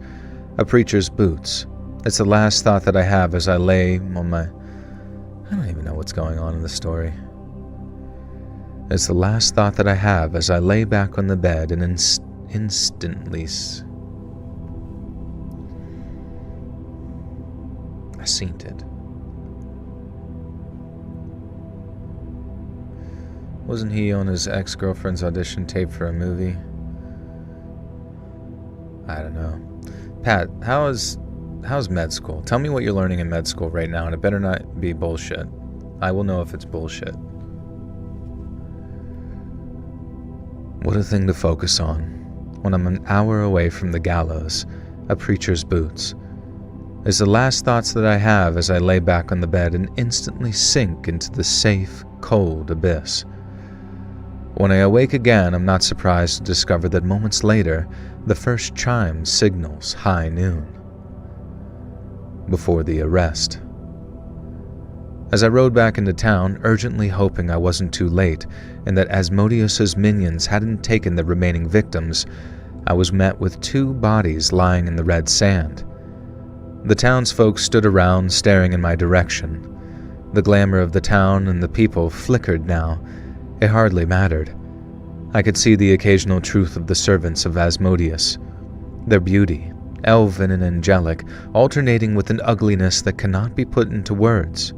A preacher's boots. It's the last thought that I have as I lay on my... I don't even know what's going on in the story. It's the last thought that I have as I lay back on the bed and instantly... I seen it. Wasn't he on his ex-girlfriend's audition tape for a movie? I don't know. Pat, how's med school? Tell me what you're learning in med school right now, and it better not be bullshit. I will know if it's bullshit. What a thing to focus on. When I'm an hour away from the gallows, a preacher's boots. Is the last thoughts that I have as I lay back on the bed and instantly sink into the safe, cold abyss. When I awake again, I'm not surprised to discover that moments later, the first chime signals high noon. Before the arrest. As I rode back into town, urgently hoping I wasn't too late and that Asmodeus's minions hadn't taken the remaining victims, I was met with 2 bodies lying in the red sand. The townsfolk stood around, staring in my direction. The glamour of the town and the people flickered now. It hardly mattered. I could see the occasional truth of the servants of Asmodeus. Their beauty, elven and angelic, alternating with an ugliness that cannot be put into words.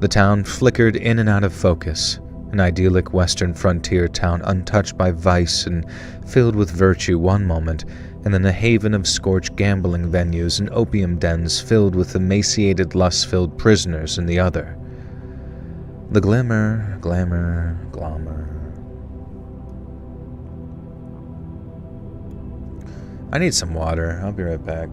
The town flickered in and out of focus, an idyllic western frontier town untouched by vice and filled with virtue one moment, and then a haven of scorched gambling venues and opium dens filled with emaciated, lust-filled prisoners in the other. The glamour. I need some water. I'll be right back.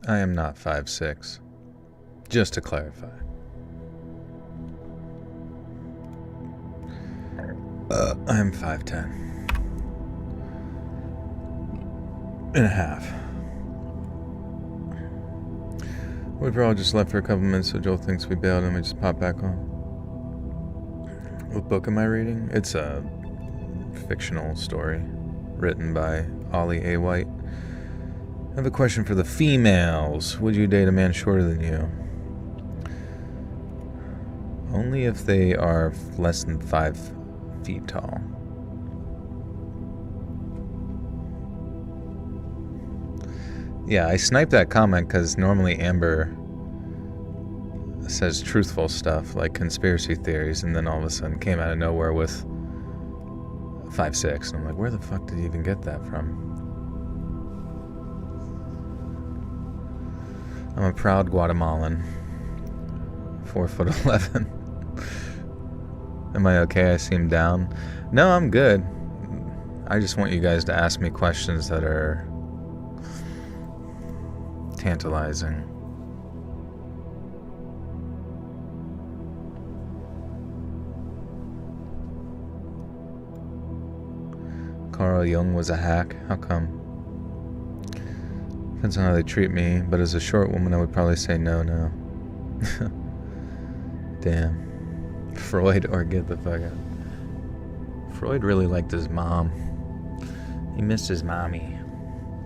I am not 5'6", just to clarify. I'm 5'10" and a half. We probably just left for a couple minutes so Joel thinks we bailed and we just pop back on. What book am I reading? It's a fictional story written by Ollie A. White. I have a question for the females. Would you date a man shorter than you? Only if they are less than 5 feet tall. Yeah, I sniped that comment because normally Amber says truthful stuff like conspiracy theories, and then all of a sudden came out of nowhere with 5'6", and I'm like, where the fuck did you even get that from? I'm a proud Guatemalan, 4'11". Am I okay? I seem down. No, I'm good. I just want you guys to ask me questions that are tantalizing. Carl Jung was a hack. How come? Depends on how they treat me, but as a short woman I would probably say no. Damn. Freud or get the fuck out. Freud really liked his mom. He missed his mommy.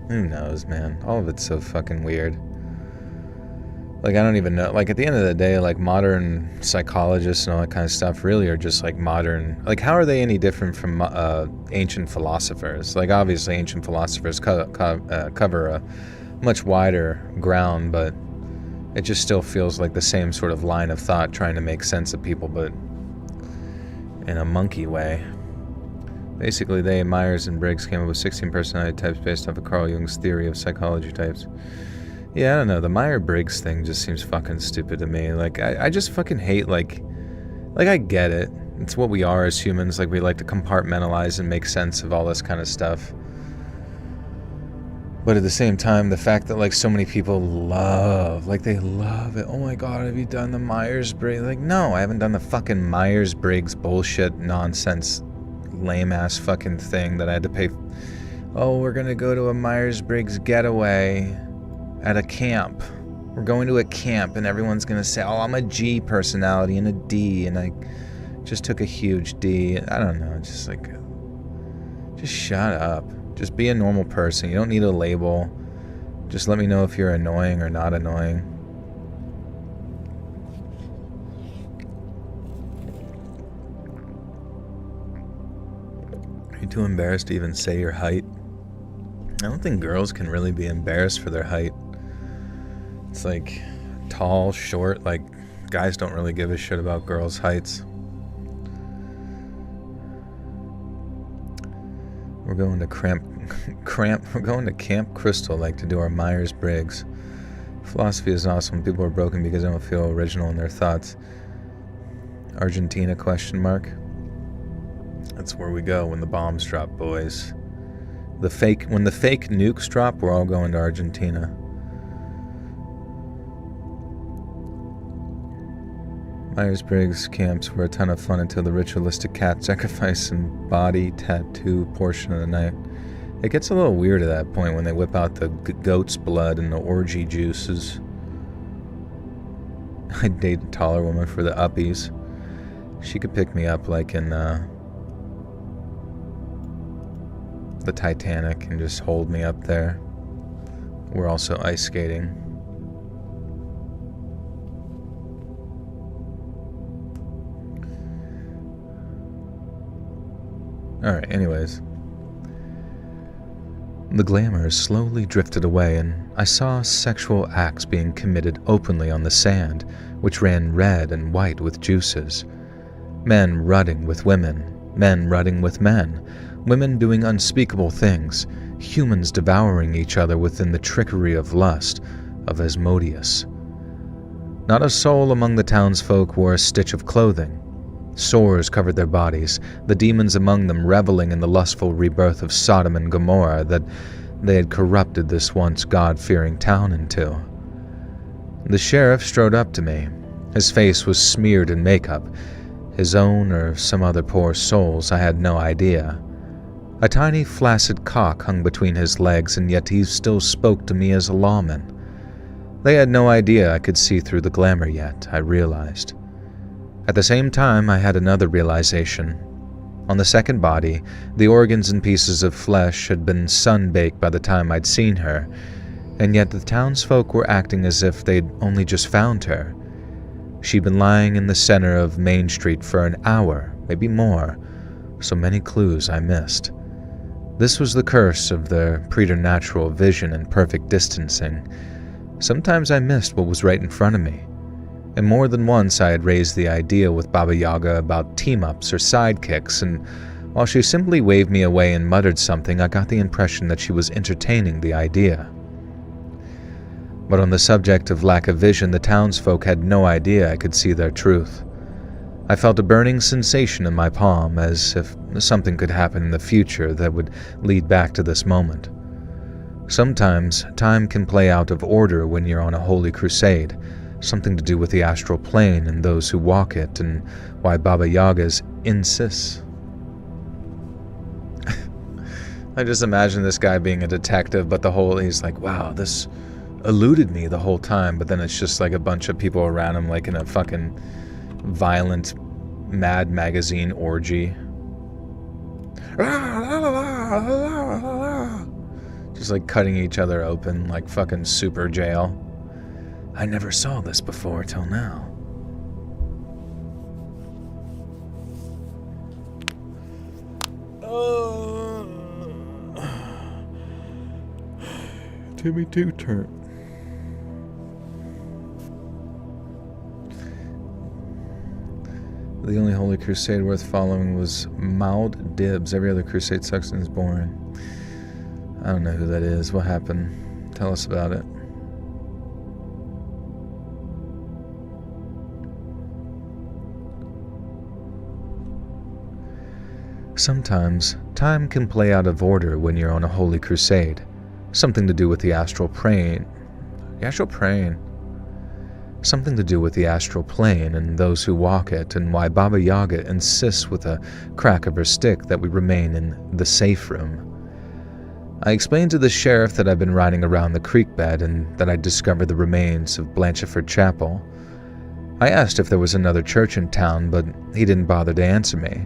Who knows, man? All of it's so fucking weird. Like, I don't even know. Like, at the end of the day, like, modern psychologists and all that kind of stuff really are just, like, modern. Like, how are they any different from ancient philosophers? Like, obviously, ancient philosophers cover a much wider ground, but it just still feels like the same sort of line of thought trying to make sense of people, but in a monkey way. Basically, they, Myers and Briggs, came up with 16 personality types based off of Carl Jung's theory of psychology types. Yeah, I don't know. The Myers-Briggs thing just seems fucking stupid to me. Like, I just fucking hate, like, I get it. It's what we are as humans. Like, we like to compartmentalize and make sense of all this kind of stuff. But at the same time, the fact that, like, so many people love it. Oh my god, have you done the Myers-Briggs? Like, no, I haven't done the fucking Myers-Briggs bullshit nonsense lame-ass fucking thing that I had to pay. Oh, we're gonna go to a Myers-Briggs getaway at a camp. We're going to a camp and everyone's gonna say, oh, I'm a G personality and a D, and I just took a huge D. I don't know, just like, just shut up. Just be a normal person. You don't need a label. Just let me know if you're annoying or not annoying. Are you too embarrassed to even say your height? I don't think girls can really be embarrassed for their height. It's like tall, short, like guys don't really give a shit about girls' heights. We're going to Camp Crystal, like, to do our Myers-Briggs. Philosophy is awesome. People are broken because they don't feel original in their thoughts. Argentina, question mark. That's where we go when the bombs drop, boys. When the fake nukes drop, we're all going to Argentina. Myers-Briggs camps were a ton of fun until the ritualistic cat sacrifice and body tattoo portion of the night. It gets a little weird at that point when they whip out the goat's blood and the orgy juices. I'd date a taller woman for the uppies. She could pick me up like in the Titanic and just hold me up there. We're also ice skating. Alright, anyways. The glamour slowly drifted away, and I saw sexual acts being committed openly on the sand, which ran red and white with juices. Men rutting with women, men rutting with men, women doing unspeakable things, humans devouring each other within the trickery of lust, of Asmodeus. Not a soul among the townsfolk wore a stitch of clothing. Sores covered their bodies, the demons among them reveling in the lustful rebirth of Sodom and Gomorrah that they had corrupted this once God-fearing town into. The sheriff strode up to me. His face was smeared in makeup. His own or some other poor soul's, I had no idea. A tiny flaccid cock hung between his legs, and yet he still spoke to me as a lawman. They had no idea I could see through the glamour yet, I realized. At the same time, I had another realization. On the second body, the organs and pieces of flesh had been sun-baked by the time I'd seen her, and yet the townsfolk were acting as if they'd only just found her. She'd been lying in the center of Main Street for an hour, maybe more, so many clues I missed. This was the curse of their preternatural vision and perfect distancing. Sometimes I missed what was right in front of me, and more than once I had raised the idea with Baba Yaga about team-ups or sidekicks, and while she simply waved me away and muttered something, I got the impression that she was entertaining the idea. But on the subject of lack of vision, the townsfolk had no idea I could see their truth. I felt a burning sensation in my palm, as if something could happen in the future that would lead back to this moment. Sometimes, time can play out of order when you're on a holy crusade, something to do with the astral plane and those who walk it, and why Baba Yaga's insists. I just imagine this guy being a detective, but he's like, wow, this eluded me the whole time, but then it's just like a bunch of people around him, like in a fucking violent Mad Magazine orgy. Just like cutting each other open like fucking super jail. I never saw this before till now. Timmy Two-Turn. The only holy crusade worth following was Maud Dibs. Every other crusade sucks and is boring. I don't know who that is. What happened? Tell us about it. Sometimes, time can play out of order when you're on a holy crusade. Something to do with the astral plane. Something to do with the astral plane and those who walk it, and why Baba Yaga insists with a crack of her stick that we remain in the safe room. I explained to the sheriff that I'd been riding around the creek bed and that I'd discovered the remains of Blancheford Chapel. I asked if there was another church in town, but he didn't bother to answer me.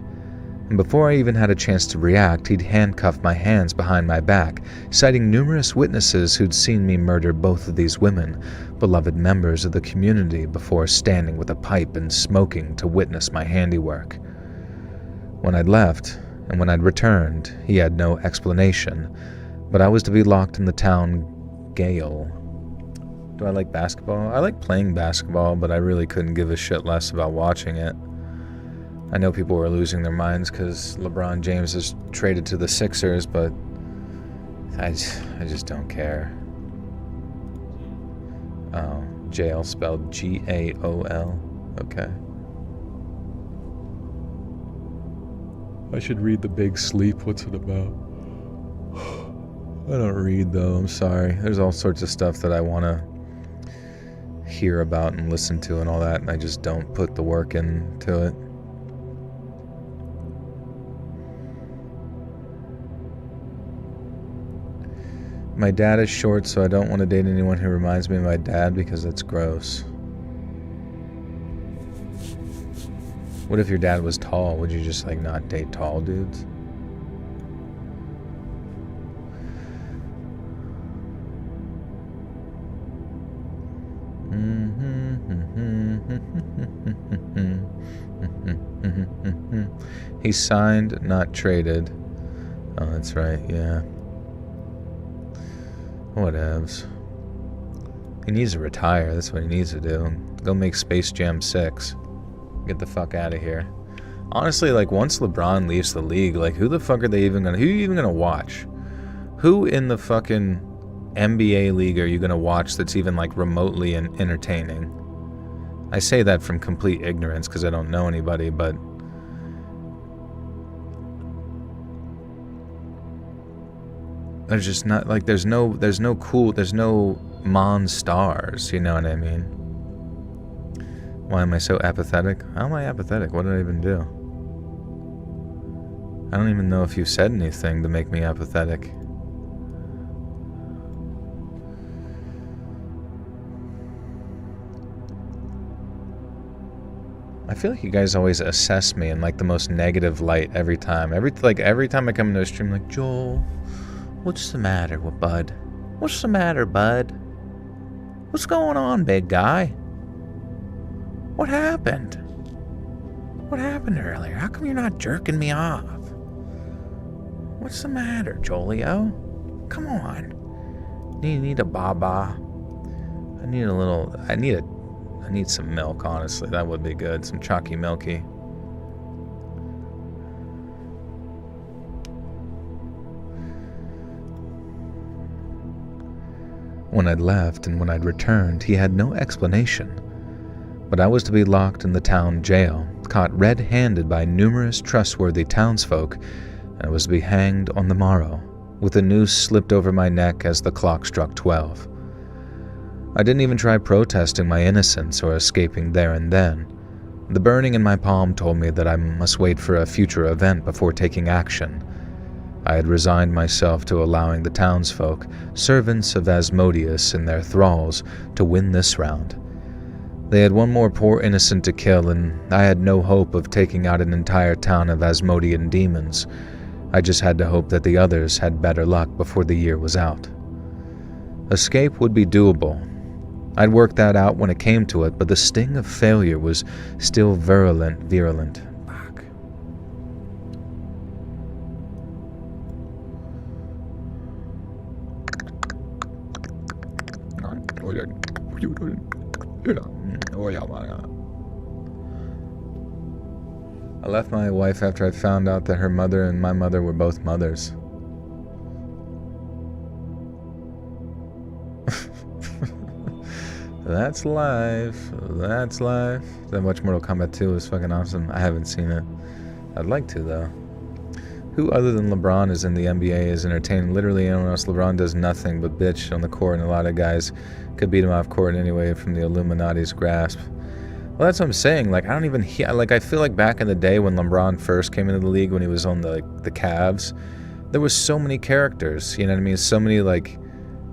And before I even had a chance to react, he'd handcuffed my hands behind my back, citing numerous witnesses who'd seen me murder both of these women, beloved members of the community, before standing with a pipe and smoking to witness my handiwork. When I'd left, and when I'd returned, he had no explanation, but I was to be locked in the town jail. Do I like basketball? I like playing basketball, but I really couldn't give a shit less about watching it. I know people were losing their minds because LeBron James is traded to the Sixers, but I just don't care. Oh, jail spelled G-A-O-L. Okay. I should read The Big Sleep. What's it about? I don't read, though. I'm sorry. There's all sorts of stuff that I want to hear about and listen to and all that, and I just don't put the work into it. My dad is short, so I don't want to date anyone who reminds me of my dad because that's gross. What if your dad was tall? Would you just like not date tall dudes? He's signed, not traded. Oh, that's right, yeah. Whatevs. He needs to retire. That's what he needs to do. Go make Space Jam 6. Get the fuck out of here. Honestly, like, once LeBron leaves the league, like, who the fuck are they even gonna... Who are you even gonna watch? Who in the fucking NBA league are you gonna watch that's even, like, remotely entertaining? I say that from complete ignorance because I don't know anybody, but... There's just not, like, there's no monstars, you know what I mean? Why am I so apathetic? How am I apathetic? What did I even do? I don't even know if you said anything to make me apathetic. I feel like you guys always assess me in like the most negative light every time. Every time I come into a stream, like, Joel, what's the matter with Bud? What's the matter, Bud? What's going on, big guy? What happened? What happened earlier? How come you're not jerking me off? What's the matter, Jolio? Come on. Need a baba. I need some milk, honestly. That would be good. Some chalky milky. When I'd left and when I'd returned, he had no explanation. But I was to be locked in the town jail, caught red-handed by numerous trustworthy townsfolk, and I was to be hanged on the morrow, with a noose slipped over my neck as the clock struck 12. I didn't even try protesting my innocence or escaping there and then. The burning in my palm told me that I must wait for a future event before taking action. I had resigned myself to allowing the townsfolk, servants of Asmodeus and their thralls, to win this round. They had one more poor innocent to kill, and I had no hope of taking out an entire town of Asmodean demons. I just had to hope that the others had better luck before the year was out. Escape would be doable. I'd worked that out when it came to it, but the sting of failure was still virulent. Fuck. I left my wife after I found out that her mother and my mother were both mothers. That's life. That's life. That much Mortal Kombat 2 is fucking awesome. I haven't seen it. I'd like to, though. Who other than LeBron is in the NBA is entertaining? Literally anyone else. LeBron does nothing but bitch on the court, and a lot of guys could beat him off court anyway from the Illuminati's grasp. Well, that's what I'm saying. Like, I don't even hear... Like, I feel like back in the day when LeBron first came into the league, when he was on the Cavs, there was so many characters, you know what I mean? So many, like,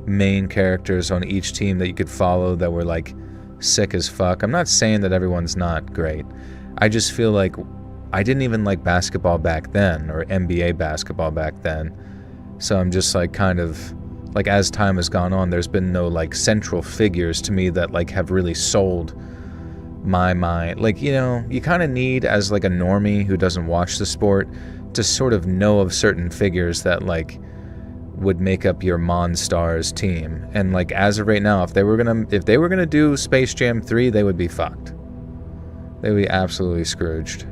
main characters on each team that you could follow that were, like, sick as fuck. I'm not saying that everyone's not great. I just feel like I didn't even like basketball back then, or NBA basketball back then. So I'm just, like, kind of... Like, as time has gone on, there's been no, like, central figures to me that, like, have really sold my mind. Like, you know, you kind of need, as like a normie who doesn't watch the sport, to sort of know of certain figures that like would make up your Monstars team. And like as of right now, if they were gonna do Space Jam 3, they would be fucked. They would be absolutely scrooged.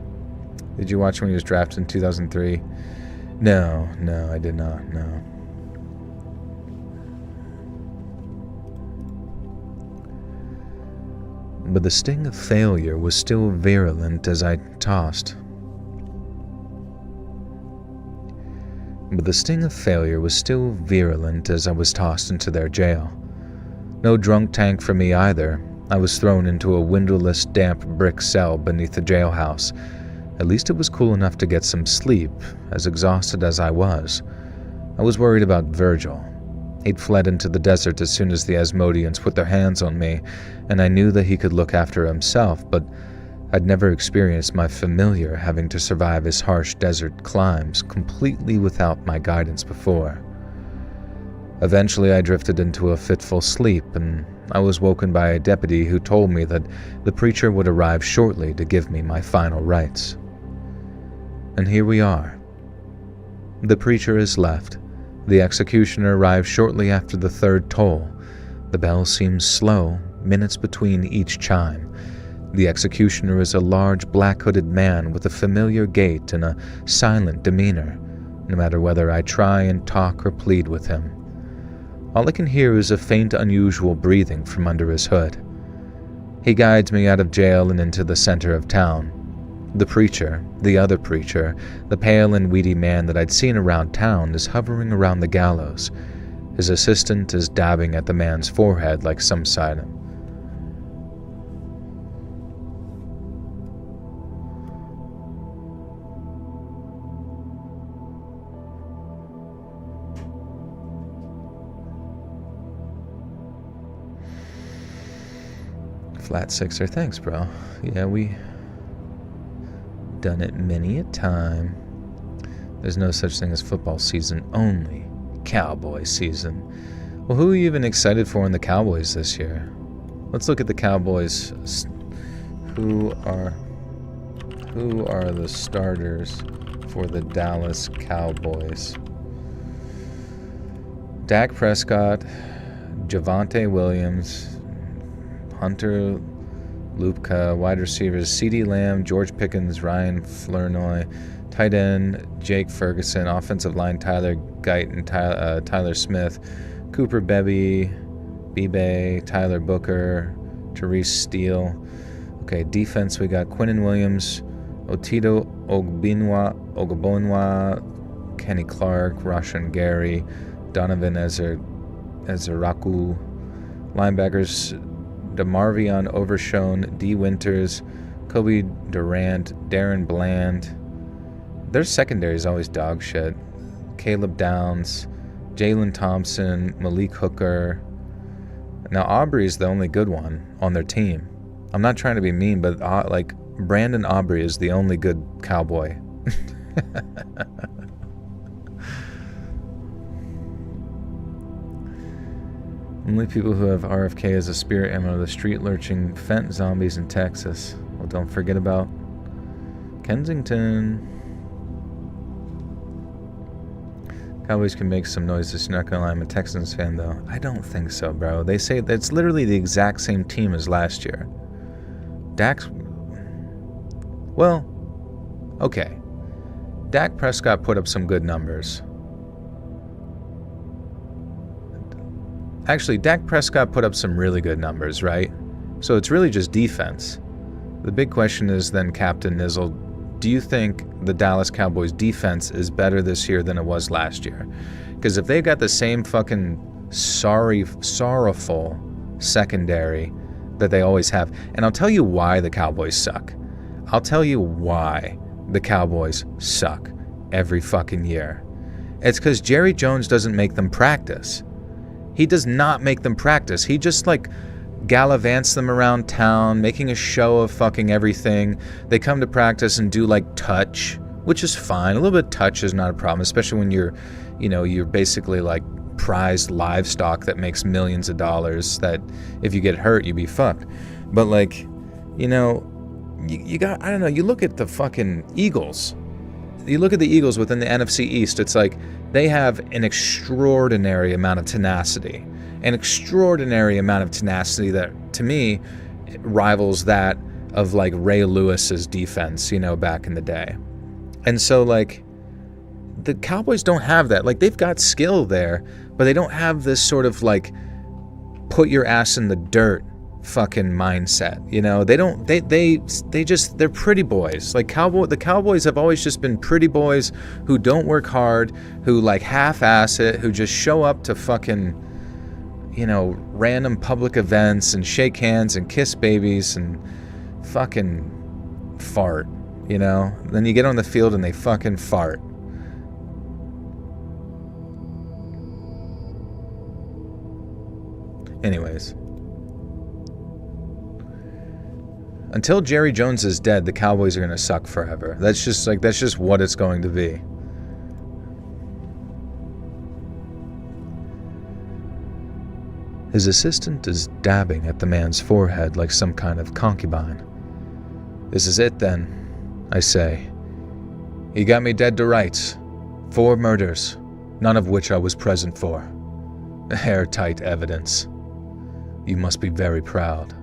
Did you watch when he was drafted in 2003? No, I did not. No. But the sting of failure was still virulent as I tossed. I was tossed into their jail. No drunk tank for me either. I was thrown into a windowless, damp brick cell beneath the jailhouse. At least it was cool enough to get some sleep, as exhausted as I was. I was worried about Virgil. He'd fled into the desert as soon as the Asmodeans put their hands on me, and I knew that he could look after himself, but I'd never experienced my familiar having to survive his harsh desert climbs completely without my guidance before. Eventually I drifted into a fitful sleep, and I was woken by a deputy who told me that the preacher would arrive shortly to give me my final rites. And here we are. The preacher is left. The executioner arrives shortly after the third toll. The bell seems slow, minutes between each chime. The executioner is a large black-hooded man with a familiar gait and a silent demeanor, no matter whether I try and talk or plead with him. All I can hear is a faint, unusual breathing from under his hood. He guides me out of jail and into the center of town. The preacher, the other preacher, the pale and weedy man that I'd seen around town is hovering around the gallows. His assistant is dabbing at the man's forehead like some sign. Flat Sixer, thanks, bro. Yeah, we done it many a time. There's no such thing as football season, only Cowboy season. Well, who are you even excited for in the Cowboys this year? Let's look at the Cowboys. Who are the starters for the Dallas Cowboys? Dak Prescott, Javonte Williams, Hunter Lupka, wide receivers CeeDee Lamb, George Pickens, Ryan Flournoy, tight end Jake Ferguson, offensive line Tyler Guyton, Tyler Smith, Cooper Beebe, Tyler Booker, Therese Steele. Okay, defense, we got Quinnen Williams, Otito Ogbonwa, Kenny Clark, Rashan Gary, Donovan Ezeraku. Linebackers, DeMarvion Overshone, D. Winters, Kobe Durant, Darren Bland. Their secondary is always dog shit. Caleb Downs, Jalen Thompson, Malik Hooker. Now Aubrey is the only good one on their team. I'm not trying to be mean, but like Brandon Aubrey is the only good Cowboy. Only people who have RFK as a spirit animal are the street lurching Fent zombies in Texas. Well, don't forget about Kensington. Cowboys can make some noises. You're not gonna lie, I'm a Texans fan though. I don't think so, bro. They say that's literally the exact same team as last year. Dak's... Well, okay. Dak Prescott put up some good numbers. Actually, Dak Prescott put up some really good numbers, right? So it's really just defense. The big question is then, Captain Nizzle, do you think the Dallas Cowboys defense is better this year than it was last year? Because if they've got the same fucking sorrowful secondary that they always have, and I'll tell you why the Cowboys suck. I'll tell you why the Cowboys suck every fucking year. It's because Jerry Jones doesn't make them practice. He does not make them practice. He just like gallivants them around town, making a show of fucking everything. They come to practice and do like touch, which is fine. A little bit of touch is not a problem, especially when you're basically like prized livestock that makes millions of dollars that if you get hurt, you'd be fucked. But like, you got, I don't know, you look at the fucking Eagles. You look at the Eagles within the NFC East, it's like they have an extraordinary amount of tenacity. An extraordinary amount of tenacity that, to me, rivals that of, like, Ray Lewis's defense, back in the day. And so, like, the Cowboys don't have that. Like, they've got skill there, but they don't have this sort of, like, put your ass in the dirt fucking mindset. They're pretty boys. Like the Cowboys have always just been pretty boys who don't work hard, who like half-ass it, who just show up to fucking random public events and shake hands and kiss babies and fucking fart. Then you get on the field and they fucking fart. Anyways, until Jerry Jones is dead, the Cowboys are going to suck forever. That's just what it's going to be. His assistant is dabbing at the man's forehead like some kind of concubine. This is it then, I say. He got me dead to rights. 4 murders, none of which I was present for. Airtight evidence. You must be very proud.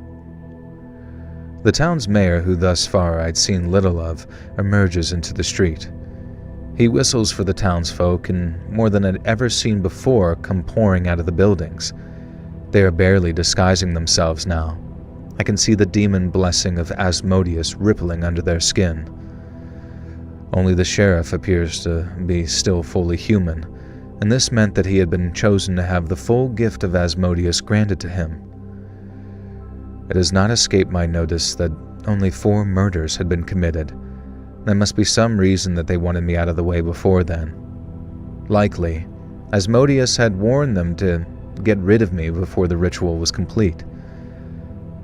The town's mayor, who thus far I'd seen little of, emerges into the street. He whistles for the townsfolk, and more than I'd ever seen before come pouring out of the buildings. They are barely disguising themselves now. I can see the demon blessing of Asmodeus rippling under their skin. Only the sheriff appears to be still fully human, and this meant that he had been chosen to have the full gift of Asmodeus granted to him. It has not escaped my notice that only 4 murders had been committed. There must be some reason that they wanted me out of the way before then. Likely, Asmodeus had warned them to get rid of me before the ritual was complete.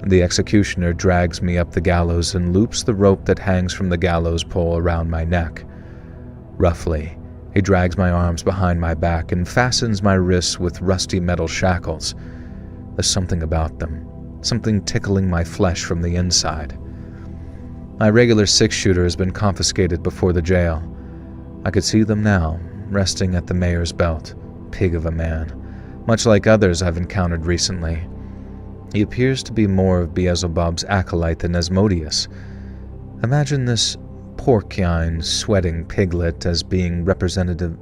The executioner drags me up the gallows and loops the rope that hangs from the gallows pole around my neck. Roughly, he drags my arms behind my back and fastens my wrists with rusty metal shackles. There's something about them, something tickling my flesh from the inside. My regular six-shooter has been confiscated before the jail. I could see them now, resting at the mayor's belt, pig of a man, much like others I've encountered recently. He appears to be more of Beelzebub's acolyte than Asmodeus. Imagine this porcine, sweating piglet as being representative.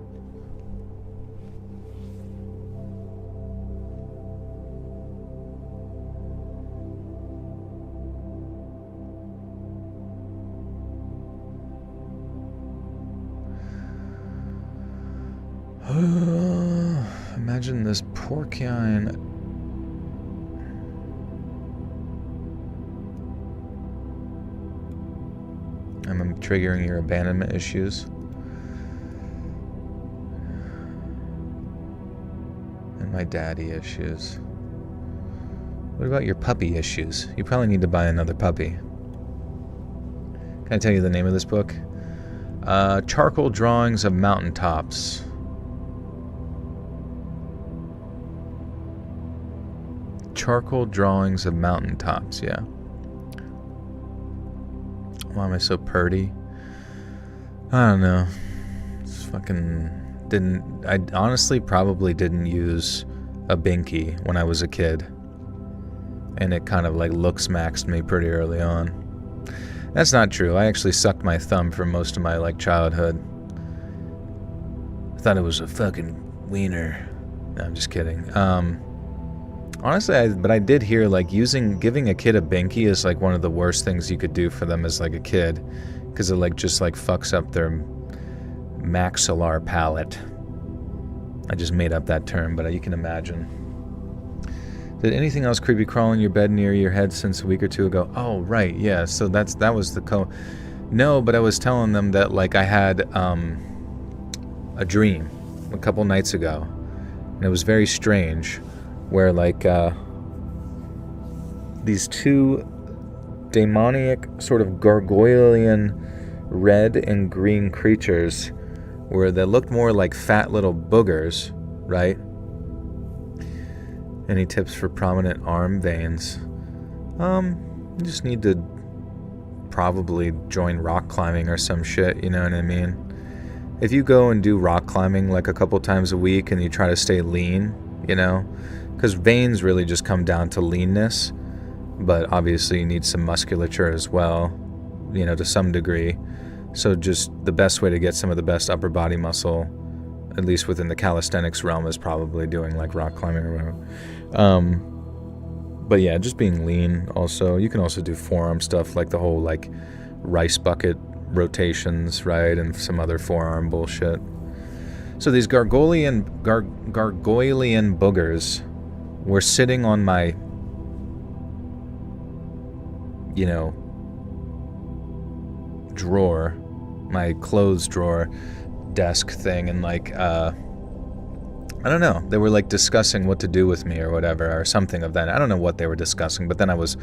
Imagine this porcine. I'm triggering your abandonment issues. And my daddy issues. What about your puppy issues? You probably need to buy another puppy. Can I tell you the name of this book? Charcoal Drawings of Mountaintops. Charcoal Drawings of Mountaintops, yeah. Why am I so purdy? I don't know. It's fucking I honestly probably didn't use a binky when I was a kid. And it kind of like looks-maxed me pretty early on. That's not true. I actually sucked my thumb for most of my like childhood. I thought it was a fucking wiener. No, I'm just kidding. Honestly, I did hear like giving a kid a binky is like one of the worst things you could do for them as like a kid, because it like just like fucks up their maxillar palate. I just made up that term, but you can imagine. Did anything else creepy crawl in your bed near your head since a week or two ago? Oh, right, yeah. So that was the No, but I was telling them that like I had a dream a couple nights ago, and it was very strange. Where like these two demoniac sort of gargoylean red and green creatures that looked more like fat little boogers, right? Any tips for prominent arm veins? You just need to probably join rock climbing or some shit, you know what I mean? If you go and do rock climbing like a couple times a week and you try to stay lean, you know, because veins really just come down to leanness, but obviously you need some musculature as well, you know, to some degree. So just the best way to get some of the best upper body muscle, at least within the calisthenics realm, is probably doing like rock climbing or whatever. But yeah, just being lean also. You can also do forearm stuff like the whole like rice bucket rotations, right, and some other forearm bullshit. So these gargoylean boogers were sitting on my, you know, drawer, my clothes drawer, desk thing, and like, I don't know, they were like discussing what to do with me or whatever, or something of that. I don't know what they were discussing, but then I was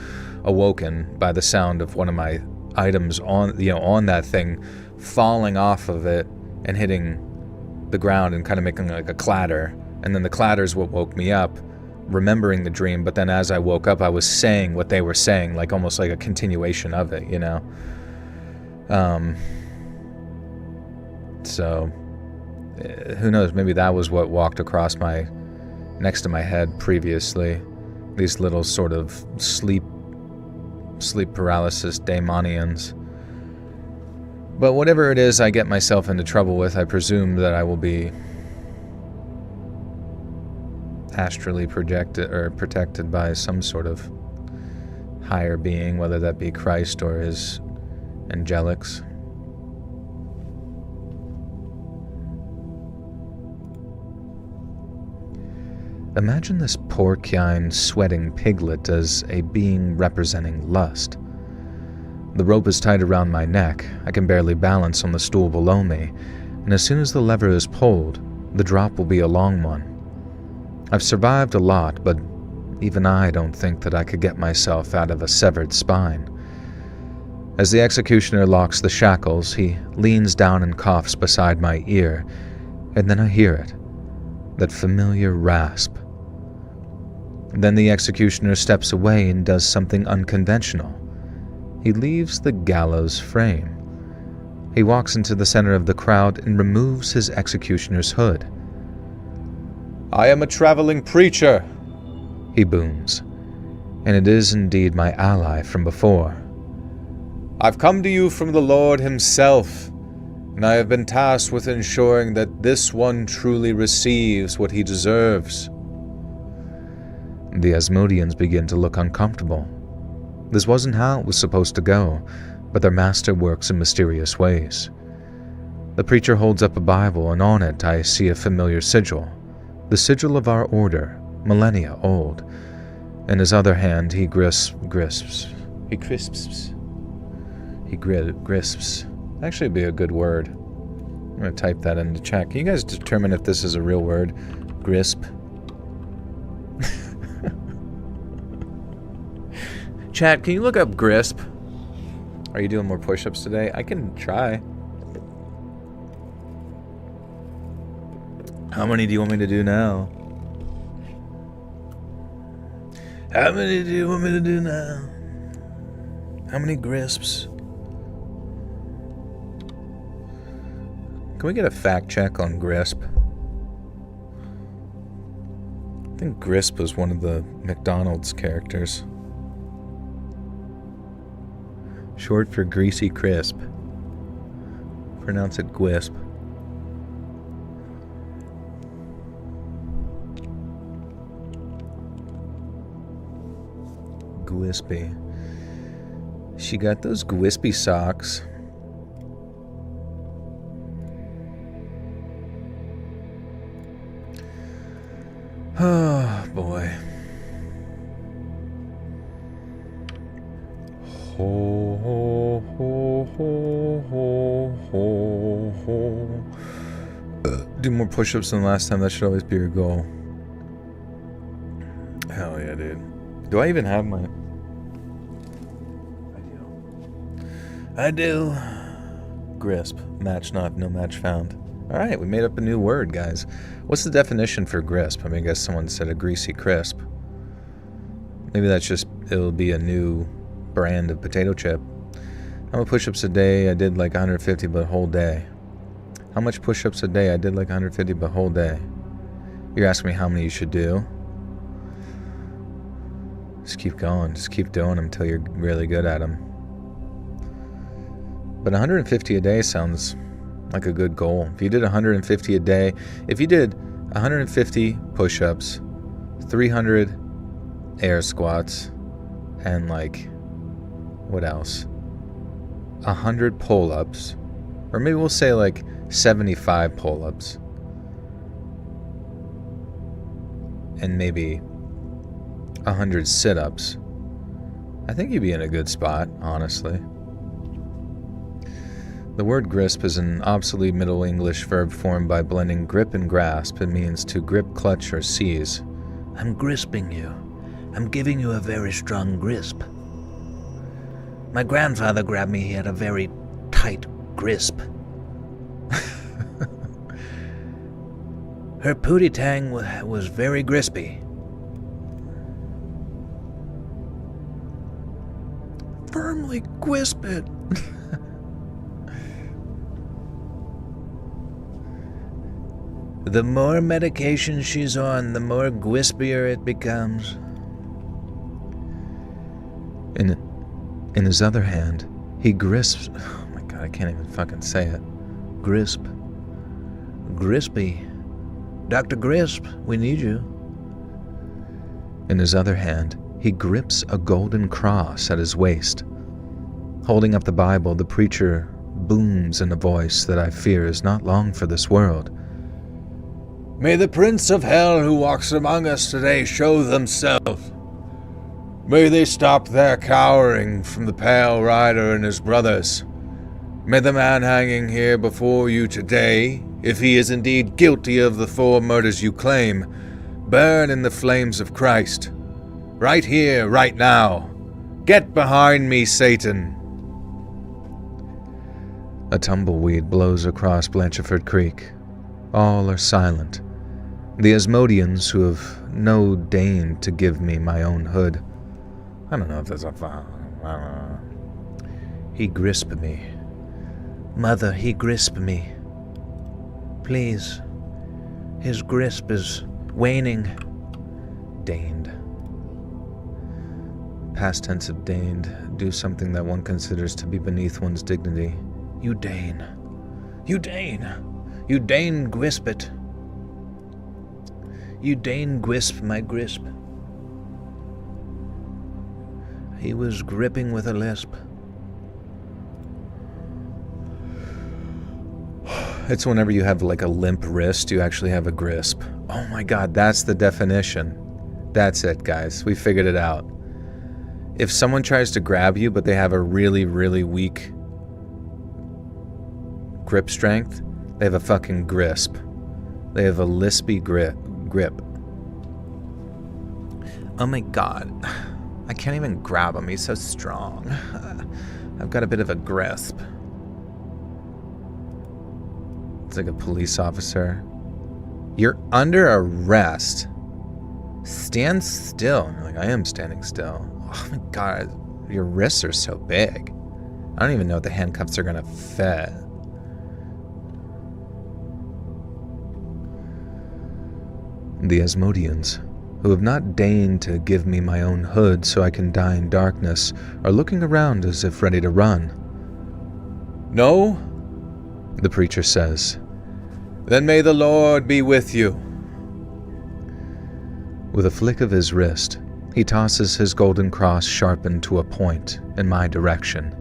awoken by the sound of one of my items on that thing falling off of it and hitting the ground and kind of making like a clatter. And then the clatter is what woke me up, remembering the dream. But then as I woke up, I was saying what they were saying, like almost like a continuation of it, you know? So who knows, maybe that was what walked across next to my head previously. These little sort of sleep paralysis daemonians. But whatever it is I get myself into trouble with, I presume that I will be astrally projected or protected by some sort of higher being, whether that be Christ or his angelics. Imagine this porcine, sweating piglet as a being representing lust. The rope is tied around my neck. I can barely balance on the stool below me, and as soon as the lever is pulled, the drop will be a long one. I've survived a lot, but Even I don't think that I could get myself out of a severed spine. As the executioner locks the shackles, he leans down and coughs beside my ear, and then I hear it, that familiar rasp. Then the executioner steps away and does something unconventional. He leaves the gallows frame. He walks into the center of the crowd and removes his executioner's hood. "I am a traveling preacher," he booms, and it is indeed my ally from before. "I've come to you from the Lord himself, and I have been tasked with ensuring that this one truly receives what he deserves." The Asmodeans begin to look uncomfortable. This wasn't how it was supposed to go, but their master works in mysterious ways. The preacher holds up a Bible, and on it I see a familiar sigil, the sigil of our order, millennia old. In his other hand, he grisps. Actually, it'd be a good word. I'm going to type that into chat. Can you guys determine if this is a real word? Grisp. Chat, can you look up grisp? Are you doing more push-ups today? I can try. How many do you want me to do now? How many do you want me to do now? How many grisps? Can we get a fact check on Grisp? I think Grisp was one of the McDonald's characters. Short for Greasy Crisp. Pronounce it Gwisp. Gwispy. She got those Gwispy socks. Oh, boy. Ho, ho, ho, ho, ho, ho, ho. Do more push-ups than last time. That should always be your goal. Hell yeah, dude. Do I even have my... I do. Grisp. Match not, no match found. Alright, we made up a new word, guys. What's the definition for grisp? I mean, I guess someone said a greasy crisp. Maybe that's just, it'll be a new brand of potato chip. How many push-ups a day? I did like 150 but whole day. How much push-ups a day? I did like 150 but whole day. You're asking me how many you should do? Just keep going. Just keep doing them until you're really good at them. But 150 a day sounds like a good goal. If you did 150 a day, if you did 150 push-ups, 300 air squats, and like, what else? 100 pull-ups, or maybe we'll say like 75 pull-ups, and maybe 100 sit-ups, I think you'd be in a good spot, honestly. The word grisp is an obsolete Middle English verb formed by blending grip and grasp. It means to grip, clutch, or seize. I'm grisping you. I'm giving you a very strong grasp. My grandfather grabbed me. He had a very tight grasp. Her pootie tang was very grispy. Firmly grisp it. The more medication she's on, the more gwispier it becomes. In his other hand, he grisps... Oh my god, I can't even fucking say it. Grisp. Grispy. Dr. Grisp, we need you. In his other hand, he grips a golden cross at his waist. Holding up the Bible, the preacher booms in a voice that I fear is not long for this world. May the prince of hell who walks among us today show themselves. May they stop their cowering from the pale rider and his brothers. May the man hanging here before you today, if he is indeed guilty of the 4 murders you claim, burn in the flames of Christ. Right here, right now. Get behind me, Satan. A tumbleweed blows across Blancheford Creek. All are silent. The Asmodeans who have no deigned to give me my own hood. I don't know if there's a... I don't know. He grisped me. Mother, he grisped me. Please. His grasp is waning. Deigned. Past tense of deigned. Do something that one considers to be beneath one's dignity. You deign. You deign. You deign grisp it. You deign grisp my grisp. He was gripping with a lisp. It's whenever you have like a limp wrist, you actually have a grisp. Oh my god, that's the definition. That's it, guys. We figured it out. If someone tries to grab you, but they have a really, really weak grip strength, they have a fucking grisp. They have a lispy grip. Oh my god. I can't even grab him. He's so strong. I've got a bit of a grasp. It's like a police officer. You're under arrest. Stand still. You're like, I am standing still. Oh my god, your wrists are so big. I don't even know if the handcuffs are gonna fit. The Asmodeans, who have not deigned to give me my own hood so I can die in darkness, are looking around as if ready to run. No? The preacher says. Then may the Lord be with you. With a flick of his wrist, he tosses his golden cross sharpened to a point in my direction.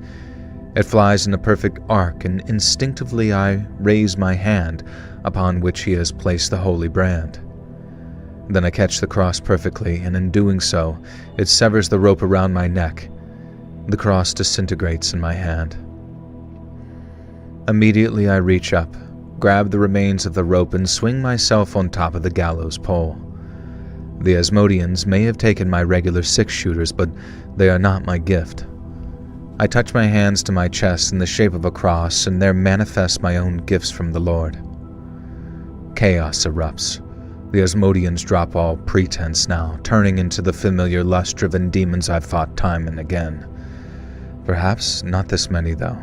It flies in a perfect arc, and instinctively I raise my hand upon which he has placed the holy brand. Then I catch the cross perfectly, and in doing so, it severs the rope around my neck. The cross disintegrates in my hand. Immediately I reach up, grab the remains of the rope, and swing myself on top of the gallows pole. The Asmodeans may have taken my regular six-shooters, but they are not my gift. I touch my hands to my chest in the shape of a cross, and there manifest my own gifts from the Lord. Chaos erupts. The Asmodeans drop all pretense now, turning into the familiar lust-driven demons I've fought time and again. Perhaps not this many, though,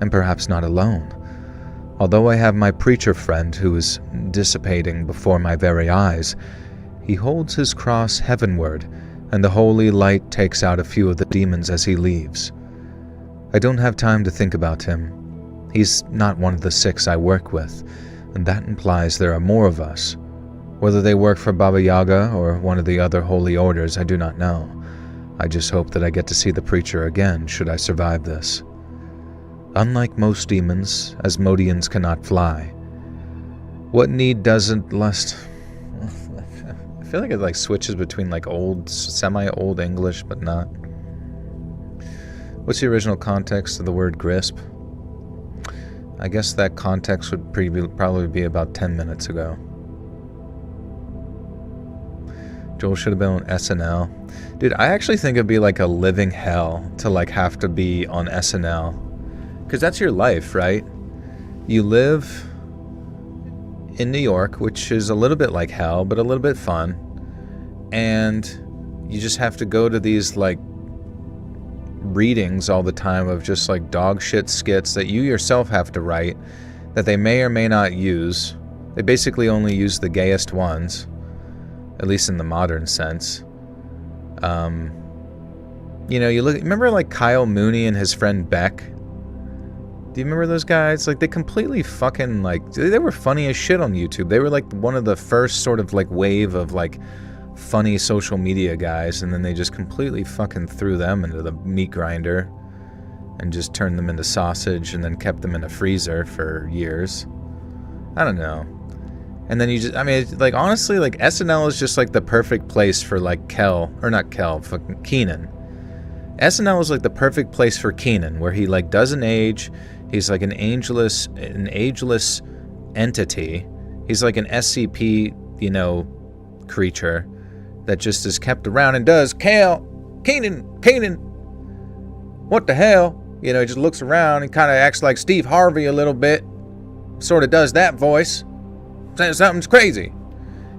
and perhaps not alone. Although I have my preacher friend who is dissipating before my very eyes, he holds his cross heavenward, and the holy light takes out a few of the demons as he leaves. I don't have time to think about him. He's not one of the 6 I work with, and that implies there are more of us. Whether they work for Baba Yaga or one of the other holy orders, I do not know. I just hope that I get to see the preacher again, should I survive this. Unlike most demons, Asmodeans cannot fly. What need doesn't lust... I feel like it switches between old, semi-old English, but not. What's the original context of the word grisp? I guess that context would probably be about 10 minutes ago. Joel should have been on SNL. Dude, I actually think it'd be a living hell to have to be on SNL. Because that's your life, right? You live in New York, which is a little bit like hell, but a little bit fun. And you just have to go to these readings all the time of just dog shit skits that you yourself have to write, that they may or may not use. They basically only use the gayest ones. At least in the modern sense. You remember Kyle Mooney and his friend Beck? Do you remember those guys? They completely fucking they were funny as shit on YouTube. They were one of the first sort of wave of funny social media guys, and then they just completely fucking threw them into the meat grinder and just turned them into sausage and then kept them in a freezer for years. I don't know. And then honestly, SNL is just the perfect place for fucking Keenan. SNL is the perfect place for Keenan, where he doesn't age. He's an ageless entity. He's an SCP, creature. that just is kept around and does, Keenan, what the hell? You know, he just looks around and kind of acts like Steve Harvey a little bit. Sort of does that voice. Something's crazy.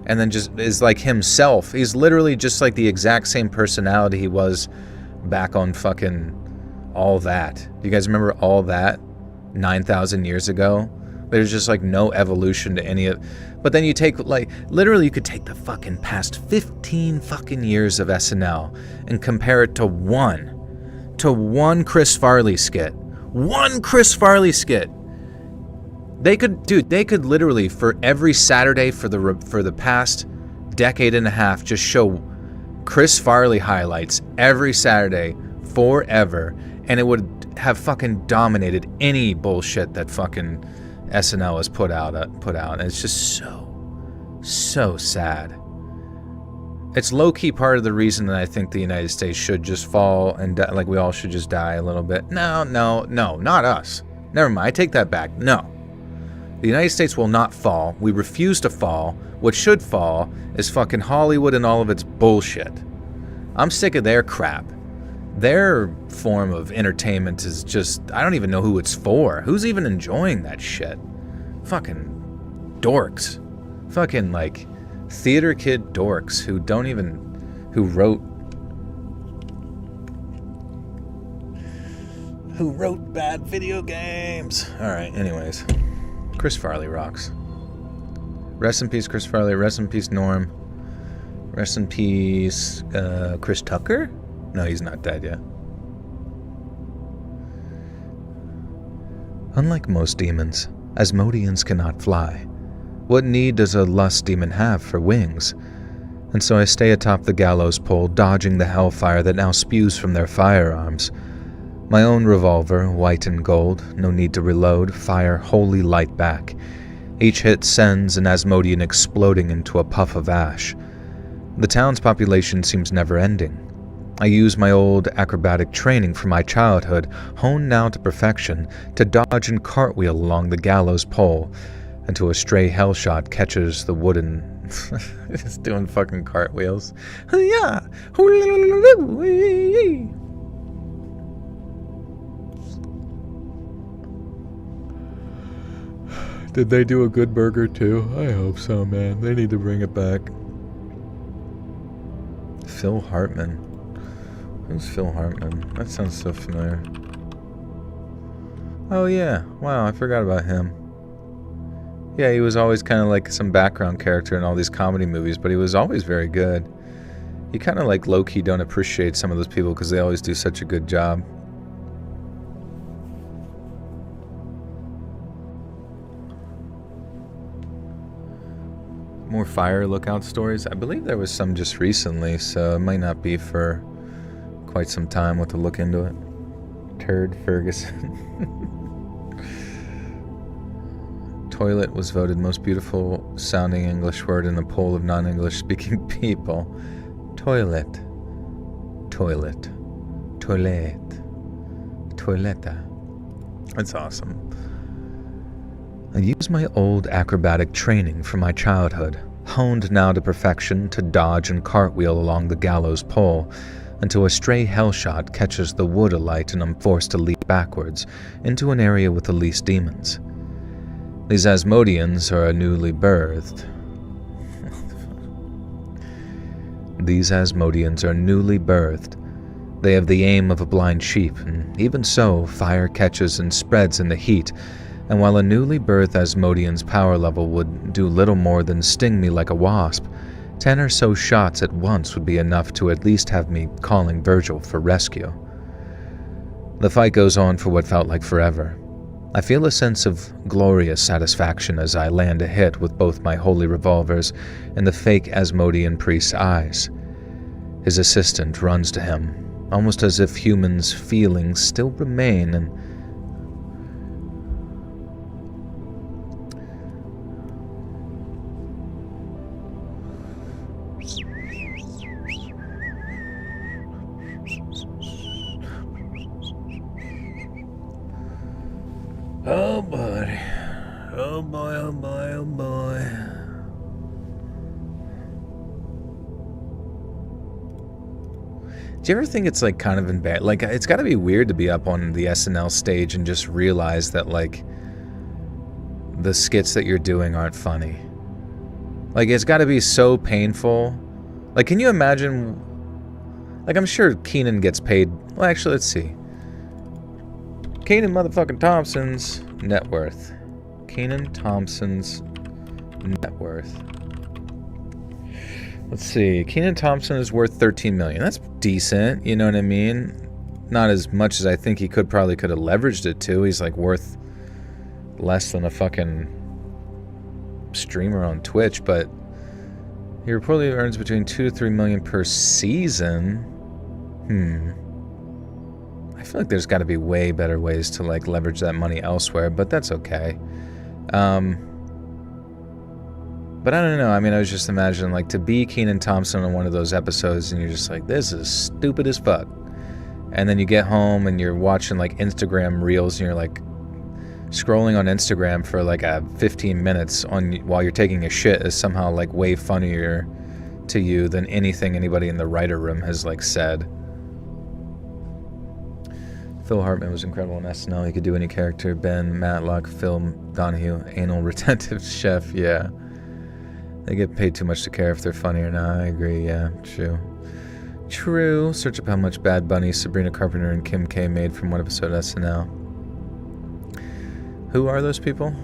And then just is like himself. He's literally just like the exact same personality he was back on fucking All That. You guys remember All That? 9,000 years ago? There's just like no evolution to any of... But then you take like... Literally you could take the fucking past 15 fucking years of SNL and compare it to one Chris Farley skit. One Chris Farley skit. They could literally for every Saturday for the past decade and a half just show Chris Farley highlights every Saturday forever, and it would have fucking dominated any bullshit that fucking SNL has put out. And it's just so sad. It's low-key part of the reason that I think the United States should just fall and like we all should just die a little bit. No, not us. Never mind, I take that back. No. The United States will not fall. We refuse to fall. What should fall is fucking Hollywood and all of its bullshit. I'm sick of their crap. Their form of entertainment is just... I don't even know who it's for. Who's even enjoying that shit? Fucking dorks. Fucking, like... theater kid dorks who wrote bad video games. Alright, anyways. Chris Farley rocks. Rest in peace, Chris Farley. Rest in peace, Norm. Rest in peace, Chris Tucker? No, he's not dead yet. Unlike most demons, Asmodeans cannot fly. What need does a lust demon have for wings? And so I stay atop the gallows pole, dodging the hellfire that now spews from their firearms. My own revolver, white and gold, no need to reload, fire wholly light back. Each hit sends an Asmodean exploding into a puff of ash. The town's population seems never-ending. I use my old acrobatic training from my childhood, honed now to perfection, to dodge and cartwheel along the gallows pole, until a stray hellshot catches the wooden... Just doing fucking cartwheels. Yeah. Did they do a good burger too? I hope so, man. They need to bring it back. Phil Hartman. Who's Phil Hartman? That sounds so familiar. Oh yeah. Wow, I forgot about him. Yeah, he was always kind of like some background character in all these comedy movies, but he was always very good. You kind of like low-key don't appreciate some of those people because they always do such a good job. More fire lookout stories. I believe there was some just recently, so it might not be for quite some time. We'll have to look into it. Turd Ferguson. Toilet was voted most beautiful sounding English word in a poll of non-English speaking people. Toilet. Toilet. Toilet. Toiletta. That's awesome. I use my old acrobatic training from my childhood, honed now to perfection, to dodge and cartwheel along the gallows pole, until a stray hellshot catches the wood alight and I'm forced to leap backwards into an area with the least demons. These Asmodeans are newly birthed. These Asmodeans are newly birthed. They have the aim of a blind sheep, and even so, fire catches and spreads in the heat, and while a newly birthed Asmodean's power level would do little more than sting me like a wasp, 10 or so shots at once would be enough to at least have me calling Virgil for rescue. The fight goes on for what felt like forever. I feel a sense of glorious satisfaction as I land a hit with both my holy revolvers in the fake Asmodean priest's eyes. His assistant runs to him, almost as if humans' feelings still remain, and oh boy. Oh boy, oh boy, oh boy. Do you ever think it's like kind of embarrassing? Like, it's got to be weird to be up on the SNL stage and just realize that like the skits that you're doing aren't funny. Like, it's got to be so painful. Like, can you imagine? Like, I'm sure Kenan gets paid. Well, actually, let's see. Kenan motherfucking Thompson's net worth. Kenan Thompson's net worth. Let's see. Kenan Thompson is worth $13 million. That's decent. You know what I mean? Not as much as I think he probably could have leveraged it to. He's like worth less than a fucking streamer on Twitch, but he reportedly earns between $2 to $3 million per season. I feel like there's got to be way better ways to like leverage that money elsewhere, but that's okay. But I don't know. I mean, I was just imagining, like, to be Kenan Thompson on one of those episodes and you're just like, this is stupid as fuck. And then you get home and you're watching, like, Instagram reels and you're, like, scrolling on Instagram for, like, 15 minutes while you're taking a shit is somehow, like, way funnier to you than anything anybody in the writer room has, like, said. Phil Hartman was incredible in SNL. He could do any character. Ben, Matlock, Phil Donahue, anal retentive chef, yeah. They get paid too much to care if they're funny or not. I agree, yeah, true. True. Search up how much Bad Bunny, Sabrina Carpenter, and Kim K made from one episode of SNL. Who are those people?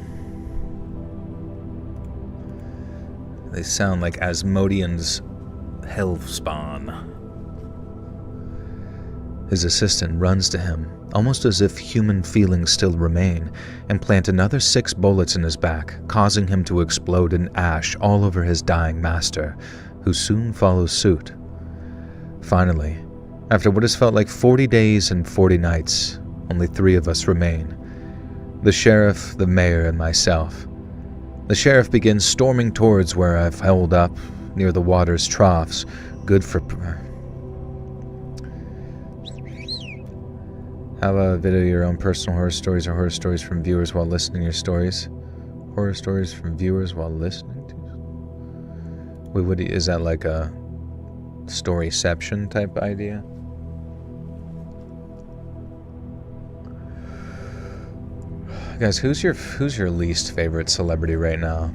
They sound like Asmodean's hellspawn. His assistant runs to him, almost as if human feelings still remain, and plant another 6 bullets in his back, causing him to explode in ash all over his dying master, who soon follows suit. Finally, after what has felt like 40 days and 40 nights, only 3 of us remain. The sheriff, the mayor, and myself. The sheriff begins storming towards where I've held up, near the water's troughs, good for... How about a video of your own personal horror stories or horror stories from viewers while listening to your stories? Horror stories from viewers while listening to... Wait, is that like a storyception type idea? Guys, who's your least favorite celebrity right now?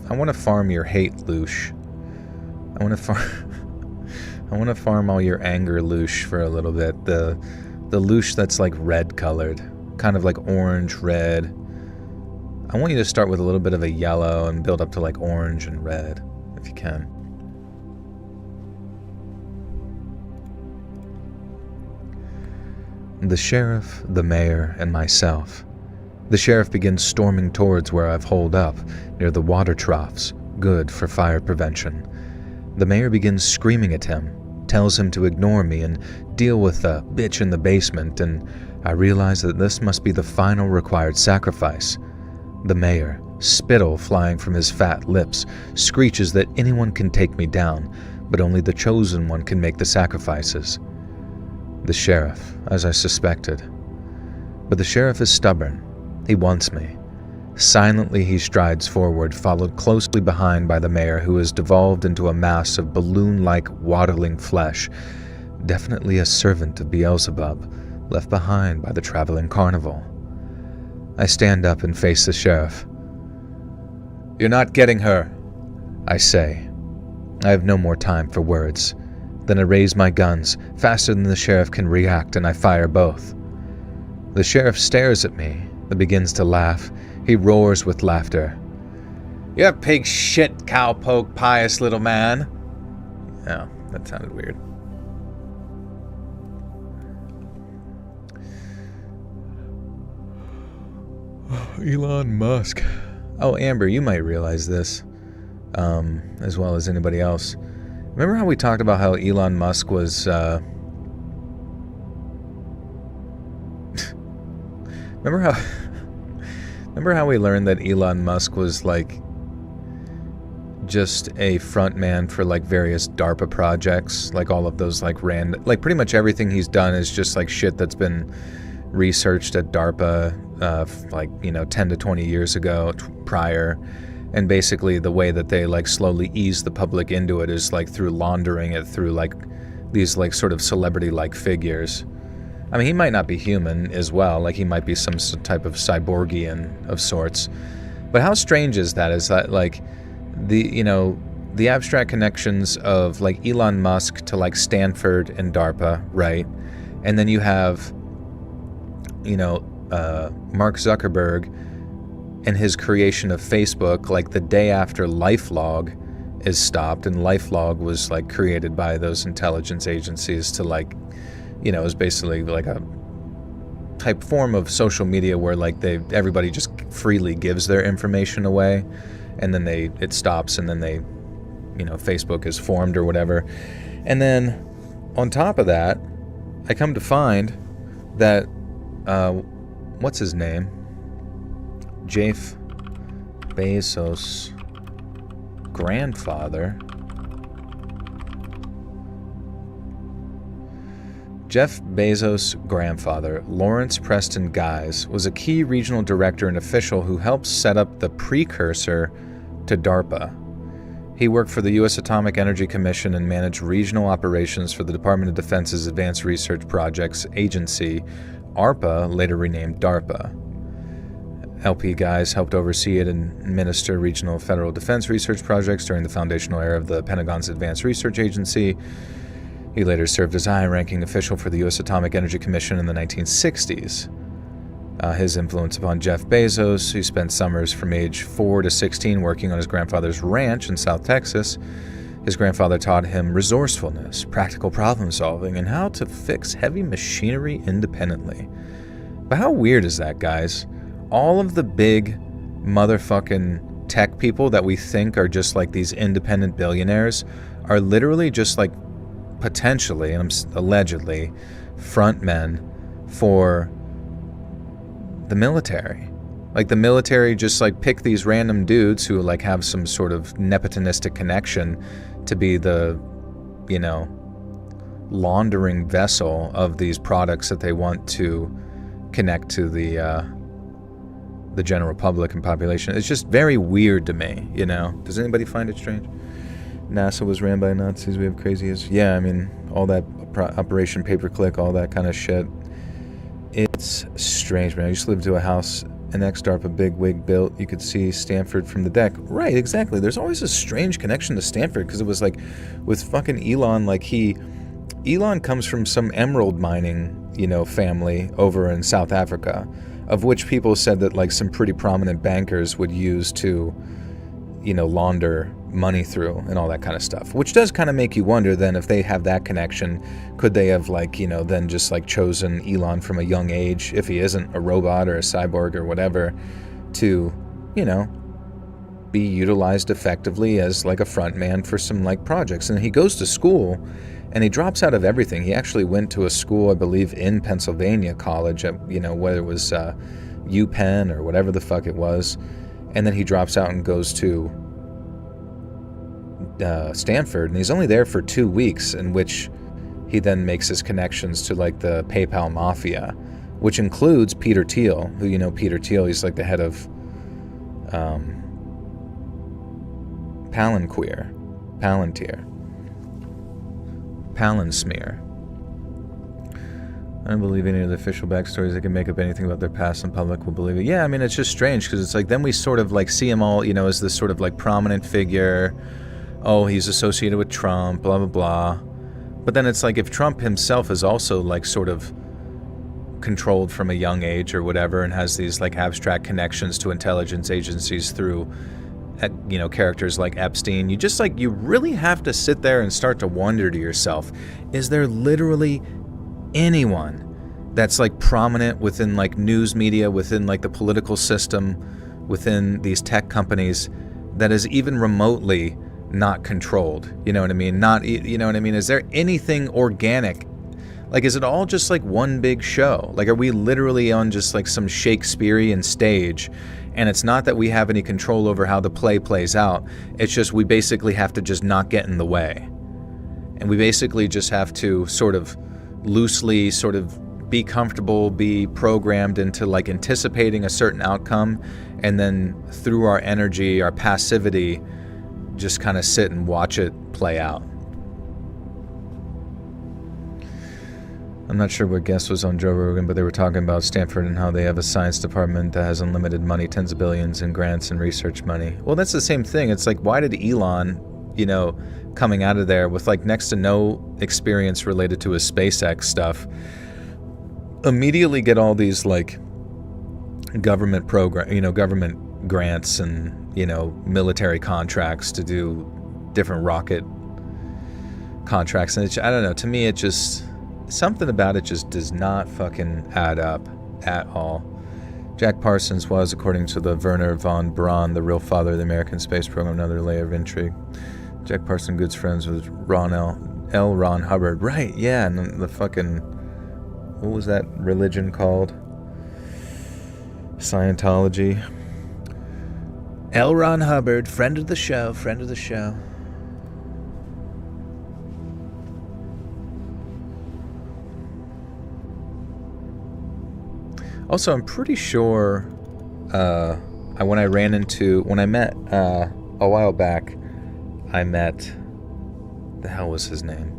I want to farm your hate loosh. I want to farm all your anger loosh for a little bit. The loosh that's like red colored, kind of like orange, red. I want you to start with a little bit of a yellow and build up to like orange and red, if you can. The sheriff, the mayor, and myself. The sheriff begins storming towards where I've holed up, near the water troughs, good for fire prevention. The mayor begins screaming at him, tells him to ignore me and deal with the bitch in the basement, and I realize that this must be the final required sacrifice. The mayor, spittle flying from his fat lips, screeches that anyone can take me down, but only the chosen one can make the sacrifices. The sheriff, as I suspected. But the sheriff is stubborn. He wants me. Silently he strides forward, followed closely behind by the mayor, who has devolved into a mass of balloon-like waddling flesh, definitely a servant of Beelzebub, left behind by the traveling carnival. I stand up and face the sheriff. "You're not getting her," I say. I have no more time for words. Then I raise my guns, faster than the sheriff can react, and I fire both. The sheriff stares at me, and begins to laugh. He roars with laughter. "You pig shit, cowpoke, pious little man." Oh, that sounded weird. Elon Musk. Oh, Amber, you might realize this, as well as anybody else. Remember how we talked about how Elon Musk was, Remember how we learned that Elon Musk was, like, just a front man for, like, various DARPA projects? Like, all of those, like, like, pretty much everything he's done is just, like, shit that's been researched at DARPA, like, 10 to 20 years ago, prior. And basically the way that they, like, slowly ease the public into it is, like, through laundering it through, like, these like sort of celebrity-like figures. I mean, he might not be human as well, like he might be some type of cyborgian of sorts. But how strange is that? Is that like the abstract connections of like Elon Musk to like Stanford and DARPA, right? And then you have, Mark Zuckerberg and his creation of Facebook, like the day after LifeLog is stopped, and LifeLog was like created by those intelligence agencies to like, it was basically like a type form of social media where like everybody just freely gives their information away, and then it stops, and then Facebook is formed or whatever. And then on top of that, I come to find that what's his name? Jeff Bezos' grandfather. Jeff Bezos' grandfather, Lawrence Preston Guise, was a key regional director and official who helped set up the precursor to DARPA. He worked for the U.S. Atomic Energy Commission and managed regional operations for the Department of Defense's Advanced Research Projects Agency, ARPA, later renamed DARPA. LP Guise helped oversee it and administer regional federal defense research projects during the foundational era of the Pentagon's Advanced Research Agency. He later served as high-ranking official for the U.S. Atomic Energy Commission in the 1960s. His influence upon Jeff Bezos, who spent summers from age 4 to 16 working on his grandfather's ranch in South Texas. His grandfather taught him resourcefulness, practical problem-solving, and how to fix heavy machinery independently. But how weird is that, guys? All of the big motherfucking tech people that we think are just like these independent billionaires are literally just like potentially, and allegedly, front men for the military. Like the military just like pick these random dudes who like have some sort of nepotistic connection to be the, laundering vessel of these products that they want to connect to the general public and population. It's just very weird to me, Does anybody find it strange? NASA was ran by Nazis. We have crazy as... Yeah, I mean, all that Operation Paperclip, all that kind of shit. It's strange, man. I used to live to a house an ex-DARPA bigwig built. You could see Stanford from the deck. Right, exactly. There's always a strange connection to Stanford because it was like with fucking Elon, like Elon comes from some emerald mining, family over in South Africa, of which people said that like some pretty prominent bankers would use to, launder money through and all that kind of stuff, which does kind of make you wonder then if they have that connection, could they have like, then just like chosen Elon from a young age, if he isn't a robot or a cyborg or whatever, to, be utilized effectively as like a front man for some like projects. And he goes to school and he drops out of everything. He actually went to a school, I believe, in Pennsylvania, college, at, whether it was UPenn or whatever the fuck it was. And then he drops out and goes to Stanford, and he's only there for 2 weeks, in which he then makes his connections to like the PayPal mafia, which includes Peter Thiel, who Peter Thiel, he's like the head of Palantir. I don't believe any of the official backstories. They can make up anything about their past and public will believe it. Yeah, I mean, it's just strange because it's like then we sort of like see him all, as this sort of like prominent figure. Oh, he's associated with Trump, blah, blah, blah. But then it's like if Trump himself is also like sort of controlled from a young age or whatever and has these like abstract connections to intelligence agencies through, characters like Epstein, you really have to sit there and start to wonder to yourself, is there literally anyone that's like prominent within like news media, within like the political system, within these tech companies that is even remotely not controlled? You know what I mean? Is there anything organic? Like, is it all just like one big show? Like, are we literally on just like some Shakespearean stage? And it's not that we have any control over how the play plays out. It's just we basically have to just not get in the way. And we basically just have to sort of loosely sort of be comfortable, be programmed into like anticipating a certain outcome, and then through our energy, our passivity, just kind of sit and watch it play out. I'm not sure what guest was on Joe Rogan, but they were talking about Stanford and how they have a science department that has unlimited money, tens of billions in grants and research money. Well, that's the same thing. It's like, why did Elon, you know, coming out of there with like next to no experience related to his SpaceX stuff, immediately get all these like government program, you know, government grants and, you know, military contracts to do different rocket contracts? And I don't know, to me it just, something about it just does not fucking add up at all. Jack Parsons was, according to the Werner von Braun, the real father of the American space program. Another layer of intrigue. Jack Parsons, good friends with Ron Hubbard. Right, yeah, and the fucking, what was that religion called? Scientology. L. Ron Hubbard, friend of the show. Also, I'm pretty sure when I met a while back, I met, the hell was his name?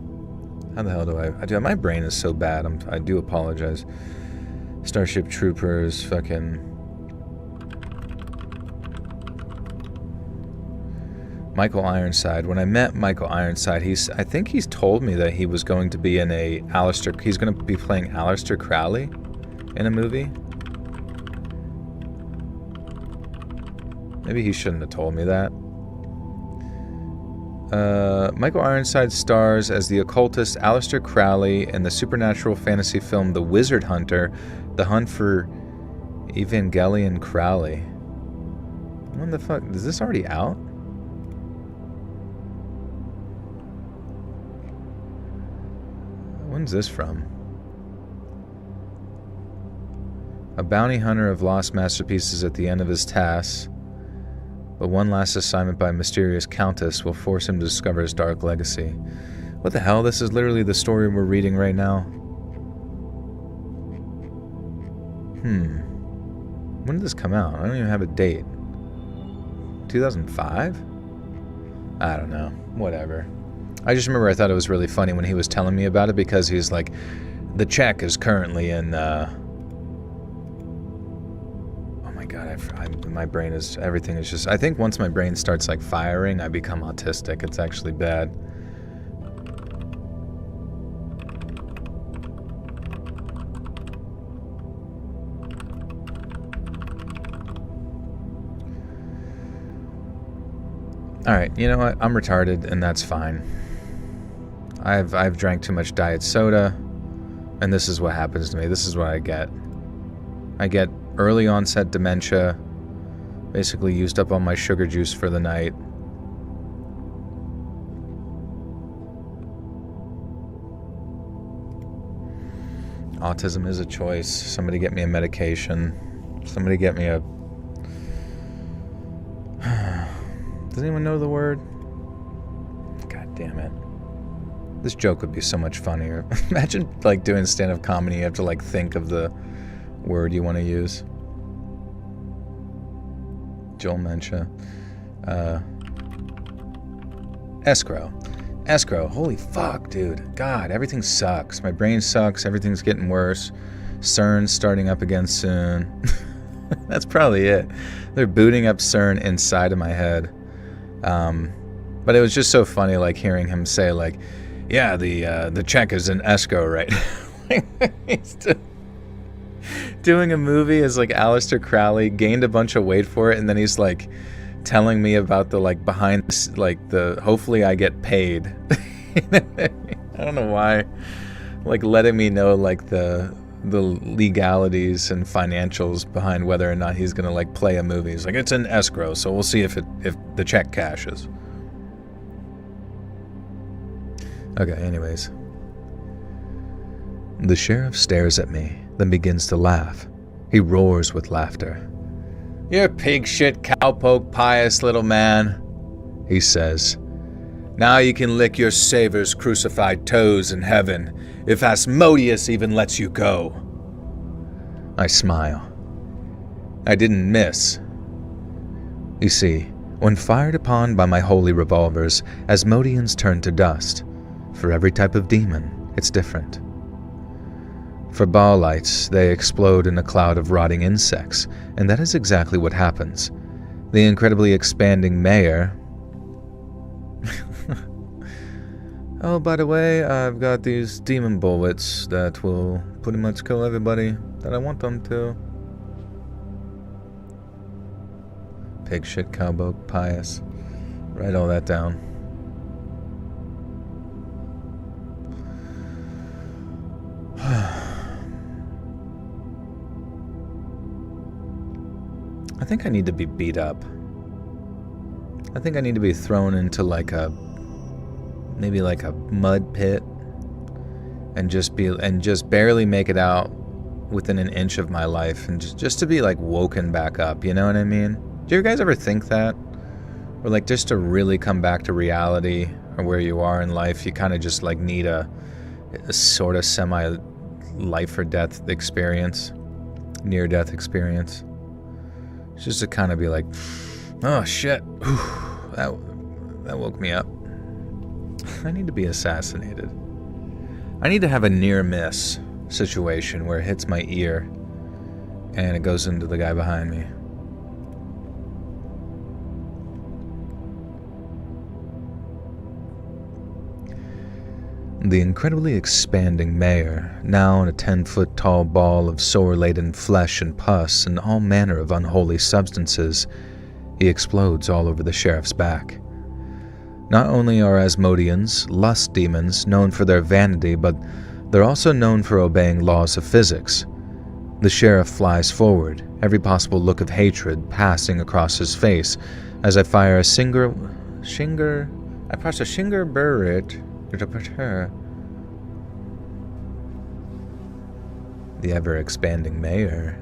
How the hell do my brain is so bad. I do apologize. Starship Troopers, fucking Michael Ironside. When I met Michael Ironside, I think he's told me that he was going to be in he's going to be playing Aleister Crowley in a movie. Maybe he shouldn't have told me that. Michael Ironside stars as the occultist Aleister Crowley in the supernatural fantasy film The Wizard Hunter, The Hunt for Evangelion Crowley. When the fuck? Is this already out? When's this from? A bounty hunter of lost masterpieces at the end of his tasks, but one last assignment by a mysterious countess will force him to discover his dark legacy. What the hell? This is literally the story we're reading right now. When did this come out? I don't even have a date. 2005? I don't know. Whatever. I just remember I thought it was really funny when he was telling me about it, because he's like, the check is currently in, my brain is, everything is just, I think once my brain starts like firing, I become autistic. It's actually bad. Alright, you know what? I'm retarded, and that's fine. I've drank too much diet soda, and this is what happens to me. This is what I get. I get early onset dementia, basically used up all my sugar juice for the night. Autism is a choice. Somebody get me a medication. Somebody get me a... Does anyone know the word? God damn it. This joke would be so much funnier. Imagine like doing stand-up comedy, you have to like think of the word you want to use. Joel Mencha. Escrow. Holy fuck, dude. God, everything sucks. My brain sucks. Everything's getting worse. CERN's starting up again soon. That's probably it. They're booting up CERN inside of my head. But it was just so funny, like hearing him say, like, "Yeah, the check is in escrow, right?" He's doing a movie as like Aleister Crowley, gained a bunch of weight for it, and then he's like telling me about the like behind, like the hopefully I get paid. I don't know why, like letting me know like the legalities and financials behind whether or not he's gonna like play a movie. He's like, it's in escrow, so we'll see if the check cashes. Okay, anyways. The sheriff stares at me, then begins to laugh. He roars with laughter. "You pig shit, cowpoke, pious little man," he says. "Now you can lick your Savior's crucified toes in heaven, if Asmodeus even lets you go." I smile. I didn't miss. You see, when fired upon by my holy revolvers, Asmodeans turn to dust. For every type of demon, it's different. For ball lights, they explode in a cloud of rotting insects, and that is exactly what happens. The incredibly expanding mayor... Oh, by the way, I've got these demon bullets that will pretty much kill everybody that I want them to. Pig shit, cowboy, pious. Write all that down. I think I need to be beat up. I think I need to be thrown into like a... maybe like a mud pit. And just barely make it out within an inch of my life. And just to be like woken back up, you know what I mean? Do you guys ever think that? Or like just to really come back to reality or where you are in life, you kind of just like need a sort of semi life or death experience, near death experience. Just to kind of be like, oh shit, that woke me up. I need to be assassinated. I need to have a near miss situation where it hits my ear and it goes into the guy behind me. The incredibly expanding mayor, now in a 10-foot-tall ball of sore-laden flesh and pus and all manner of unholy substances, he explodes all over the sheriff's back. Not only are Asmodeans, lust demons, known for their vanity, but they're also known for obeying laws of physics. The sheriff flies forward, every possible look of hatred passing across his face, as I fire a Shinger Burrit. The ever-expanding mayor.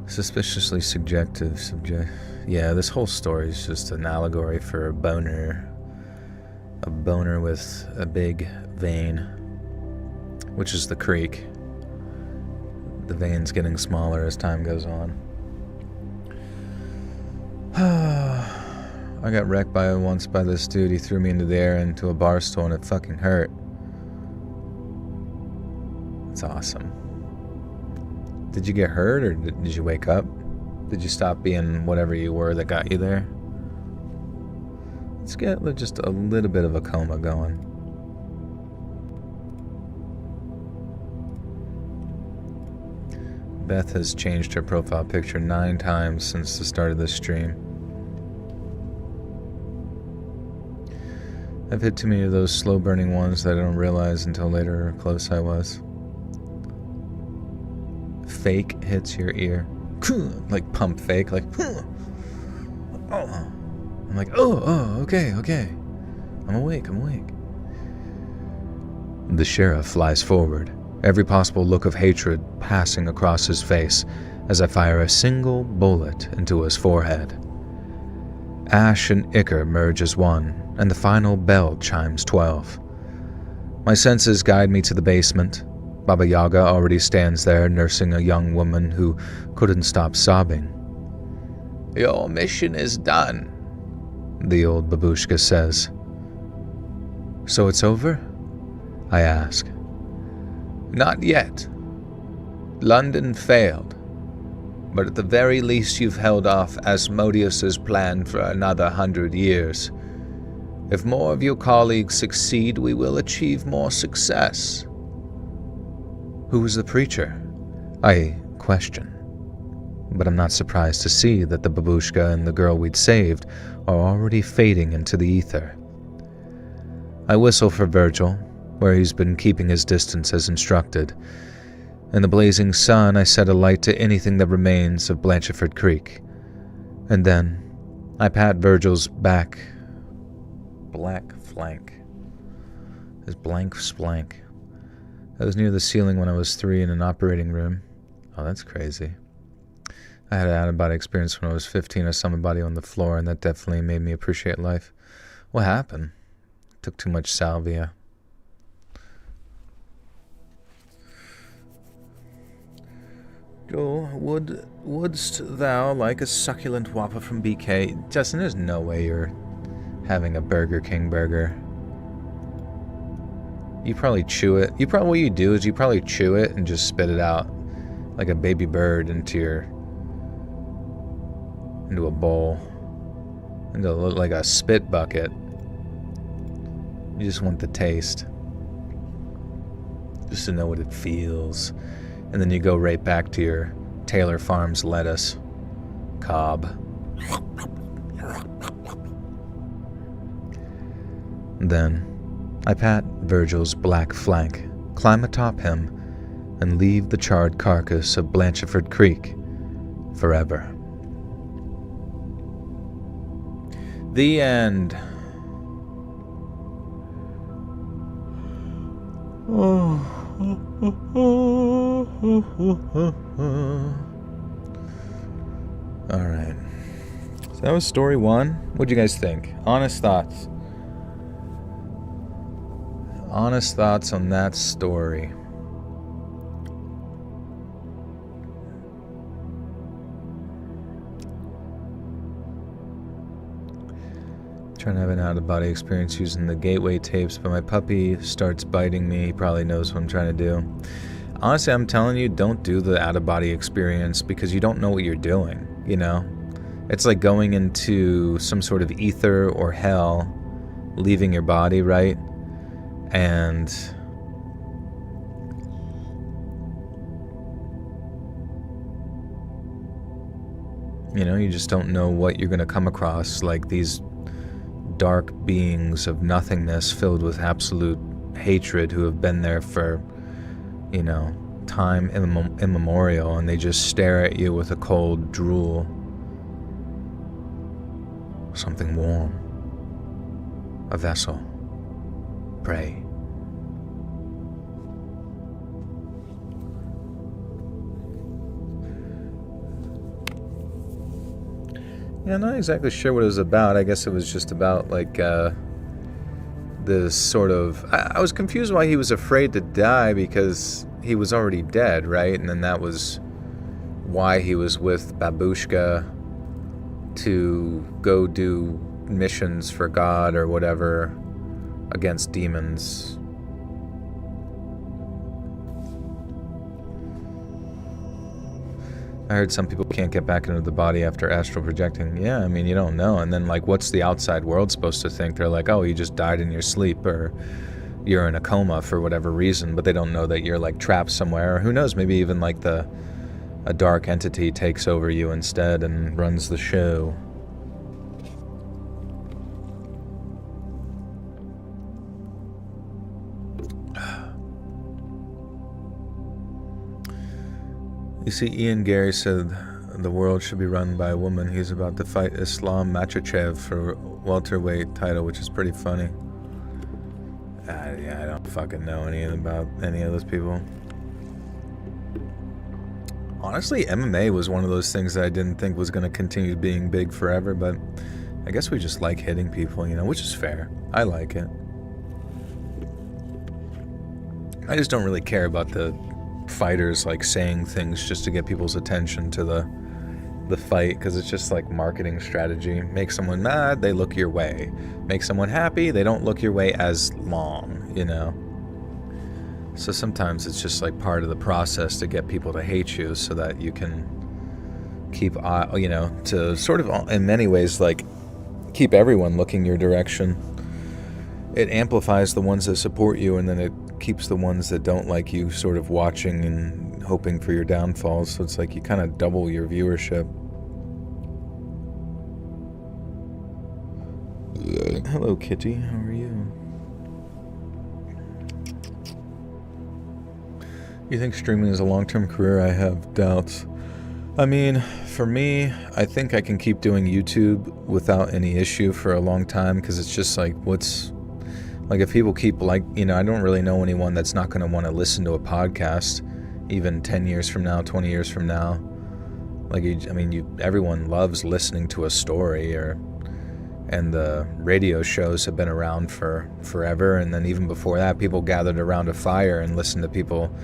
Suspiciously subjective. Yeah, this whole story is just an allegory for a boner. A boner with a big vein, which is the creek. The vein's getting smaller as time goes on. I got wrecked once by this dude. He threw me into the air into a bar stool and it fucking hurt. It's awesome. Did you get hurt or did you wake up? Did you stop being whatever you were that got you there? Let's get just a little bit of a coma going. Beth has changed her profile picture 9 times since the start of this stream. I've hit too many of those slow-burning ones that I don't realize until later how close I was. Fake hits your ear. Like pump fake, like... Oh. I'm like, oh, okay. I'm awake. The sheriff flies forward, every possible look of hatred passing across his face as I fire a single bullet into his forehead. Ash and Icker merge as one, and the final bell chimes 12. My senses guide me to the basement. Baba Yaga already stands there nursing a young woman who couldn't stop sobbing. "Your mission is done," the old babushka says. "So it's over?" I ask. "Not yet. London failed. But at the very least you've held off Asmodeus's plan for another 100 years. If more of your colleagues succeed, we will achieve more success." Who was the preacher? I question. But I'm not surprised to see that the babushka and the girl we'd saved are already fading into the ether. I whistle for Virgil, where he's been keeping his distance as instructed. In the blazing sun, I set a light to anything that remains of Blancheford Creek. And then, I pat Virgil's black flank. His blank splank. I was near the ceiling when I was 3 in an operating room. Oh, that's crazy. I had an out-of-body experience when I was 15. I saw my body on the floor, and that definitely made me appreciate life. What happened? Took too much salvia. Joel, wouldst thou like a succulent whopper from BK? Justin, there's no way you're having a Burger King burger. You probably chew it. What you do is you probably chew it and just spit it out like a baby bird into a bowl, into like a spit bucket. You just want the taste, just to know what it feels, and then you go right back to your Taylor Farms lettuce, Cobb. Then I pat Virgil's black flank, climb atop him, and leave the charred carcass of Blancheford Creek forever. The end. Alright. So that was story 1. What'd you guys think? Honest thoughts. Honest thoughts on that story. Trying to have an out-of-body experience using the gateway tapes, but my puppy starts biting me. He probably knows what I'm trying to do. Honestly, I'm telling you, don't do the out-of-body experience because you don't know what you're doing, you know? It's like going into some sort of ether or hell, leaving your body, right? And you know, you just don't know what you're going to come across, like these dark beings of nothingness filled with absolute hatred who have been there for, you know, time immemorial, and they just stare at you with a cold drool. Something warm. A vessel. Pray. Yeah, I'm not exactly sure what it was about. I guess it was just about, like, this sort of... I was confused why he was afraid to die, because he was already dead, right? And then that was why he was with Babushka to go do missions for God or whatever against demons. I heard some people can't get back into the body after astral projecting. Yeah, I mean, you don't know. And then, like, what's the outside world supposed to think? They're like, oh, you just died in your sleep, or you're in a coma for whatever reason, but they don't know that you're, like, trapped somewhere. Or who knows, maybe even, like, a dark entity takes over you instead and runs the show. You see, Ian Gary said the world should be run by a woman. He's about to fight Islam Makhachev for welterweight title, which is pretty funny. Yeah, I don't fucking know about any of those people. Honestly, MMA was one of those things that I didn't think was going to continue being big forever, but I guess we just like hitting people, you know, which is fair. I like it. I just don't really care about the fighters, like, saying things just to get people's attention to the fight, because it's just like marketing strategy. Make someone mad, they look your way. Make someone happy, they don't look your way as long, you know? So sometimes it's just like part of the process to get people to hate you so that you can keep, you know, to sort of, in many ways, like, keep everyone looking your direction. It amplifies the ones that support you, and then it keeps the ones that don't like you sort of watching and hoping for your downfalls. So it's like you kind of double your viewership. Hello, Kitty. How are you? You think streaming is a long-term career? I have doubts. I mean, for me, I think I can keep doing YouTube without any issue for a long time, because it's just like, like, if people keep, like, you know, I don't really know anyone that's not going to want to listen to a podcast even 10 years from now, 20 years from now. Like, everyone loves listening to a story, and the radio shows have been around for forever. And then even before that, people gathered around a fire and listened to people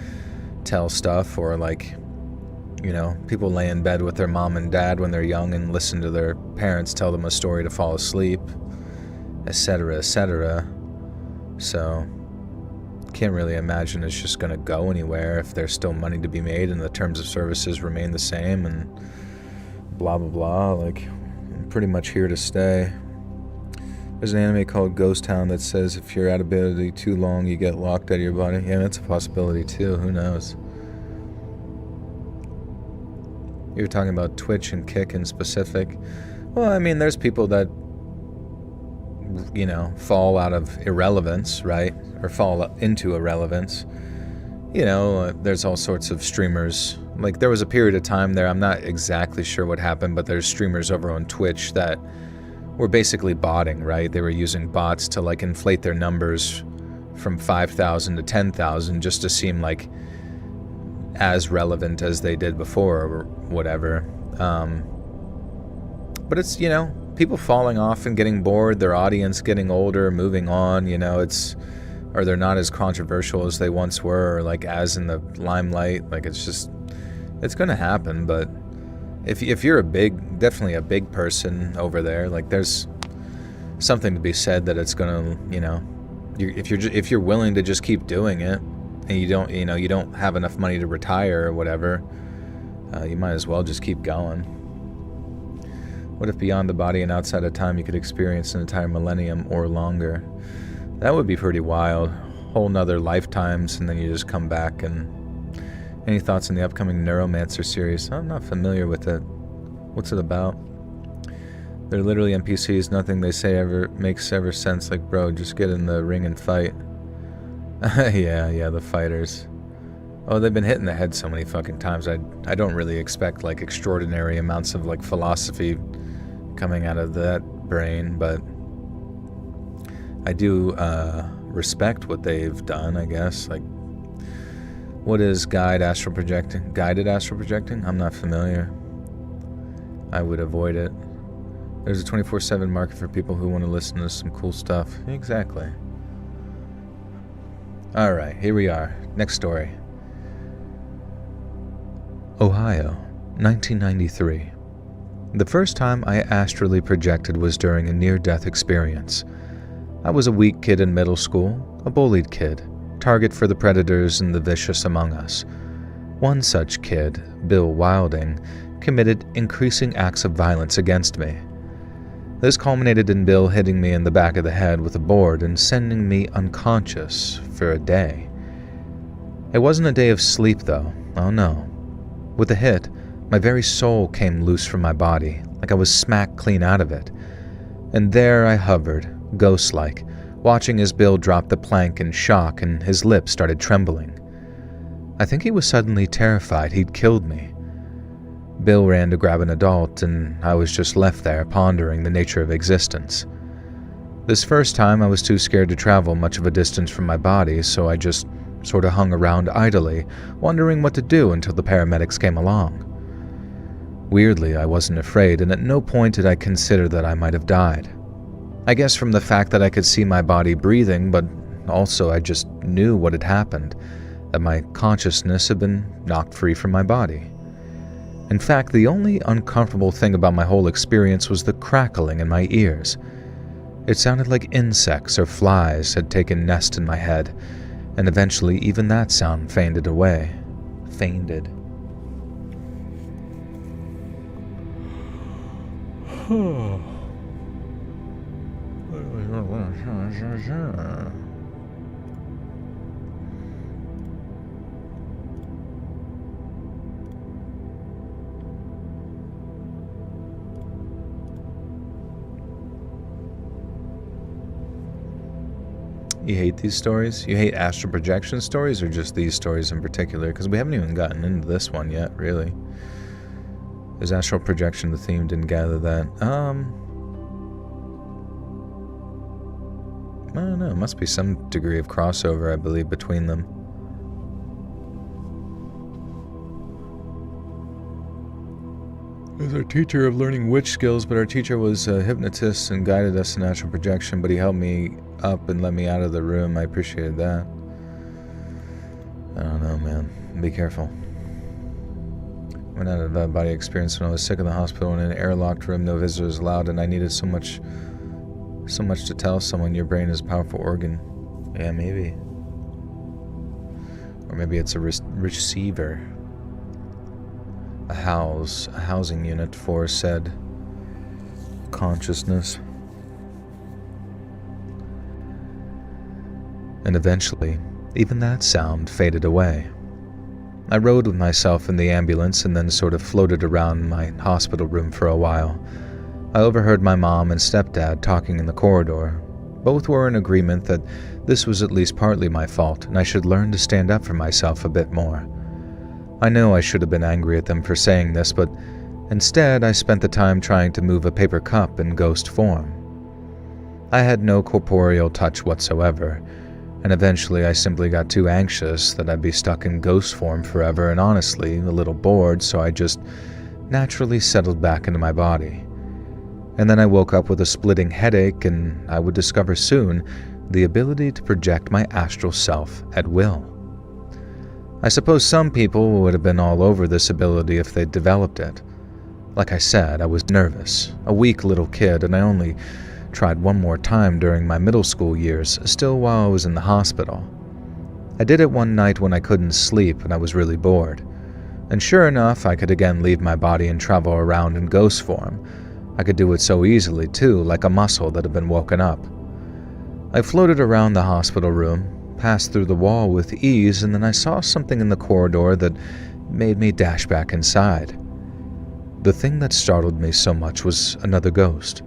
tell stuff, or, like, you know, people lay in bed with their mom and dad when they're young and listen to their parents tell them a story to fall asleep, etc., etc. So, can't really imagine it's just going to go anywhere if there's still money to be made and the terms of services remain the same and blah blah blah. Like, I'm pretty much here to stay. There's an anime called Ghost Town that says if you're out of body too long, you get locked out of your body. Yeah, that's a possibility too. Who knows? You're talking about Twitch and Kick in specific. Well, I mean, there's people that, you know, fall out of irrelevance, right? Or fall into irrelevance. You know, there's all sorts of streamers. Like, there was a period of time there, I'm not exactly sure what happened, but there's streamers over on Twitch that were basically botting, right? They were using bots to, like, inflate their numbers from 5,000 to 10,000 just to seem like as relevant as they did before or whatever. But it's, you know, people falling off and getting bored, their audience getting older, moving on, you know, or they're not as controversial as they once were, or like as in the limelight. Like, it's gonna happen. But if you're definitely a big person over there, like, there's something to be said that it's gonna, you know, if you're willing to just keep doing it, and you don't have enough money to retire or whatever, you might as well just keep going. What if beyond the body and outside of time you could experience an entire millennium or longer? That would be pretty wild. Whole nother lifetimes, and then you just come back. And any thoughts on the upcoming Neuromancer series? I'm not familiar with it. What's it about? They're literally NPCs. Nothing they say ever makes sense. Like, bro, just get in the ring and fight. yeah, the fighters. Oh, they've been hit in the head so many fucking times. I don't really expect, like, extraordinary amounts of, like, philosophy coming out of that brain, but I do respect what they've done, I guess. Like, what is guided astral projecting? I'm not familiar. I would avoid it. There's a 24/7 market for people who want to listen to some cool stuff. Exactly. Alright, here we are. Next story. Ohio, 1993. The first time I astrally projected was during a near-death experience. I was a weak kid in middle school, a bullied kid, target for the predators and the vicious among us. One such kid, Bill Wilding, committed increasing acts of violence against me. This culminated in Bill hitting me in the back of the head with a board and sending me unconscious for a day. It wasn't a day of sleep, though. Oh no. With the hit, my very soul came loose from my body, like I was smacked clean out of it. And there I hovered, ghost-like, watching as Bill dropped the plank in shock and his lips started trembling. I think he was suddenly terrified he'd killed me. Bill ran to grab an adult, and I was just left there pondering the nature of existence. This first time I was too scared to travel much of a distance from my body, so I just sort of hung around idly, wondering what to do until the paramedics came along. Weirdly, I wasn't afraid, and at no point did I consider that I might have died. I guess from the fact that I could see my body breathing, but also I just knew what had happened, that my consciousness had been knocked free from my body. In fact, the only uncomfortable thing about my whole experience was the crackling in my ears. It sounded like insects or flies had taken nest in my head, and eventually even that sound faded away. Faded. You hate these stories? You hate astral projection stories, or just these stories in particular? Because we haven't even gotten into this one yet, really. Is astral projection the theme? Didn't gather that. I don't know. Must be some degree of crossover, I believe, between them. I was our teacher of learning witch skills, but our teacher was a hypnotist and guided us in astral projection, but he helped me up and let me out of the room. I appreciated that. I don't know, man. Be careful. Went out of out-of-body experience when I was sick in the hospital in an airlocked room, no visitors allowed, and I needed so much to tell someone. Your brain is a powerful organ. Yeah, maybe. Or maybe it's a receiver. A housing unit for said consciousness. And eventually, even that sound faded away. I rode with myself in the ambulance and then sort of floated around my hospital room for a while. I overheard my mom and stepdad talking in the corridor. Both were in agreement that this was at least partly my fault and I should learn to stand up for myself a bit more. I know I should have been angry at them for saying this, but instead I spent the time trying to move a paper cup in ghost form. I had no corporeal touch whatsoever, and eventually I simply got too anxious that I'd be stuck in ghost form forever and honestly a little bored, so I just naturally settled back into my body. And then I woke up with a splitting headache, and I would discover soon the ability to project my astral self at will. I suppose some people would have been all over this ability if they'd developed it. Like I said, I was nervous, a weak little kid, and I only tried one more time during my middle school years, still while I was in the hospital. I did it one night when I couldn't sleep and I was really bored. And sure enough, I could again leave my body and travel around in ghost form. I could do it so easily too, like a muscle that had been woken up. I floated around the hospital room, passed through the wall with ease, and then I saw something in the corridor that made me dash back inside. The thing that startled me so much was another ghost.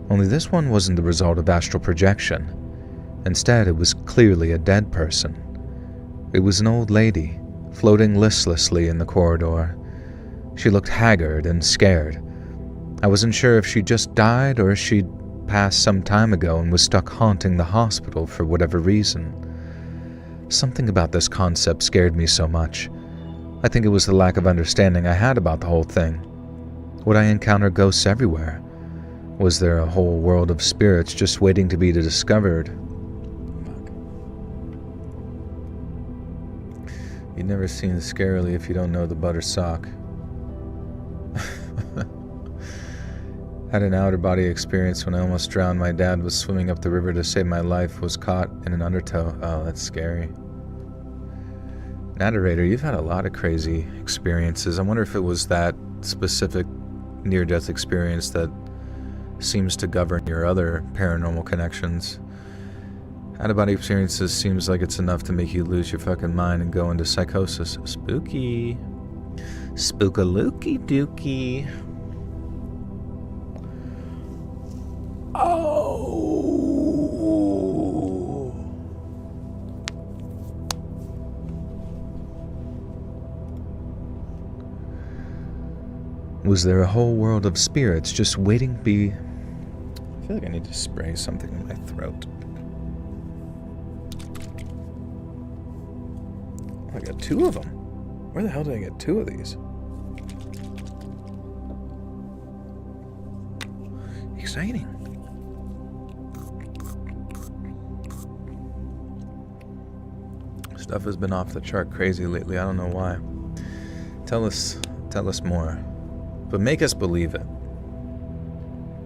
Only this one wasn't the result of astral projection. Instead, it was clearly a dead person. It was an old lady, floating listlessly in the corridor. She looked haggard and scared. I wasn't sure if she just died or if she'd passed some time ago and was stuck haunting the hospital for whatever reason. Something about this concept scared me so much. I think it was the lack of understanding I had about the whole thing. Would I encounter ghosts everywhere? Was there a whole world of spirits just waiting to be discovered? You've never seen Scarily if you don't know the butter sock. Had an outer body experience when I almost drowned. My dad was swimming up the river to save my life, was caught in an undertow. Oh, that's scary. Narrator, you've had a lot of crazy experiences. I wonder if it was that specific near-death experience that seems to govern your other paranormal connections. Out-of-body experiences seems like it's enough to make you lose your fucking mind and go into psychosis. Spooky. Spookalooky dookie. Oh. Was there a whole world of spirits just waiting to be... I feel like I need to spray something in my throat. I got 2 of them. Where the hell did I get 2 of these? Exciting. Stuff has been off the chart crazy lately. I don't know why. Tell us more. But make us believe it.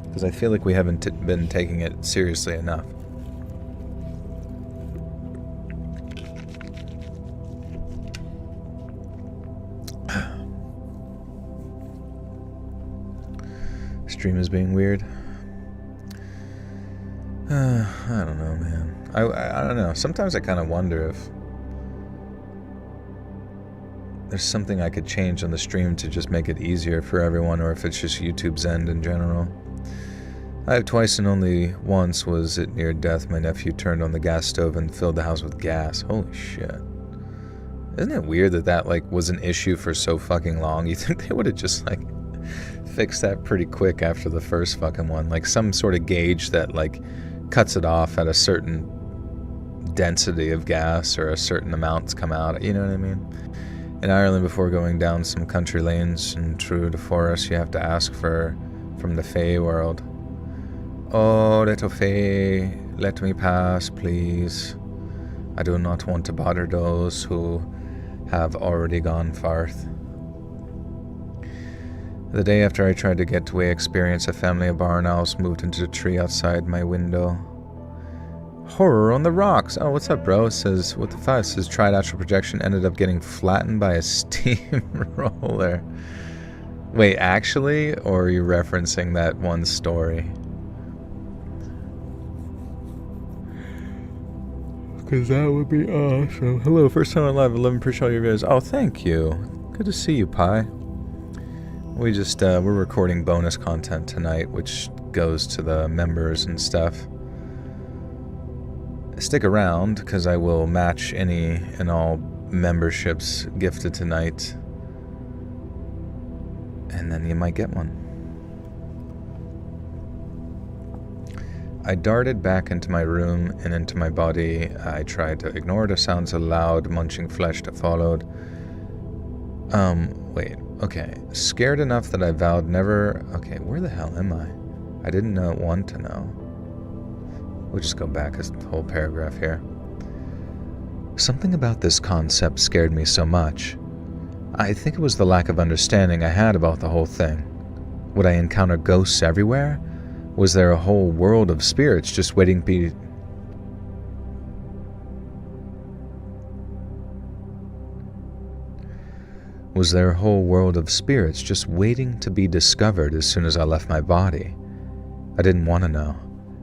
Because I feel like we haven't been taking it seriously enough. Stream is being weird. I don't know, man. I don't know. Sometimes I kind of wonder if there's something I could change on the stream to just make it easier for everyone, or if it's just YouTube's end in general. I have twice and only once was it near death. My nephew turned on the gas stove and filled the house with gas. Holy shit. Isn't it weird that was an issue for so fucking long? You think they would have just fixed that pretty quick after the first fucking one? Like some sort of gauge that cuts it off at a certain density of gas or a certain amounts come out. You know what I mean? In Ireland, before going down some country lanes and through the forest, you have to ask from the Fae world. Oh, little Fae, let me pass, please. I do not want to bother those who have already gone forth. The day after I tried to get away, experienced a family of barn owls moved into the tree outside my window. Horror on the rocks. Oh, what's up, bro? It says, what the fuck? It says, tried astral projection, ended up getting flattened by a steamroller. Wait, actually? Or are you referencing that one story? Because that would be awesome. Hello, first time on live. 11, appreciate all your videos. Oh, thank you. Good to see you, Pi. We just, we're recording bonus content tonight, which goes to the members and stuff. Stick around, because I will match any and all memberships gifted tonight. And then you might get one. I darted back into my room and into my body. I tried to ignore the sounds of loud, munching flesh that followed. Wait, okay. Scared enough that I vowed never... Okay, where the hell am I? I didn't want to know. We'll just go back a whole paragraph here. Something about this concept scared me so much. I think it was the lack of understanding I had about the whole thing. Would I encounter ghosts everywhere? Was there a whole world of spirits just waiting to be... Was there a whole world of spirits just waiting to be discovered as soon as I left my body? I didn't want to know.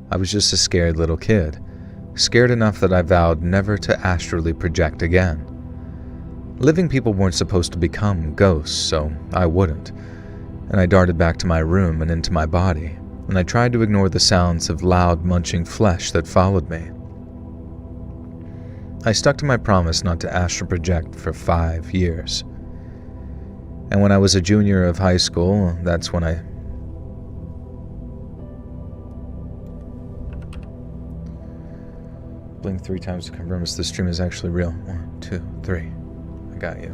I was just a scared little kid. Scared enough that I vowed never to astrally project again. Living people weren't supposed to become ghosts, so I wouldn't. And I darted back to my room and into my body, and I tried to ignore the sounds of loud munching flesh that followed me. I stuck to my promise not to astral project for 5 years. And when I was a junior of high school, that's when I... Blink 3 times to confirm if the stream is actually real. 1, 2, 3. I got you.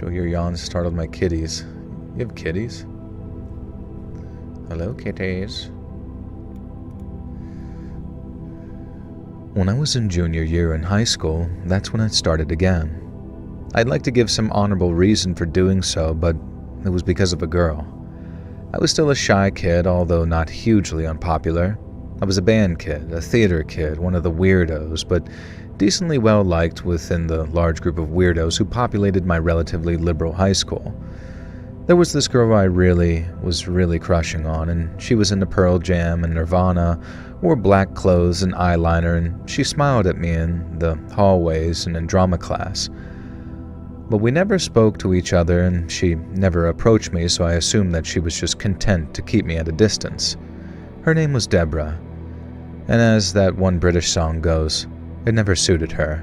Joe, your yawns startled my kitties. You have kitties? Hello, kitties. When I was in junior year in high school, that's when I started again. I'd like to give some honorable reason for doing so, but it was because of a girl. I was still a shy kid, although not hugely unpopular. I was a band kid, a theater kid, one of the weirdos, but decently well-liked within the large group of weirdos who populated my relatively liberal high school. There was this girl I was really crushing on, and she was into Pearl Jam and Nirvana, wore black clothes and eyeliner, and she smiled at me in the hallways and in drama class. But we never spoke to each other, and she never approached me, so I assumed that she was just content to keep me at a distance. Her name was Deborah, and as that one British song goes, it never suited her.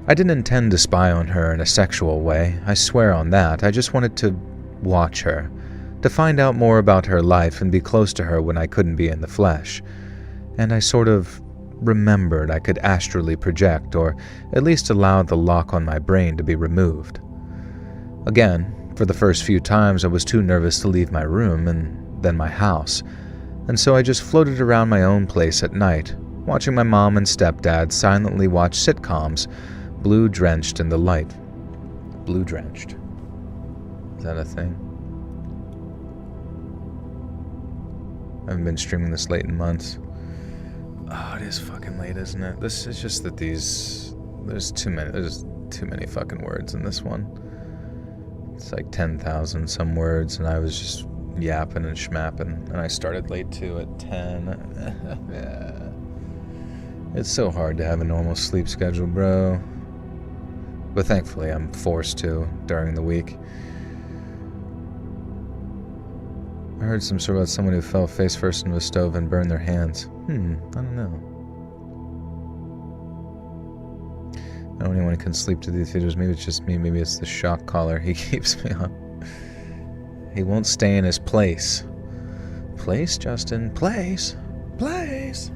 I didn't intend to spy on her in a sexual way, I swear on that. I just wanted to watch her, to find out more about her life and be close to her when I couldn't be in the flesh. And I sort of remembered I could astrally project, or at least allow the lock on my brain to be removed. Again, for the first few times I was too nervous to leave my room and then my house, and so I just floated around my own place at night, watching my mom and stepdad silently watch sitcoms, blue-drenched in the light. Blue-drenched. Is that a thing? I haven't been streaming this late in months. Oh, it is fucking late, isn't it? This is just that there's too many fucking words in this one. It's like 10,000 some words, and I was just yapping and schmapping, and I started late too at 10. Yeah. It's so hard to have a normal sleep schedule, bro. But thankfully I'm forced to during the week. I heard some story about someone who fell face first into a stove and burned their hands. I don't know. I don't know anyone who can sleep to these theaters. Maybe it's just me. Maybe it's the shock collar he keeps me on. He won't stay in his place. Place, Justin? Place? Place?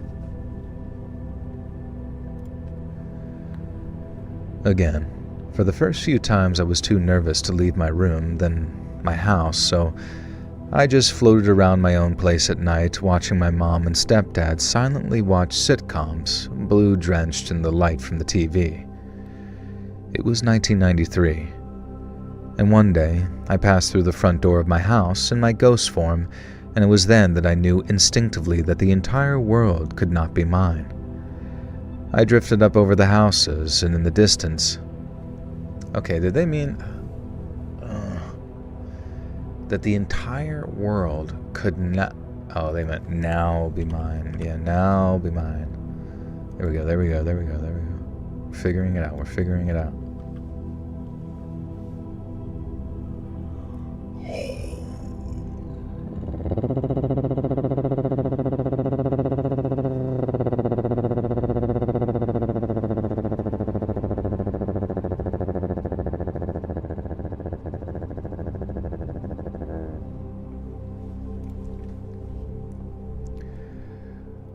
Again, for the first few times I was too nervous to leave my room, then my house, so I just floated around my own place at night, watching my mom and stepdad silently watch sitcoms, blue-drenched in the light from the TV. It was 1993, and one day I passed through the front door of my house in my ghost form and it was then that I knew instinctively that the entire world could not be mine. I drifted up over the houses, and in the distance... Okay, did they mean... that the entire world could not... Oh, they meant now be mine. Yeah, now be mine. There we go, there we go, there we go, there we go. We're figuring it out, we're figuring it out.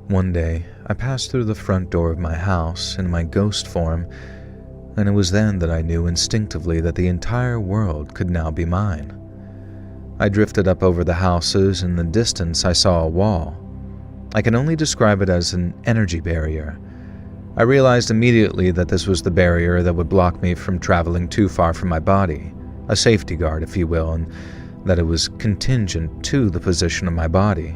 One day, I passed through the front door of my house in my ghost form, and it was then that I knew instinctively that the entire world could now be mine. I drifted up over the houses, and in the distance I saw a wall. I can only describe it as an energy barrier. I realized immediately that this was the barrier that would block me from traveling too far from my body, a safety guard, if you will, and that it was contingent to the position of my body.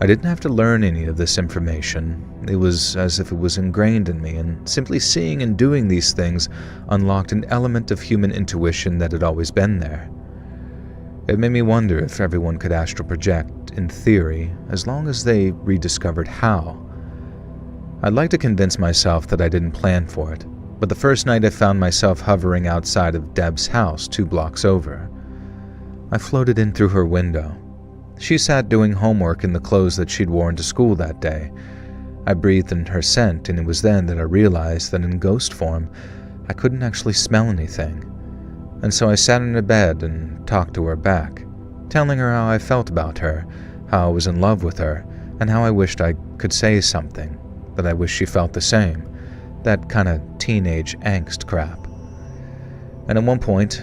I didn't have to learn any of this information. It was as if it was ingrained in me, and simply seeing and doing these things unlocked an element of human intuition that had always been there. It made me wonder if everyone could astral project, in theory, as long as they rediscovered how. I'd like to convince myself that I didn't plan for it, but the first night I found myself hovering outside of Deb's house 2 blocks over. I floated in through her window. She sat doing homework in the clothes that she'd worn to school that day. I breathed in her scent, and it was then that I realized that in ghost form, I couldn't actually smell anything. And so I sat in her bed and talked to her back, telling her how I felt about her, how I was in love with her, and how I wished I could say something, that I wish she felt the same, that kind of teenage angst crap. And at one point,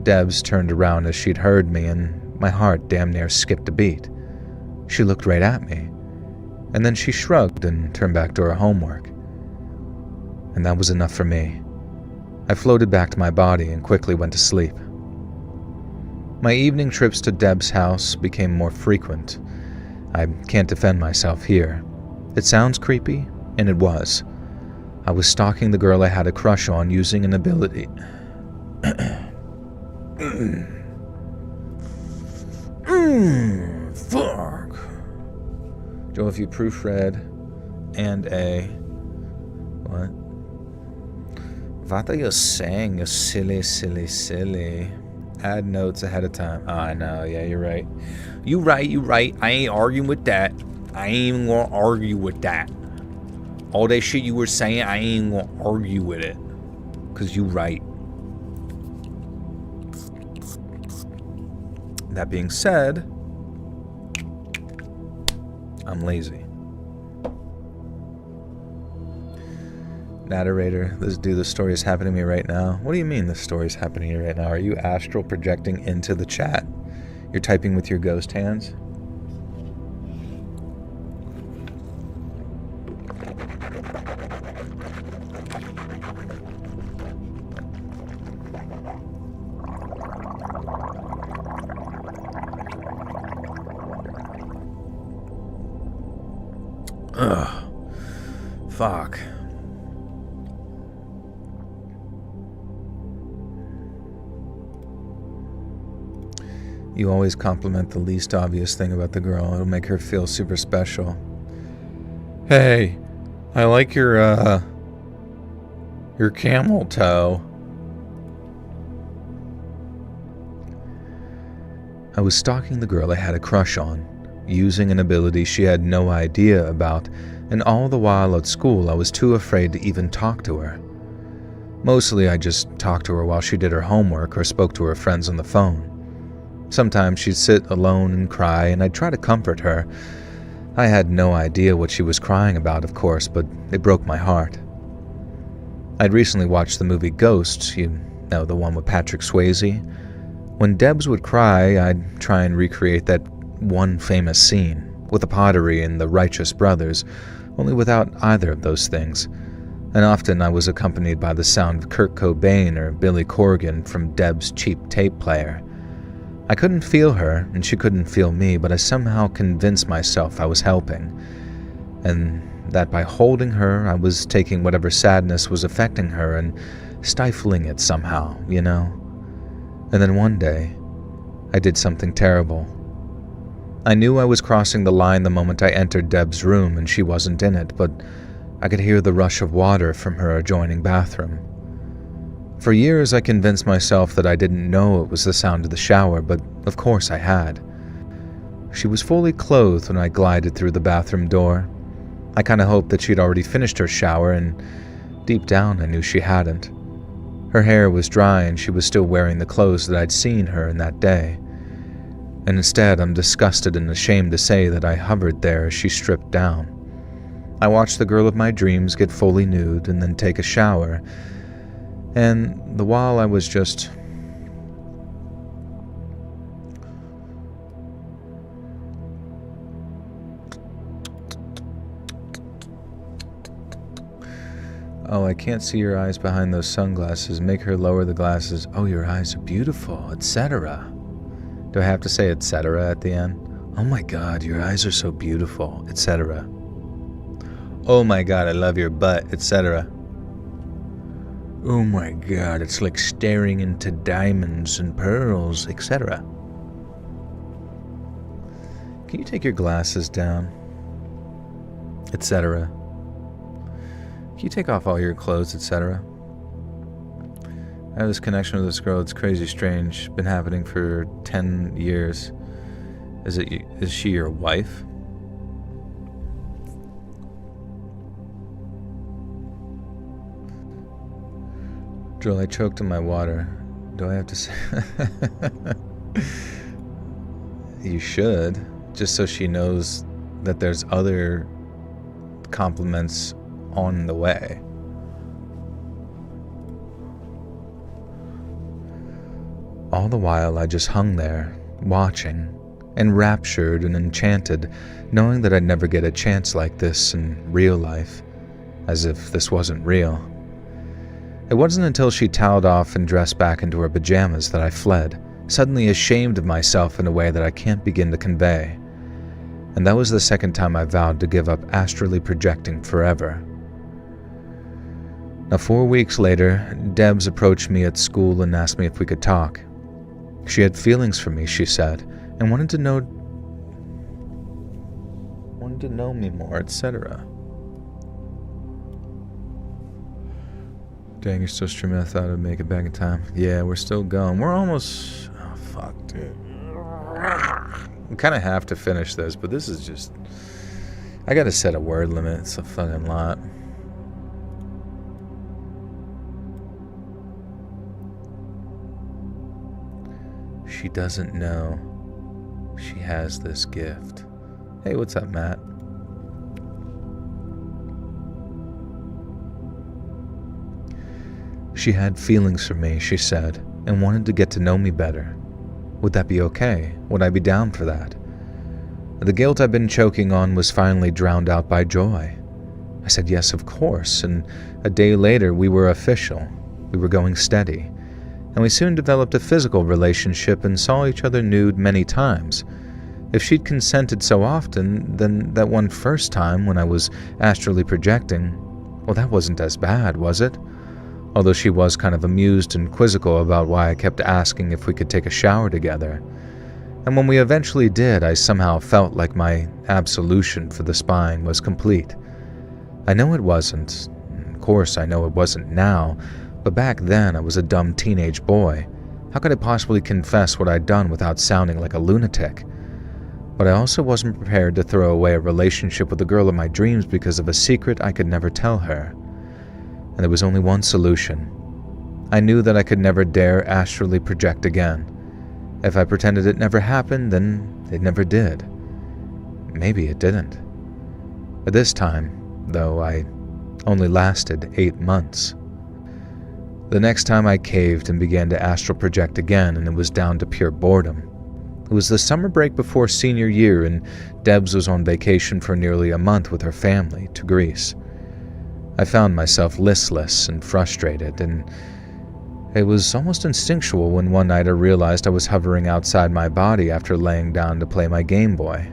Debs turned around as she'd heard me, and my heart damn near skipped a beat. She looked right at me, and then she shrugged and turned back to her homework. And that was enough for me. I floated back to my body and quickly went to sleep. My evening trips to Deb's house became more frequent. I can't defend myself here. It sounds creepy, and it was. I was stalking the girl I had a crush on using an ability. Fuck. Joe, if you proofread and a... What? What are you saying, you silly, silly, silly? Add notes ahead of time. Oh, I know, yeah, you're right. You right. I ain't arguing with that. I ain't even gonna argue with that. All that shit you were saying, I ain't gonna argue with it. Cause you right. That being said, I'm lazy. Narrator, the story is happening to me right now. What do you mean the story is happening to you right now? Are you astral projecting into the chat? You're typing with your ghost hands? Ugh. Fuck. You always compliment the least obvious thing about the girl. It'll make her feel super special. Hey, I like your camel toe. I was stalking the girl I had a crush on, using an ability she had no idea about, and all the while at school I was too afraid to even talk to her. Mostly I just talked to her while she did her homework or spoke to her friends on the phone. Sometimes she'd sit alone and cry, and I'd try to comfort her. I had no idea what she was crying about, of course, but it broke my heart. I'd recently watched the movie Ghosts, you know, the one with Patrick Swayze. When Debs would cry, I'd try and recreate that one famous scene, with the pottery and the righteous brothers, only without either of those things. And often I was accompanied by the sound of Kurt Cobain or Billy Corgan from Deb's cheap tape player. I couldn't feel her, and she couldn't feel me, but I somehow convinced myself I was helping, and that by holding her, I was taking whatever sadness was affecting her and stifling it somehow, you know? And then one day, I did something terrible. I knew I was crossing the line the moment I entered Deb's room and she wasn't in it, but I could hear the rush of water from her adjoining bathroom. For years, I convinced myself that I didn't know it was the sound of the shower, but of course I had. She was fully clothed when I glided through the bathroom door. I kinda hoped that she'd already finished her shower, and deep down I knew she hadn't. Her hair was dry and she was still wearing the clothes that I'd seen her in that day. And instead, I'm disgusted and ashamed to say that I hovered there as she stripped down. I watched the girl of my dreams get fully nude and then take a shower, and the while I was just... Oh, I can't see your eyes behind those sunglasses. Make her lower the glasses. Oh, your eyes are beautiful, etc. Do I have to say etc. at the end? Oh my god, your eyes are so beautiful, etc. Oh my god, I love your butt, etc. Oh my god, it's like staring into diamonds and pearls, etc. Can you take your glasses down? Etc. Can you take off all your clothes, etc.? I have this connection with this girl. It's crazy strange. Been happening for 10 years. Is she your wife? Joel, I choked on my water. Do I have to say? You should, just so she knows that there's other compliments on the way. All the while, I just hung there, watching, enraptured and enchanted, knowing that I'd never get a chance like this in real life, as if this wasn't real. It wasn't until she toweled off and dressed back into her pajamas that I fled, suddenly ashamed of myself in a way that I can't begin to convey. And that was the second time I vowed to give up astrally projecting forever. Now, 4 weeks later, Debs approached me at school and asked me if we could talk. She had feelings for me, she said, and wanted to know me more, etc. Dang, you're still streaming. I thought I'd make it back in time. Yeah, we're still going. We're almost... Oh, fuck, dude. We kind of have to finish this, but this is just... I gotta set a word limit. It's a fucking lot. She doesn't know she has this gift. Hey, what's up, Matt? She had feelings for me, she said, and wanted to get to know me better. Would that be okay? Would I be down for that? The guilt I'd been choking on was finally drowned out by joy. I said yes, of course, and a day later we were official. We were going steady. And we soon developed a physical relationship and saw each other nude many times. If she'd consented so often, then that one first time when I was astrally projecting, well, that wasn't as bad, was it? Although she was kind of amused and quizzical about why I kept asking if we could take a shower together. And when we eventually did, I somehow felt like my absolution for the spine was complete. I know it wasn't. Of course, I know it wasn't now. But back then, I was a dumb teenage boy. How could I possibly confess what I'd done without sounding like a lunatic? But I also wasn't prepared to throw away a relationship with the girl of my dreams because of a secret I could never tell her. And there was only one solution. I knew that I could never dare astrally project again. If I pretended it never happened, then it never did. Maybe it didn't. But this time, though, I only lasted 8 months. The next time I caved and began to astral project again, and it was down to pure boredom. It was the summer break before senior year, and Debs was on vacation for nearly a month with her family to Greece. I found myself listless and frustrated, and It was almost instinctual when one night I realized I was hovering outside my body after laying down to play my Game Boy.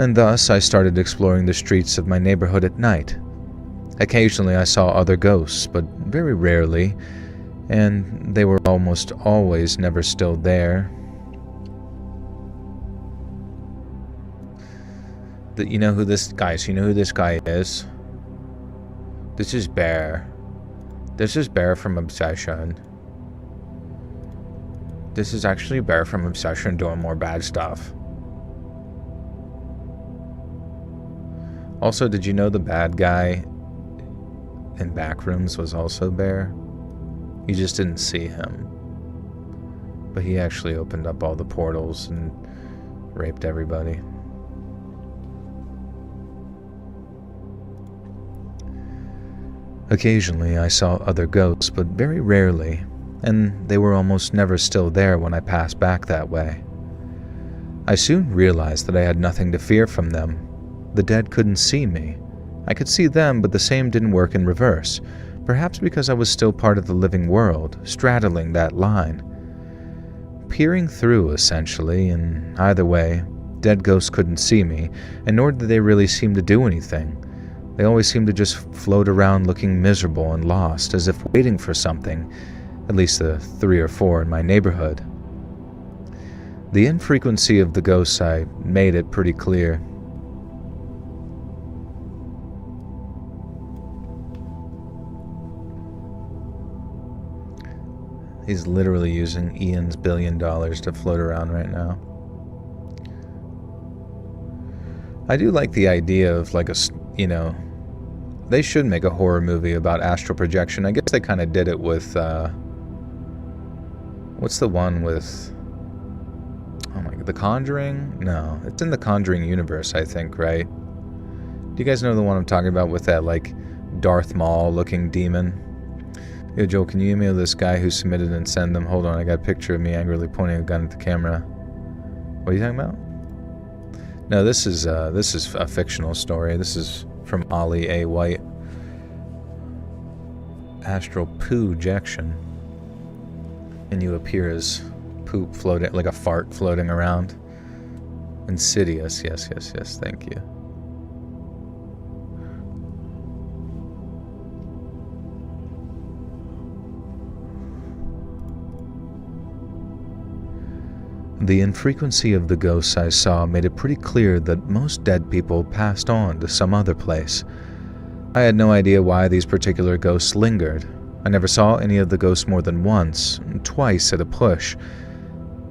And thus I started exploring the streets of my neighborhood at night. Occasionally I saw other ghosts, but very rarely, and they were almost always never still there. You know who this guy is? This is Bear. This is Bear from Obsession. This is actually Bear from Obsession doing more bad stuff. Also, did you know the bad guy in Backrooms was also Bear? You just didn't see him. But he actually opened up all the portals and raped everybody. Occasionally I saw other ghosts, but very rarely, and they were almost never still there when I passed back that way. I soon realized that I had nothing to fear from them. The dead couldn't see me. I could see them, but the same didn't work in reverse, perhaps because I was still part of the living world, straddling that line. Peering through, essentially, and either way, dead ghosts couldn't see me, and nor did they really seem to do anything. They always seemed to just float around looking miserable and lost, as if waiting for something, at least the 3 or 4 in my neighborhood. The infrequency of the ghosts I made it pretty clear. He's literally using Ian's $1 billion to float around right now. I do like the idea of like they should make a horror movie about astral projection. I guess they kind of did it with, what's the one with, oh my god, The Conjuring? No, it's in the Conjuring universe, I think, right? Do you guys know the one I'm talking about with that, like, Darth Maul looking demon? Yo, Joel, can you email this guy who submitted and send them? Hold on, I got a picture of me angrily pointing a gun at the camera. What are you talking about? No, this is a fictional story. This is from Ollie A. White. Astral poo-jection. And you appear as poop floating, like a fart floating around. Insidious, yes, thank you. The infrequency of the ghosts I saw made it pretty clear that most dead people passed on to some other place. I had no idea why these particular ghosts lingered. I never saw any of the ghosts more than once, twice at a push.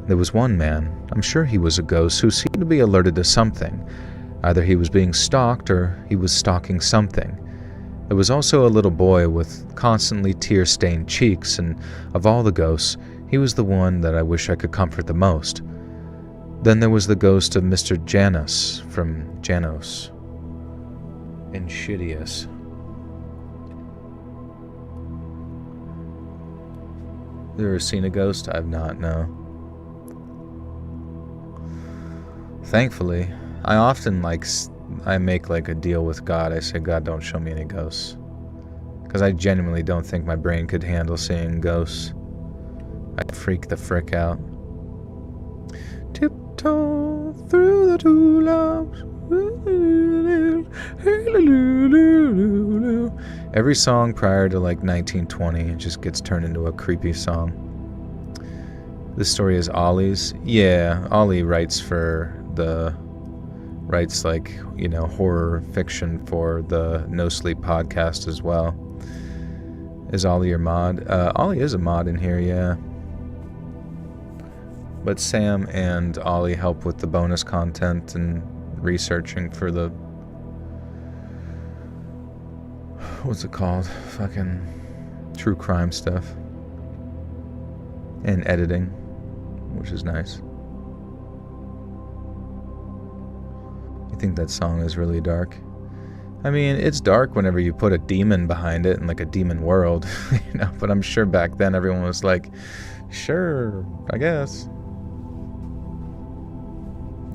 There was one man, I'm sure he was a ghost, who seemed to be alerted to something. Either he was being stalked or he was stalking something. There was also a little boy with constantly tear-stained cheeks, and of all the ghosts, he was the one that I wish I could comfort the most. Then there was the ghost of Mr. Janos from Janos. Insidious. You ever seen a ghost? I've not, no. Thankfully, I often I make like a deal with God. I say, God, don't show me any ghosts. Because I genuinely don't think my brain could handle seeing ghosts. I'd freak the frick out. Tiptoe through the tulips. Every song prior to like 1920 just gets turned into a creepy song. This story is Ollie's. Yeah, Ollie writes like, horror fiction for the No Sleep podcast as well. Is Ollie your mod? Ollie is a mod in here, yeah. But Sam and Ollie help with the bonus content and researching for the... what's it called? Fucking true crime stuff. And editing, which is nice. You think that song is really dark? I mean, it's dark whenever you put a demon behind it and like a demon world, but I'm sure back then everyone was like, sure, I guess.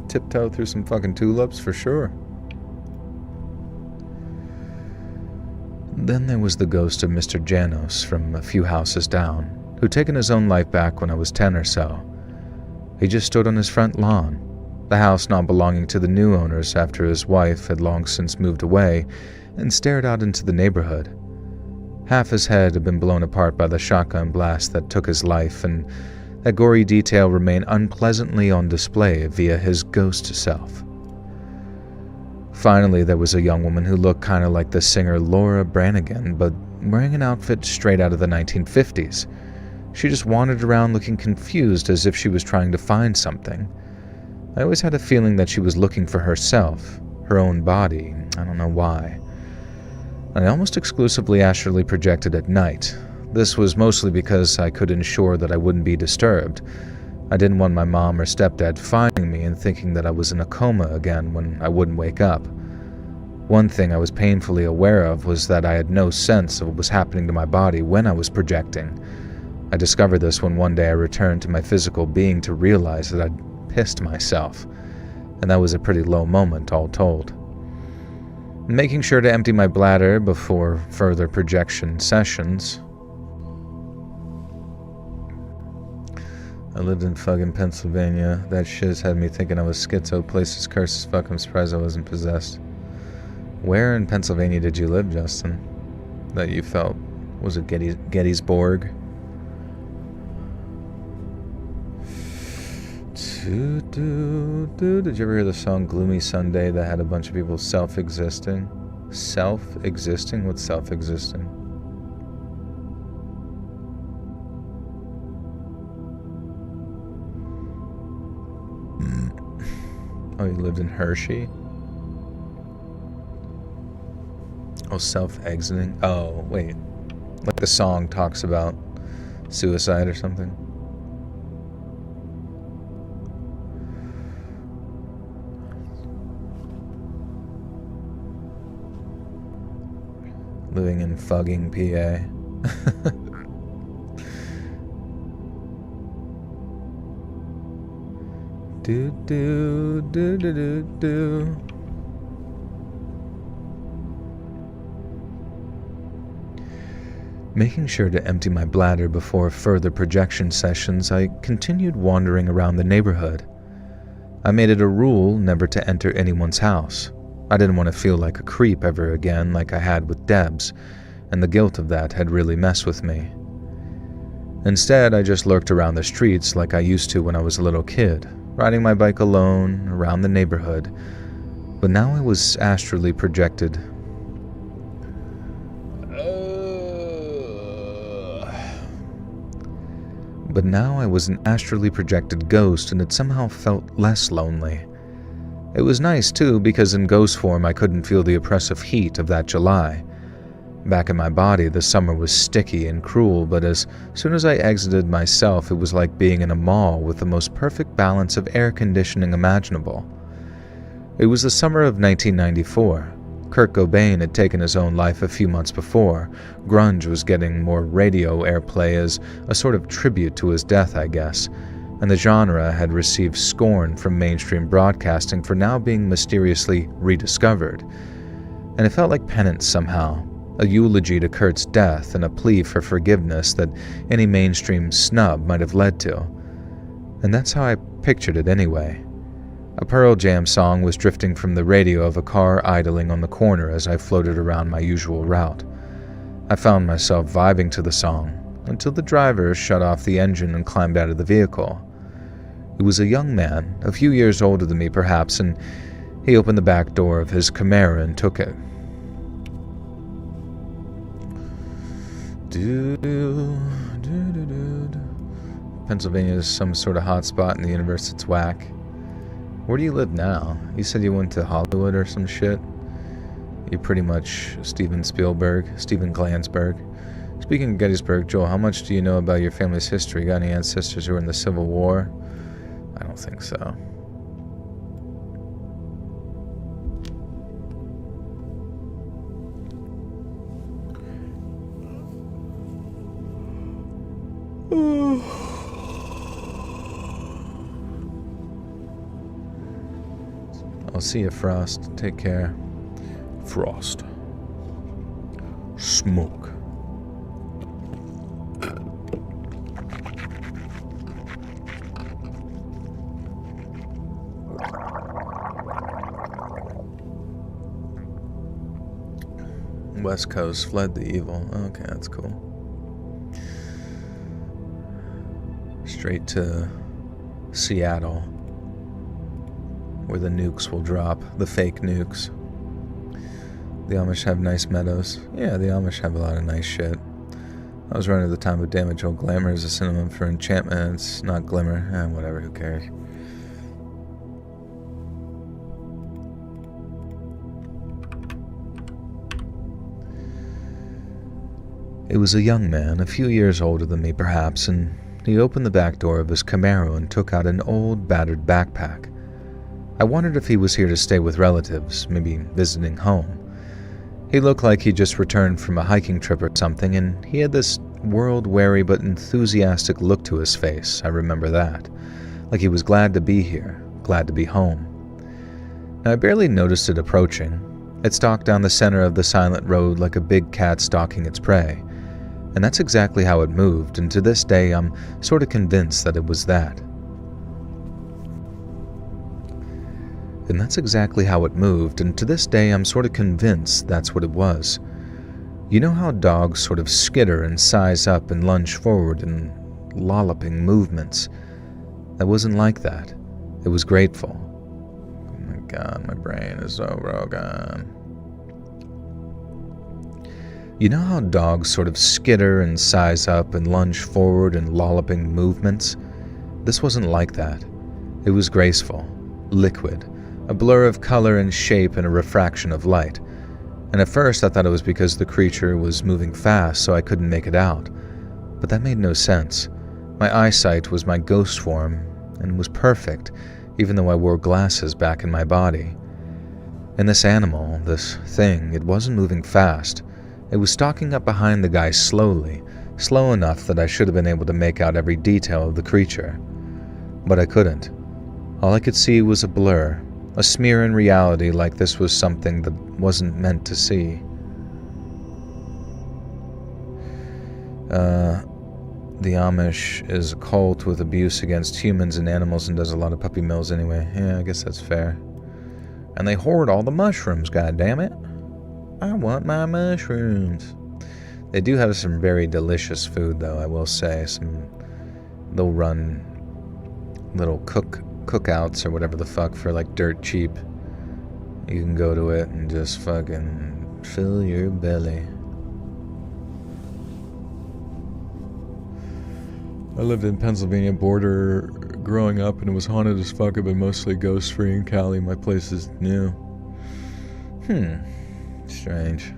Tiptoe through some fucking tulips for sure. Then there was the ghost of Mr. Janos from a few houses down, who'd taken his own life back when I was 10 or so. He just stood on his front lawn, the house not belonging to the new owners after his wife had long since moved away, and stared out into the neighborhood. Half his head had been blown apart by the shotgun blast that took his life, and that gory detail remained unpleasantly on display via his ghost self. Finally, there was a young woman who looked kind of like the singer Laura Branigan, but wearing an outfit straight out of the 1950s. She just wandered around looking confused as if she was trying to find something. I always had a feeling that she was looking for herself, her own body. I don't know why. I almost exclusively astrally projected at night. This was mostly because I could ensure that I wouldn't be disturbed. I didn't want my mom or stepdad finding me and thinking that I was in a coma again when I wouldn't wake up. One thing I was painfully aware of was that I had no sense of what was happening to my body when I was projecting. I discovered this when one day I returned to my physical being to realize that I'd pissed myself, and that was a pretty low moment, all told. Making sure to empty my bladder before further projection sessions. I lived in fucking Pennsylvania. That shit's had me thinking I was schizo. Place is cursed as fuck. I'm surprised I wasn't possessed. Where in Pennsylvania did you live, Justin? That you felt, was it Gettysburg? Did you ever hear the song Gloomy Sunday that had a bunch of people self-existing? Self-existing? What's self-existing? Oh, you lived in Hershey? Oh, self-exiting? Oh, wait. Like the song talks about suicide or something? Living in fucking PA. do. Making sure to empty my bladder before further projection sessions, I continued wandering around the neighborhood. I made it a rule never to enter anyone's house. I didn't want to feel like a creep ever again like I had with Debs, and the guilt of that had really messed with me. Instead, I just lurked around the streets like I used to when I was a little kid, riding my bike alone around the neighborhood. But now I was astrally projected. But now I was an astrally projected ghost, and it somehow felt less lonely. It was nice, too, because in ghost form I couldn't feel the oppressive heat of that July. Back in my body, the summer was sticky and cruel, but as soon as I exited myself, it was like being in a mall with the most perfect balance of air conditioning imaginable. It was the summer of 1994. Kurt Cobain had taken his own life a few months before. Grunge was getting more radio airplay as a sort of tribute to his death, I guess, and the genre had received scorn from mainstream broadcasting for now being mysteriously rediscovered. And it felt like penance somehow, a eulogy to Kurt's death and a plea for forgiveness that any mainstream snub might have led to. And that's how I pictured it anyway. A Pearl Jam song was drifting from the radio of a car idling on the corner as I floated around my usual route. I found myself vibing to the song until the driver shut off the engine and climbed out of the vehicle. He was a young man, a few years older than me perhaps, and he opened the back door of his Camaro and took it. Pennsylvania is some sort of hot spot in the universe. It's whack. Where do you live now? You said you went to Hollywood or some shit? You're pretty much Steven Glansberg. Speaking of Gettysburg, Joel, how much do you know about your family's history? Got any ancestors who were in the Civil War? I don't think so. I'll see you, Frost. Take care. Frost. Smoke. West Coast fled the evil. Okay, that's cool. Straight to Seattle, where the nukes will drop, the fake nukes. The Amish have nice meadows. Yeah, the Amish have a lot of nice shit. I was running at the time of damage. Old glamour is a synonym for enchantment. It's not glimmer. Whatever, who cares? It was a young man, a few years older than me perhaps, and he opened the back door of his Camaro and took out an old, battered backpack. I wondered if he was here to stay with relatives, maybe visiting home. He looked like he just returned from a hiking trip or something, and he had this world-weary but enthusiastic look to his face. I remember that. Like he was glad to be here, glad to be home. Now, I barely noticed it approaching. It stalked down the center of the silent road like a big cat stalking its prey. And that's exactly how it moved, and to this day I'm sort of convinced that it was that. And that's exactly how it moved, and to this day I'm sort of convinced that's what it was. You know how dogs sort of skitter and size up and lunge forward in lolloping movements? That wasn't like that. It was grateful. Oh my god, my brain is so broken. You know how dogs sort of skitter and size up and lunge forward in lolloping movements? This wasn't like that. It was graceful, liquid, a blur of color and shape and a refraction of light. And at first I thought it was because the creature was moving fast so I couldn't make it out. But that made no sense. My eyesight was my ghost form and was perfect, even though I wore glasses back in my body. And this animal, this thing, it wasn't moving fast. It was stalking up behind the guy slowly, slow enough that I should have been able to make out every detail of the creature. But I couldn't. All I could see was a blur, a smear in reality, like this was something that wasn't meant to see. The Amish is a cult with abuse against humans and animals and does a lot of puppy mills anyway. Yeah, I guess that's fair. And they hoard all the mushrooms, goddammit. I want my mushrooms. They do have some very delicious food, though, I will say. They'll run little cookouts or whatever the fuck for like dirt cheap. You can go to it and just fucking fill your belly. I lived in Pennsylvania border growing up, and it was haunted as fuck. I've been mostly ghost-free in Cali. My place is new. Strange.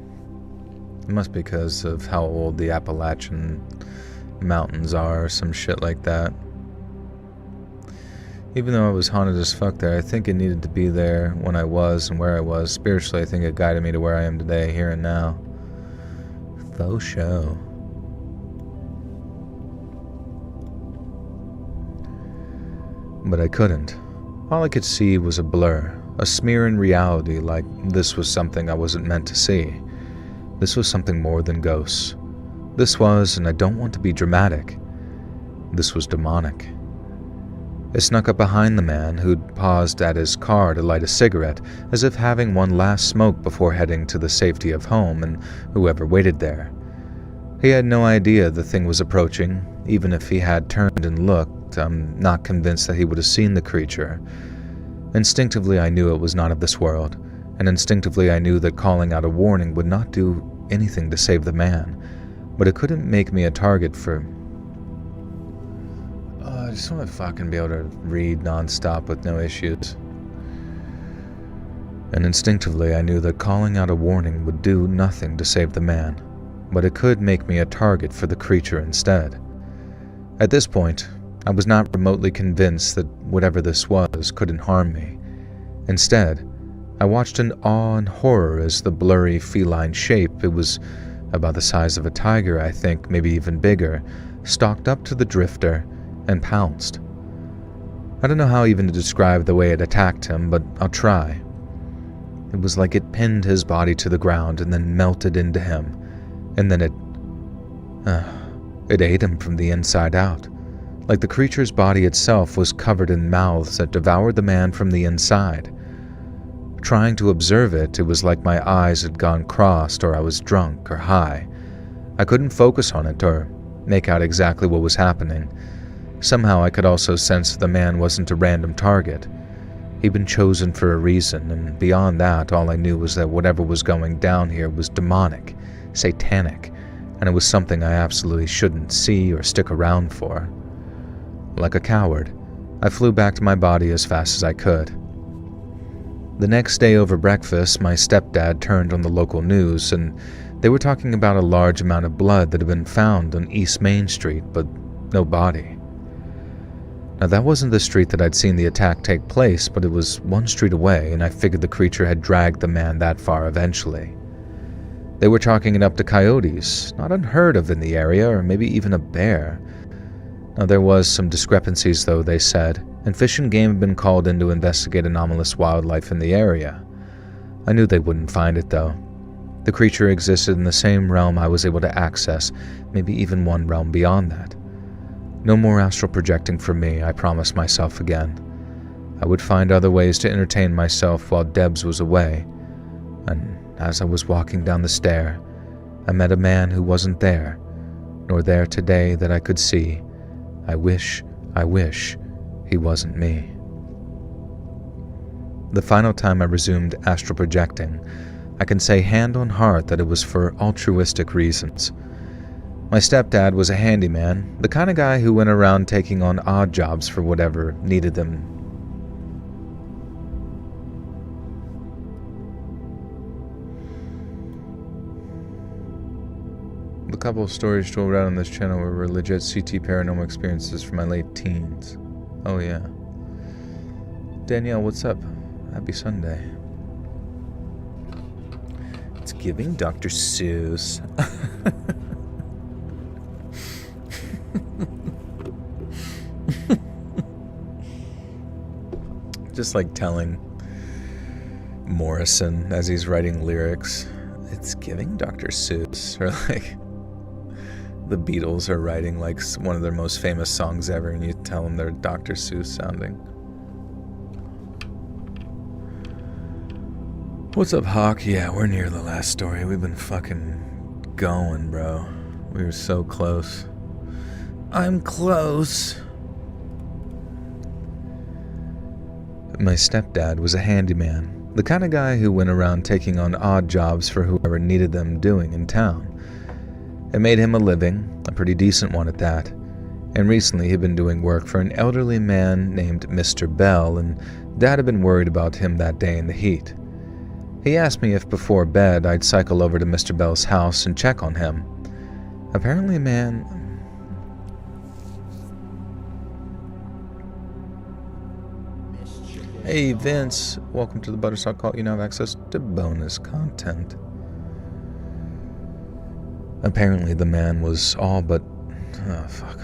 It must be because of how old the Appalachian mountains are, or some shit like that. Even though I was haunted as fuck there, I think it needed to be there when I was and where I was. Spiritually, I think it guided me to where I am today, here and now. Faux show. But I couldn't. All I could see was a blur, a smear in reality, like this was something I wasn't meant to see. This was something more than ghosts. This was, and I don't want to be dramatic, this was demonic. It snuck up behind the man who'd paused at his car to light a cigarette, as if having one last smoke before heading to the safety of home and whoever waited there. He had no idea the thing was approaching. Even if he had turned and looked, I'm not convinced that he would have seen the creature. Instinctively, I knew it was not of this world, and instinctively I knew that calling out a warning would not do anything to save the man, but it couldn't make me a target for... I just want to fucking be able to read non-stop with no issues. And instinctively I knew that calling out a warning would do nothing to save the man, but it could make me a target for the creature instead. At this point, I was not remotely convinced that whatever this was couldn't harm me. Instead, I watched in awe and horror as the blurry feline shape, it was about the size of a tiger, I think, maybe even bigger, stalked up to the drifter and pounced. I don't know how even to describe the way it attacked him, but I'll try. It was like it pinned his body to the ground and then melted into him, and then it ate him from the inside out, like the creature's body itself was covered in mouths that devoured the man from the inside. Trying to observe it, it was like my eyes had gone crossed or I was drunk or high. I couldn't focus on it or make out exactly what was happening. Somehow I could also sense the man wasn't a random target. He'd been chosen for a reason, and beyond that, all I knew was that whatever was going down here was demonic, satanic, and it was something I absolutely shouldn't see or stick around for. Like a coward, I flew back to my body as fast as I could. The next day over breakfast, my stepdad turned on the local news, and they were talking about a large amount of blood that had been found on East Main Street, but no body. Now, that wasn't the street that I'd seen the attack take place, but it was one street away, and I figured the creature had dragged the man that far eventually. They were chalking it up to coyotes, not unheard of in the area, or maybe even a bear. Now, there was some discrepancies, though, they said, and Fish and Game had been called in to investigate anomalous wildlife in the area. I knew they wouldn't find it, though. The creature existed in the same realm I was able to access, maybe even one realm beyond that. No more astral projecting for me, I promised myself again. I would find other ways to entertain myself while Debs was away, and as I was walking down the stair, I met a man who wasn't there, nor there today that I could see. I wish he wasn't me. The final time I resumed astral projecting, I can say hand on heart that it was for altruistic reasons. My stepdad was a handyman, the kind of guy who went around taking on odd jobs for whatever needed them. The couple of stories told out on this channel were legit CT paranormal experiences from my late teens. Oh yeah. Danielle, what's up? Happy Sunday. It's giving Dr. Seuss. Just like telling Morrison as he's writing lyrics, it's giving Dr. Seuss, or like the Beatles are writing like one of their most famous songs ever, and you tell them they're Dr. Seuss sounding. What's up, Hawk? Yeah, we're near the last story. We've been fucking going, bro. We were so close. I'm close. My stepdad was a handyman, the kind of guy who went around taking on odd jobs for whoever needed them doing in town. It made him a living, a pretty decent one at that, and recently he'd been doing work for an elderly man named Mr. Bell, and Dad had been worried about him that day in the heat. He asked me if before bed I'd cycle over to Mr. Bell's house and check on him. Apparently, man... Hey Vince, welcome to the Butterstock Cult. You now have access to bonus content. Apparently the man was all but... oh, fuck.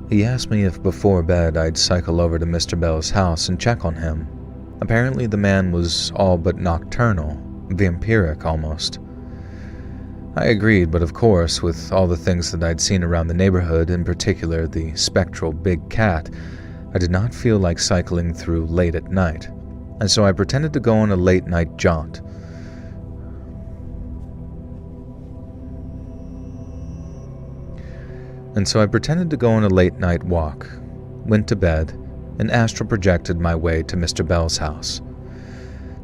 He asked me if before bed I'd cycle over to Mr. Bell's house and check on him. Apparently the man was all but nocturnal, vampiric almost. I agreed, but of course, with all the things that I'd seen around the neighborhood, in particular the spectral big cat, I did not feel like cycling through late at night, and so I pretended to go on a late night jaunt. Walk, went to bed, and astral projected my way to Mr. Bell's house.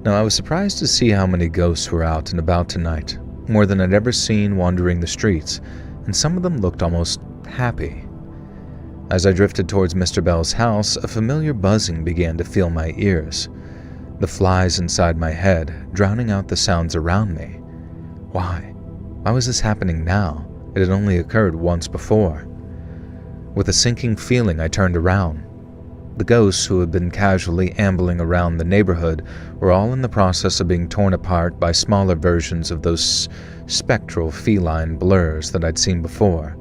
Now, I was surprised to see how many ghosts were out and about tonight, more than I'd ever seen wandering the streets, and some of them looked almost happy. As I drifted towards Mr. Bell's house, a familiar buzzing began to fill my ears, the flies inside my head drowning out the sounds around me. Why? Why was this happening now? It had only occurred once before. With a sinking feeling, I turned around. The ghosts who had been casually ambling around the neighborhood were all in the process of being torn apart by smaller versions of those spectral feline blurs that I'd seen before.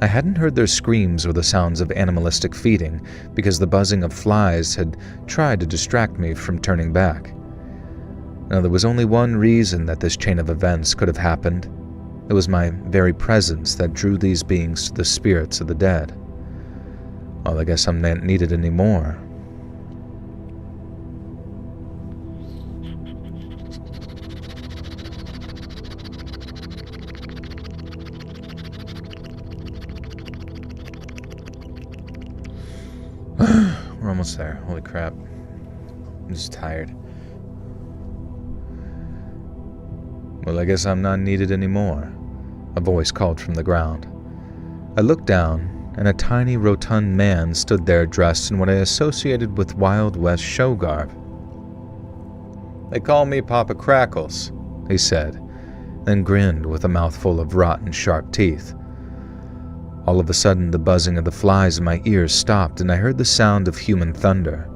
I hadn't heard their screams or the sounds of animalistic feeding because the buzzing of flies had tried to distract me from turning back. Now, there was only one reason that this chain of events could have happened. It was my very presence that drew these beings to the spirits of the dead. Well, I guess I'm not needed anymore. We're almost there. Holy crap. I'm just tired. Well, I guess I'm not needed anymore, a voice called from the ground. I looked down, and a tiny, rotund man stood there dressed in what I associated with Wild West show garb. "They call me Papa Crackles," he said, then grinned with a mouthful of rotten, sharp teeth. All of a sudden, the buzzing of the flies in my ears stopped, and I heard the sound of human thunder.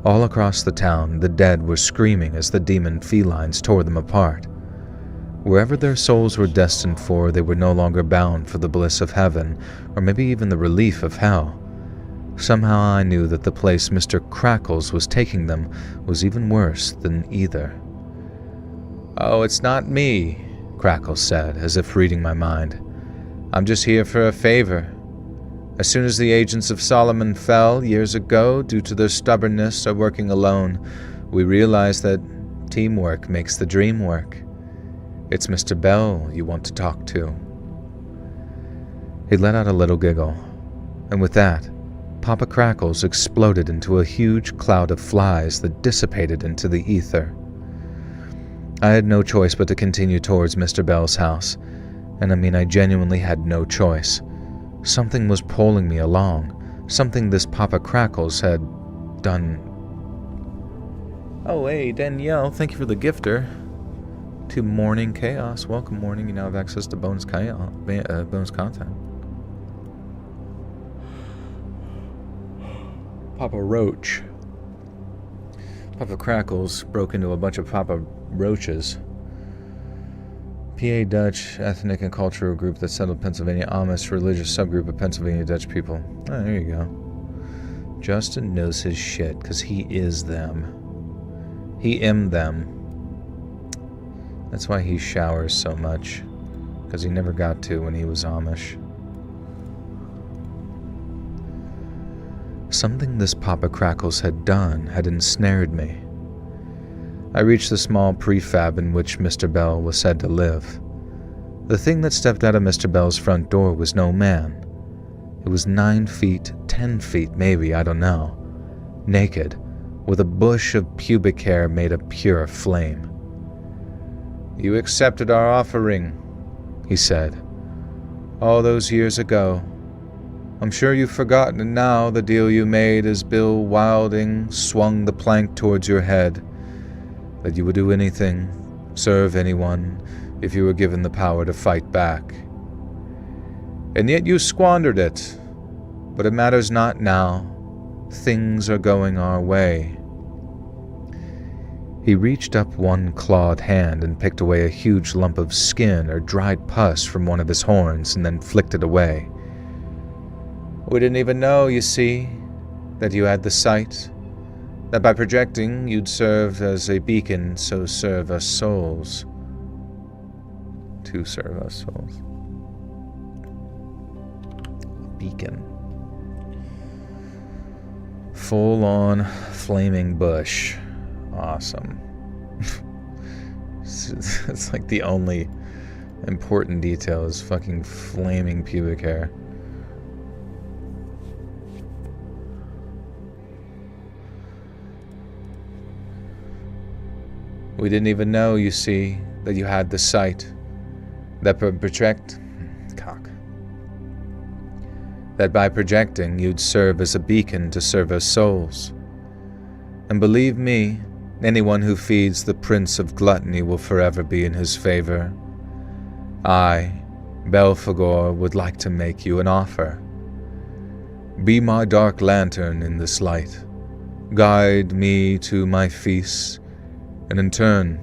All across the town, the dead were screaming as the demon felines tore them apart. Wherever their souls were destined for, they were no longer bound for the bliss of heaven, or maybe even the relief of hell. Somehow I knew that the place Mr. Crackles was taking them was even worse than either. "Oh, it's not me," Crackles said, as if reading my mind. "I'm just here for a favor. As soon as the agents of Solomon fell years ago due to their stubbornness of working alone, we realized that teamwork makes the dream work. It's Mr. Bell you want to talk to." He let out a little giggle, and with that, Papa Crackles exploded into a huge cloud of flies that dissipated into the ether. I had no choice but to continue towards Mr. Bell's house, and I genuinely had no choice. Something was pulling me along, something this Papa Crackles had done. Oh, hey, Danielle, thank you for the gifter. To Morning Chaos. Welcome, Morning. You now have access to bonus content. Papa Roach. Papa Crackles broke into a bunch of Papa Roaches. PA Dutch, ethnic and cultural group that settled Pennsylvania. Amish, religious subgroup of Pennsylvania Dutch people. Oh, there you go. Justin knows his shit, because he is them. He am them. That's why he showers so much, because he never got to when he was Amish. Something this Papa Crackles had done had ensnared me. I reached the small prefab in which Mr. Bell was said to live. The thing that stepped out of Mr. Bell's front door was no man. It was 9 feet, 10 feet maybe, I don't know. Naked, with a bush of pubic hair made of pure flame. "You accepted our offering," he said, "all those years ago. I'm sure you've forgotten it now, the deal you made as Bill Wilding swung the plank towards your head. That you would do anything, serve anyone, if you were given the power to fight back. And yet you squandered it. But it matters not now. Things are going our way." He reached up one clawed hand and picked away a huge lump of skin or dried pus from one of his horns and then flicked it away. "We didn't even know, you see, that you had the sight. That by projecting you'd serve as a beacon, so serve us souls." To serve us souls. Beacon. Full-on flaming bush. Awesome. It's like the only important detail is fucking flaming pubic hair. "We didn't even know, you see, that you had the sight. That by projecting you'd serve as a beacon to serve us souls. And believe me, anyone who feeds the Prince of Gluttony will forever be in his favor. I, Belphegor, would like to make you an offer. Be my dark lantern in this light. Guide me to my feast, and in turn,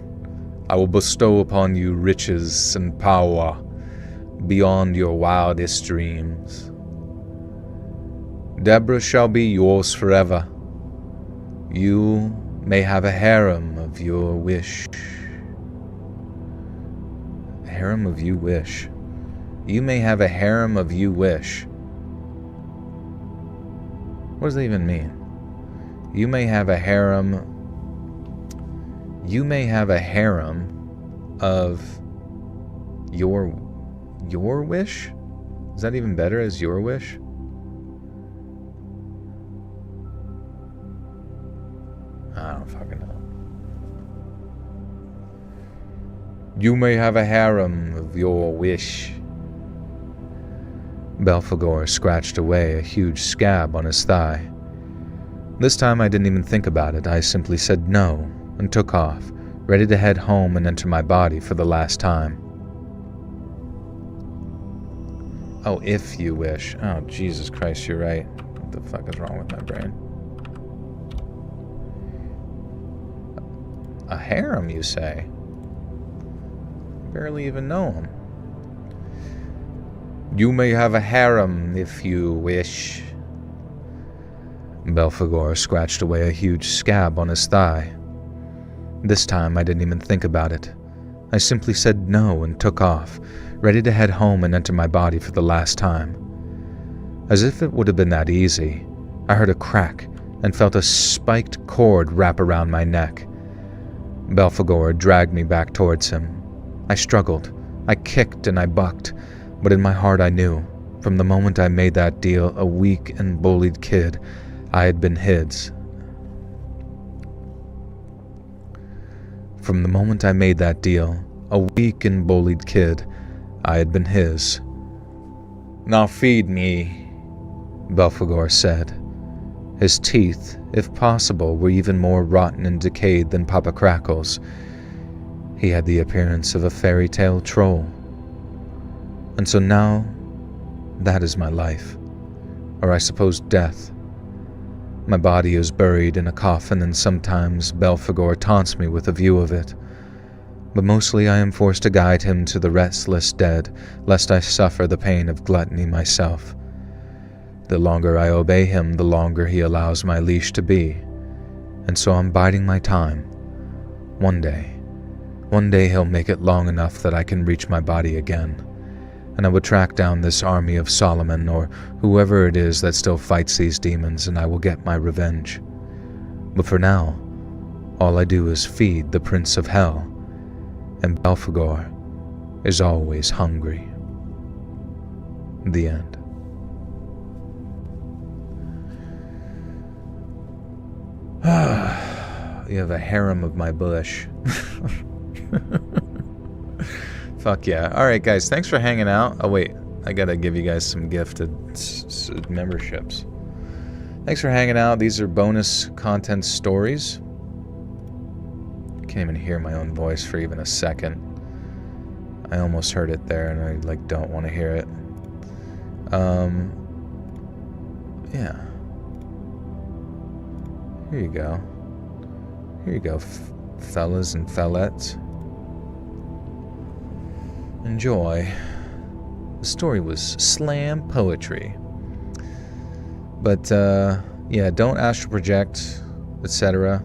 I will bestow upon you riches and power, beyond your wildest dreams. Deborah shall be yours forever. You may have a harem of your wish. A harem of you wish. You may have a harem of you wish. What does that even mean? You may have a harem. You may have a harem of your wish? Is that even better as your wish? I don't fucking know. You may have a harem of your wish. Belphegor scratched away a huge scab on his thigh. This time I didn't even think about it. I simply said no and took off, ready to head home and enter my body for the last time. Oh, if you wish. Oh, Jesus Christ, you're right. What the fuck is wrong with my brain? A harem, you say? Barely even know him. You may have a harem if you wish. Belphegor scratched away a huge scab on his thigh. This time I didn't even think about it. I simply said no and took off, ready to head home and enter my body for the last time. As if it would have been that easy, I heard a crack and felt a spiked cord wrap around my neck. Belphegor dragged me back towards him. I struggled, I kicked and I bucked, but in my heart I knew, from the moment I made that deal, a weak and bullied kid, I had been his. From the moment I made that deal, a weak and bullied kid, I had been his. Now feed me, Belphegor said. His teeth, if possible, were even more rotten and decayed than Papa Crackle's. He had the appearance of a fairy tale troll. And so now, that is my life, or I suppose death. My body is buried in a coffin, and sometimes Belphegor taunts me with a view of it. But mostly I am forced to guide him to the restless dead, lest I suffer the pain of gluttony myself. The longer I obey him, the longer he allows my leash to be. And so I'm biding my time. One day he'll make it long enough that I can reach my body again. And I will track down this army of Solomon, or whoever it is that still fights these demons, and I will get my revenge. But for now, all I do is feed the Prince of Hell, and Belphegor is always hungry. The end. You have a harem of my bush. Fuck yeah. Alright guys, thanks for hanging out. Oh wait, I gotta give you guys some gifted memberships. Thanks for hanging out. These are bonus content stories. I can't even hear my own voice for even a second. I almost heard it there and I don't want to hear it. Yeah. Here you go. Here you go, fellas and fellettes. Enjoy. The story was slam poetry. But, yeah, don't astral project, etc.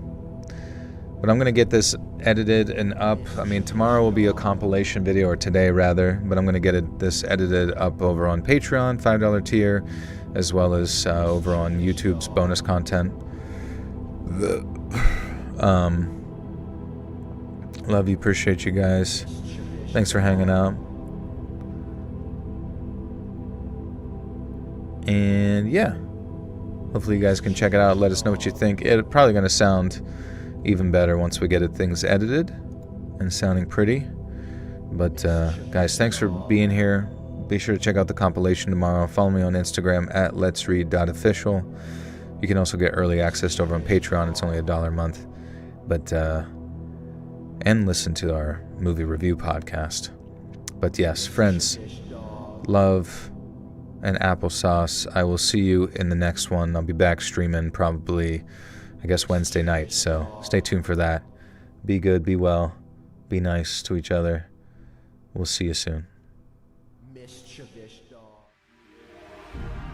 But I'm going to get this edited and up. I mean, tomorrow will be a compilation video, or today rather, but I'm going to get this edited up over on Patreon, $5 tier, as well as over on YouTube's bonus content. Love you, appreciate you guys. Thanks for hanging out. And yeah, hopefully you guys can check it out. Let us know what you think. It's probably going to sound even better once we get things edited and sounding pretty. But guys, thanks for being here. Be sure to check out the compilation tomorrow. Follow me on Instagram at letsread.official. You can also get early access over on Patreon. It's only $1 a month. But and listen to our movie review podcast. But yes, friends, love and applesauce. I will see you in the next one. I'll be back streaming probably, I guess, Wednesday night. So stay tuned for that. Be good, be well, be nice to each other. We'll see you soon. dog.